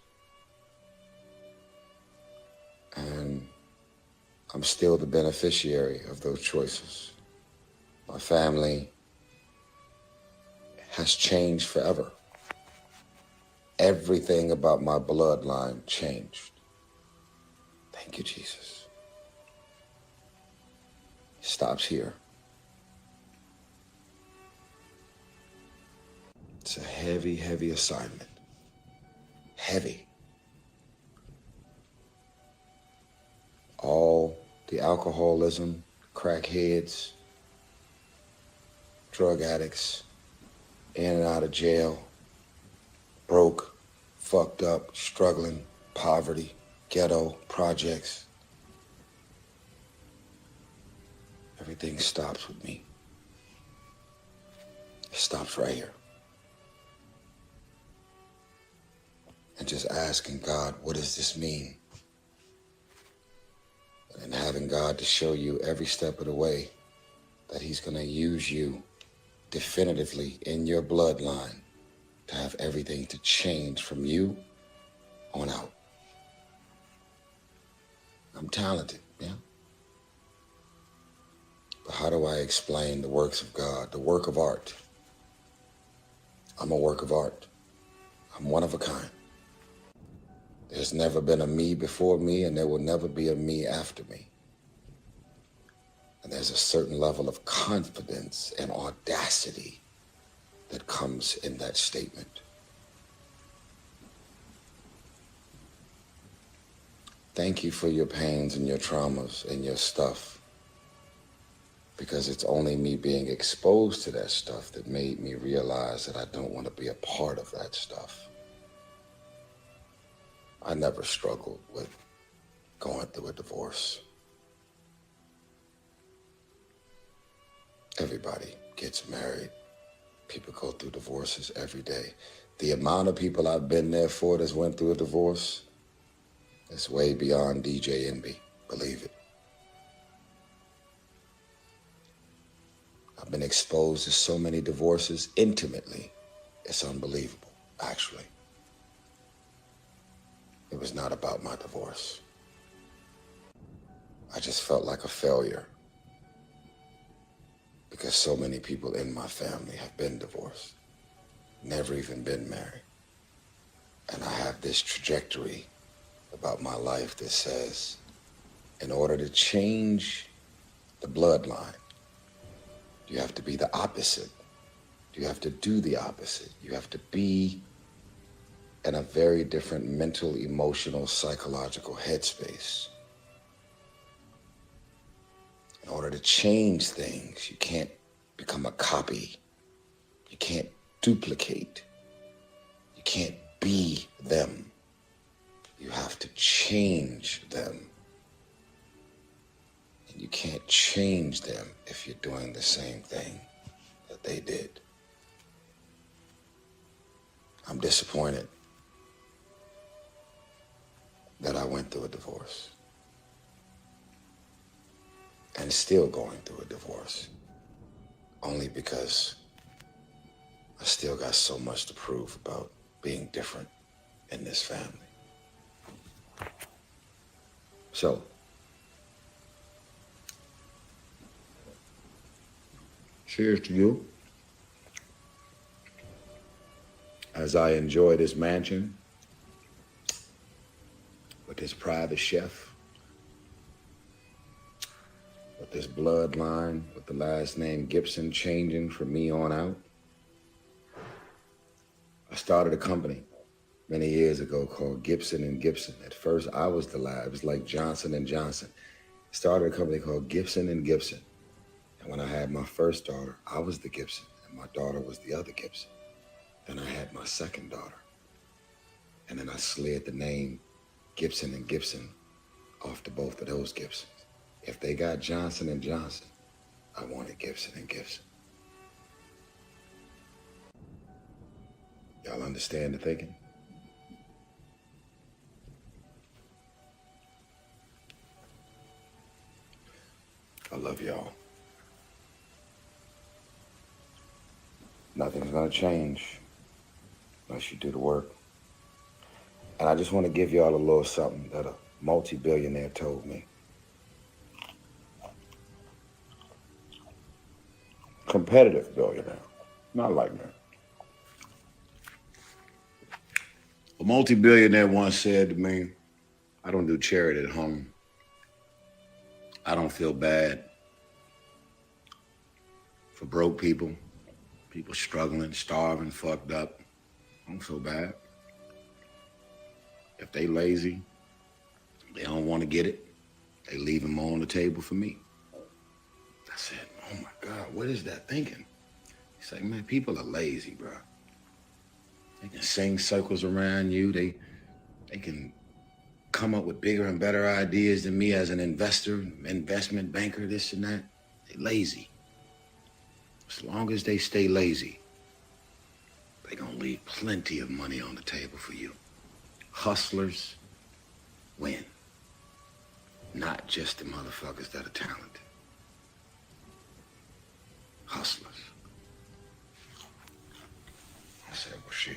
And I'm still the beneficiary of those choices. My family has changed forever. Everything about my bloodline changed. Thank you, Jesus. It stops here. It's a heavy, heavy assignment. Heavy. All the alcoholism, crackheads, drug addicts, in and out of jail, broke, fucked up, struggling, poverty, ghetto, projects. Everything stops with me. It stops right here. And just asking God, what does this mean? And having God to show you every step of the way that he's gonna use you definitively in your bloodline to have everything to change from you on out. I'm talented, yeah. But how do I explain the works of God, the work of art? I'm a work of art. I'm one of a kind. There's never been a me before me, and there will never be a me after me. And there's a certain level of confidence and audacity that comes in that statement. Thank you for your pains and your traumas and your stuff, because it's only me being exposed to that stuff that made me realize that I don't want to be a part of that stuff. I never struggled with going through a divorce. Everybody gets married. People go through divorces every day. The amount of people I've been there for that's went through a divorce is way beyond DJ Envy, believe it. I've been exposed to so many divorces intimately. It's unbelievable, actually. It was not about my divorce. I just felt like a failure because so many people in my family have been divorced, never even been married. And I have this trajectory about my life that says, in order to change the bloodline, you have to be the opposite. You have to do the opposite. You have to be in a very different mental, emotional, psychological headspace. In order to change things, you can't become a copy. You can't duplicate. You can't be them. You have to change them. And you can't change them if you're doing the same thing that they did. I'm disappointed that I went through a divorce and still going through a divorce, only because I still got so much to prove about being different in this family. So, cheers to you as I enjoy this mansion with this private chef, with this bloodline, with the last name Gibson changing from me on out. I started a company many years ago called Gibson and Gibson. At first, I was the lab. It was like Johnson and Johnson. Started a company called Gibson and Gibson. And when I had my first daughter, I was the Gibson, and my daughter was the other Gibson. Then I had my second daughter. And then I slid the name Gibson and Gibson off to both of those Gibsons. If they got Johnson and Johnson, I wanted Gibson and Gibson. Y'all understand the thinking? I love y'all. Nothing's gonna change unless you do the work. And I just want to give y'all a little something that a multi-billionaire told me. Competitive billionaire, not like that. A multi-billionaire once said to me, I don't do charity at home. I don't feel bad for broke people, people struggling, starving, fucked up. I don't feel bad. If they lazy, they don't want to get it, they leave them on the table for me. I said, oh my God, what is that thinking? He's like, man, people are lazy, bro. They can sing circles around you. They can come up with bigger and better ideas than me as an investor, investment banker, this and that. They lazy. As long as they stay lazy, they gonna leave plenty of money on the table for you. Hustlers win. Not just the motherfuckers that are talented. Hustlers. I said, well, shit.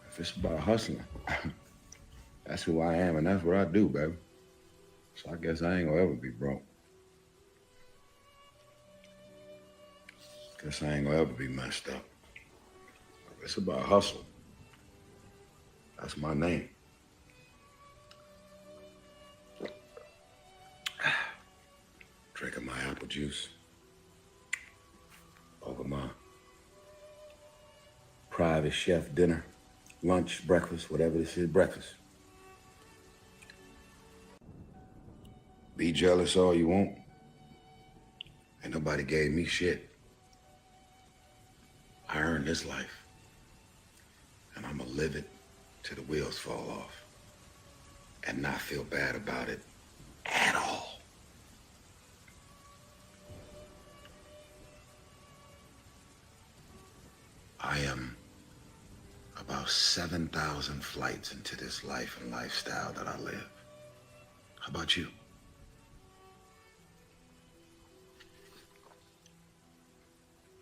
If it's about hustling, that's who I am and that's what I do, baby. So I guess I ain't gonna ever be broke. Guess I ain't gonna ever be messed up. If it's about hustle, that's my name. Drinking my apple juice over my private chef dinner, lunch, breakfast, whatever this is, breakfast. Be jealous all you want. Ain't nobody gave me shit. I earned this life. And I'ma live it till the wheels fall off. And not feel bad about it at all. I am about 7,000 flights into this life and lifestyle that I live. How about you?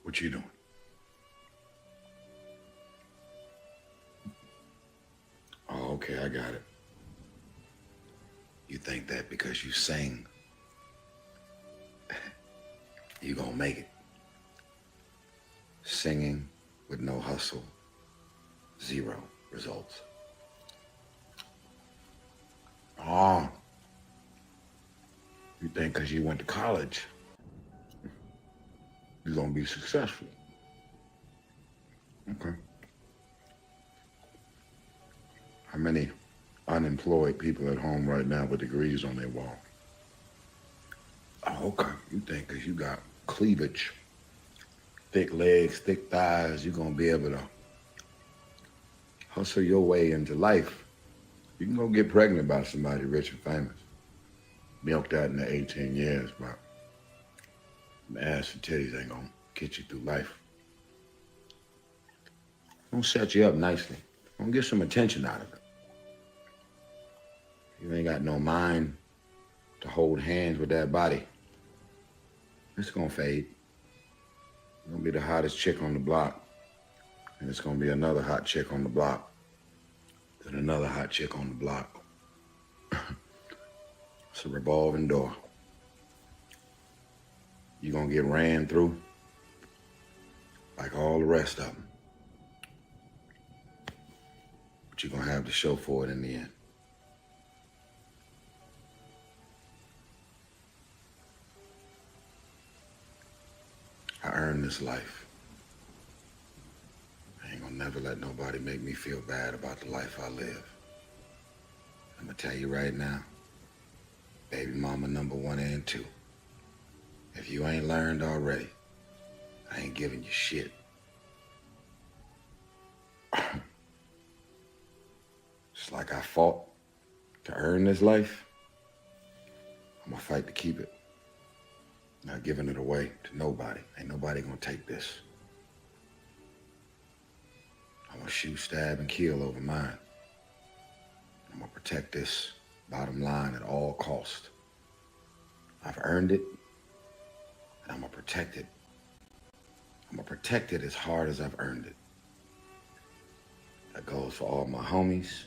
What you doing? Oh, okay, I got it. You think that because you sing, you gonna make it. Singing with no hustle, 0 results. Oh, you think because you went to college, you're gonna be successful. Okay. How many unemployed people at home right now with degrees on their wall? Oh, okay. You think because you got cleavage, thick legs, thick thighs, you're gonna be able to hustle your way into life. You can go get pregnant by somebody rich and famous. Milk that in the 18 years, but the ass and titties ain't gonna get you through life. Gonna set you up nicely. Gonna get some attention out of it. You ain't got no mind to hold hands with that body. It's gonna fade. You're gonna be the hottest chick on the block. And it's gonna be another hot chick on the block. Then another hot chick on the block. It's a revolving door. You're gonna get ran through like all the rest of them. But you're gonna have to show for it in the end. I earned this life. I ain't gonna never let nobody make me feel bad about the life I live. I'm gonna tell you right now, baby mama number 1 and 2. If you ain't learned already, I ain't giving you shit. Just like I fought to earn this life, I'm gonna fight to keep it. Not giving it away to nobody. Ain't nobody gonna take this. I'm gonna shoot, stab, and kill over mine. I'm gonna protect this bottom line at all costs. I've earned it, and I'm gonna protect it. I'm gonna protect it as hard as I've earned it. That goes for all my homies,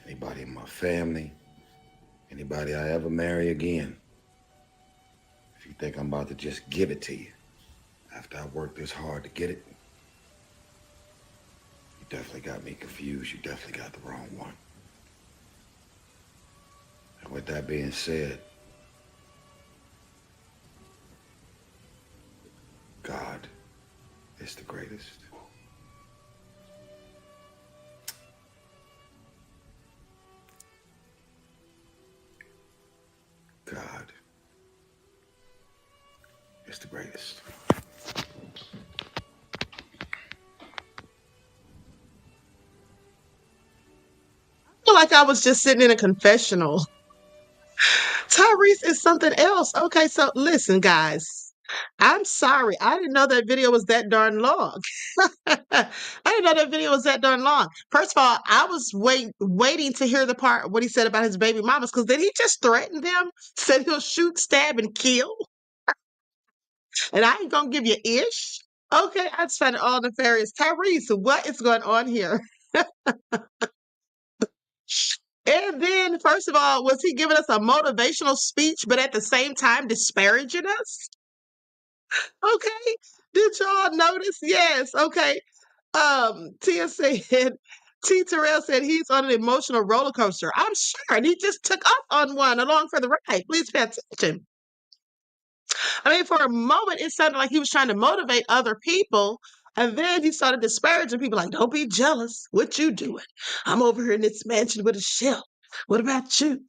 anybody in my family, anybody I ever marry again. If you think I'm about to just give it to you after I worked this hard to get it, you definitely got me confused. You definitely got the wrong one. And with that being said, God is the greatest. God is the greatest. I feel like I was just sitting in a confessional. Tyrese is something else. Okay, so listen, guys. I'm sorry. I didn't know that video was that darn long. I didn't know that video was that darn long. First of all, I was waiting to hear the part what he said about his baby mamas, because did he just threaten them? Said he'll shoot, stab, and kill? And I ain't gonna give you ish. Okay, I just find it all nefarious. Tyrese, what is going on here? And then, first of all, was he giving us a motivational speech, but at the same time disparaging us? Okay. Did y'all notice? Yes. Okay. Tia said, T. Terrell said he's on an emotional roller coaster. I'm sure. And he just took off on one along for the ride. Please pay attention. I mean, for a moment, it sounded like he was trying to motivate other people. And then he started disparaging people like, don't be jealous. What you doing? I'm over here in this mansion with a shell. What about you?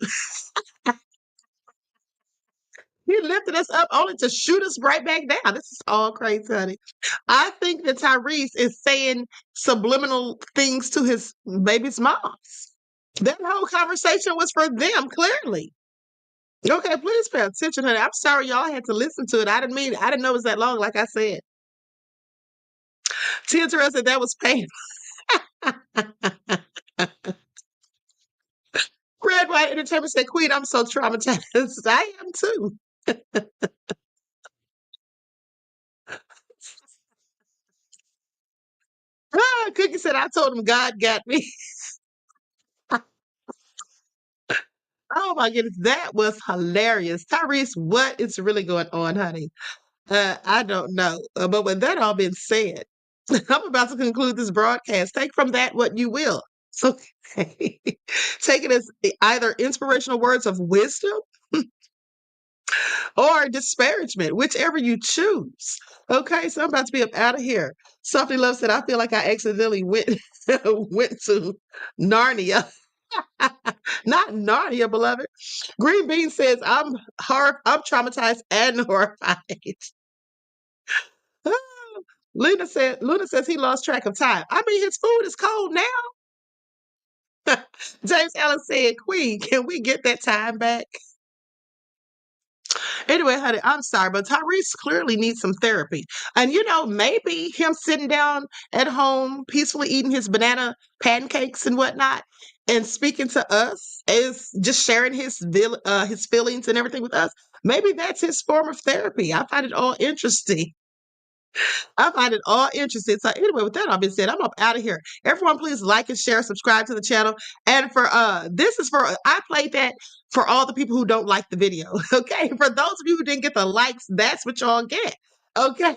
He lifted us up only to shoot us right back down. This is all crazy, honey. I think that Tyrese is saying subliminal things to his baby's moms. That whole conversation was for them, clearly. Okay, please pay attention, honey. I'm sorry y'all had to listen to it. I didn't know it was that long, like I said. Tia Terrell said that was painful. Red White Entertainment said, Queen, I'm so traumatized. I am too. Cookie said, I told him God got me. Oh my goodness, that was hilarious. Tyrese, what is really going on, honey? I don't know. But with that all being said, I'm about to conclude this broadcast. Take from that what you will. So take it as either inspirational words of wisdom or disparagement, whichever you choose. Okay, so I'm about to be up out of here. Softly Love said, I feel like I accidentally went went to Narnia. Not Narnia, beloved. Green Bean says, I'm traumatized and horrified. Luna says he lost track of time. I mean, his food is cold now. James Allen said, Queen, can we get that time back? Anyway, honey, I'm sorry, but Tyrese clearly needs some therapy. And maybe him sitting down at home, peacefully eating his banana pancakes and whatnot, and speaking to us, is just sharing his feelings and everything with us. Maybe that's his form of therapy. I find it all interesting. So anyway, with that all being said, I'm up out of here. Everyone, please like and share, subscribe to the channel. And for I played that for all the people who don't like the video. Okay. For those of you who didn't get the likes, that's what y'all get. Okay.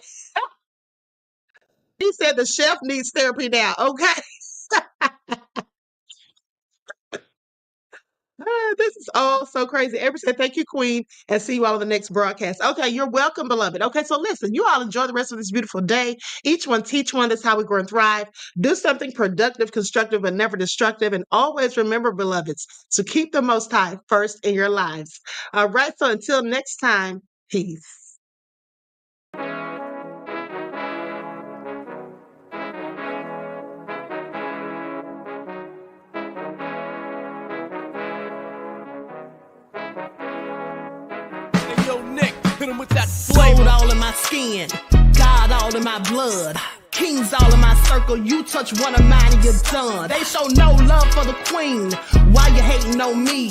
He said the chef needs therapy now. Okay. This is all so crazy. Every said, thank you, Queen, and see you all in the next broadcast. Okay, you're welcome, beloved. Okay, so listen, you all enjoy the rest of this beautiful day. Each one teach one. That's how we grow and thrive. Do something productive, constructive, and never destructive. And always remember, beloveds, to keep the Most High first in your lives. All right, so until next time, peace. Hit him with that soul all in my skin, God all in my blood. Kings all in my circle, you touch one of mine and you're done. They show no love for the queen, why you hating on me?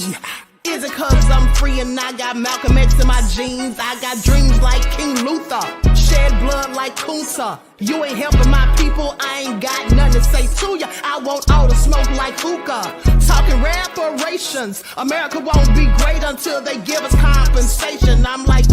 Is it cause I'm free and I got Malcolm X in my jeans? I got dreams like King Luther, shed blood like Kunta. You ain't helping my people, I ain't got nothing to say to ya. I want all the smoke like hookah. Talking reparations, America won't be great until they give us compensation. I'm like,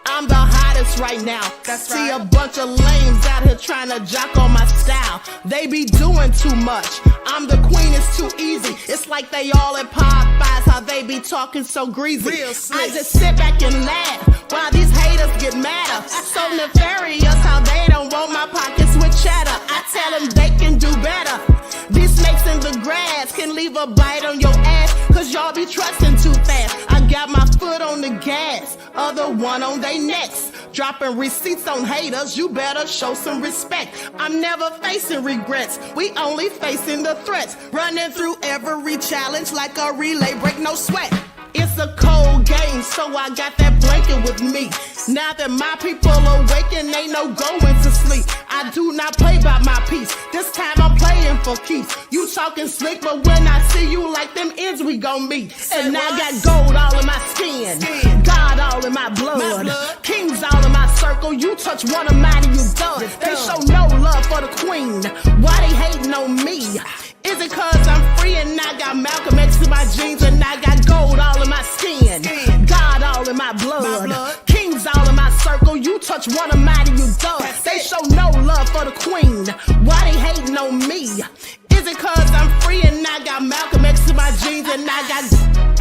I'm the hottest right now. See a bunch of lames out here trying to jock on my style. They be doing too much. I'm the queen, it's too easy. It's like they all at Popeyes, how they be talking so greasy. I just sit back and laugh while these haters get madder. So nefarious how they don't want my pockets with cheddar. I tell them they can do better. These snakes in the grass can leave a bite on your ass, cause y'all be trusting too fast. I got my foot on the gas, other one on they necks. Dropping receipts on haters, you better show some respect. I'm never facing regrets, we only facing the threats. Running through every challenge like a relay, break no sweat. It's a cold game, so I got that blanket with me. Now that my people awaken, ain't no going to sleep. I do not play by my piece, this time I'm playing for keeps. You talking slick, but when I see you like them ends, we gon' meet. And I got gold all in my skin, God all in my blood. Kings all in my circle, you touch one of mine and you done. They show no love for the queen, why they hating on me? Is it cause I'm free and I got Malcolm X in my jeans and I got gold all in my skin, God all in my blood. Kings all in my circle, you touch one of mine and you done. They show no love for the queen, why they hating on me? Is it cause I'm free and I got Malcolm X in my jeans and I got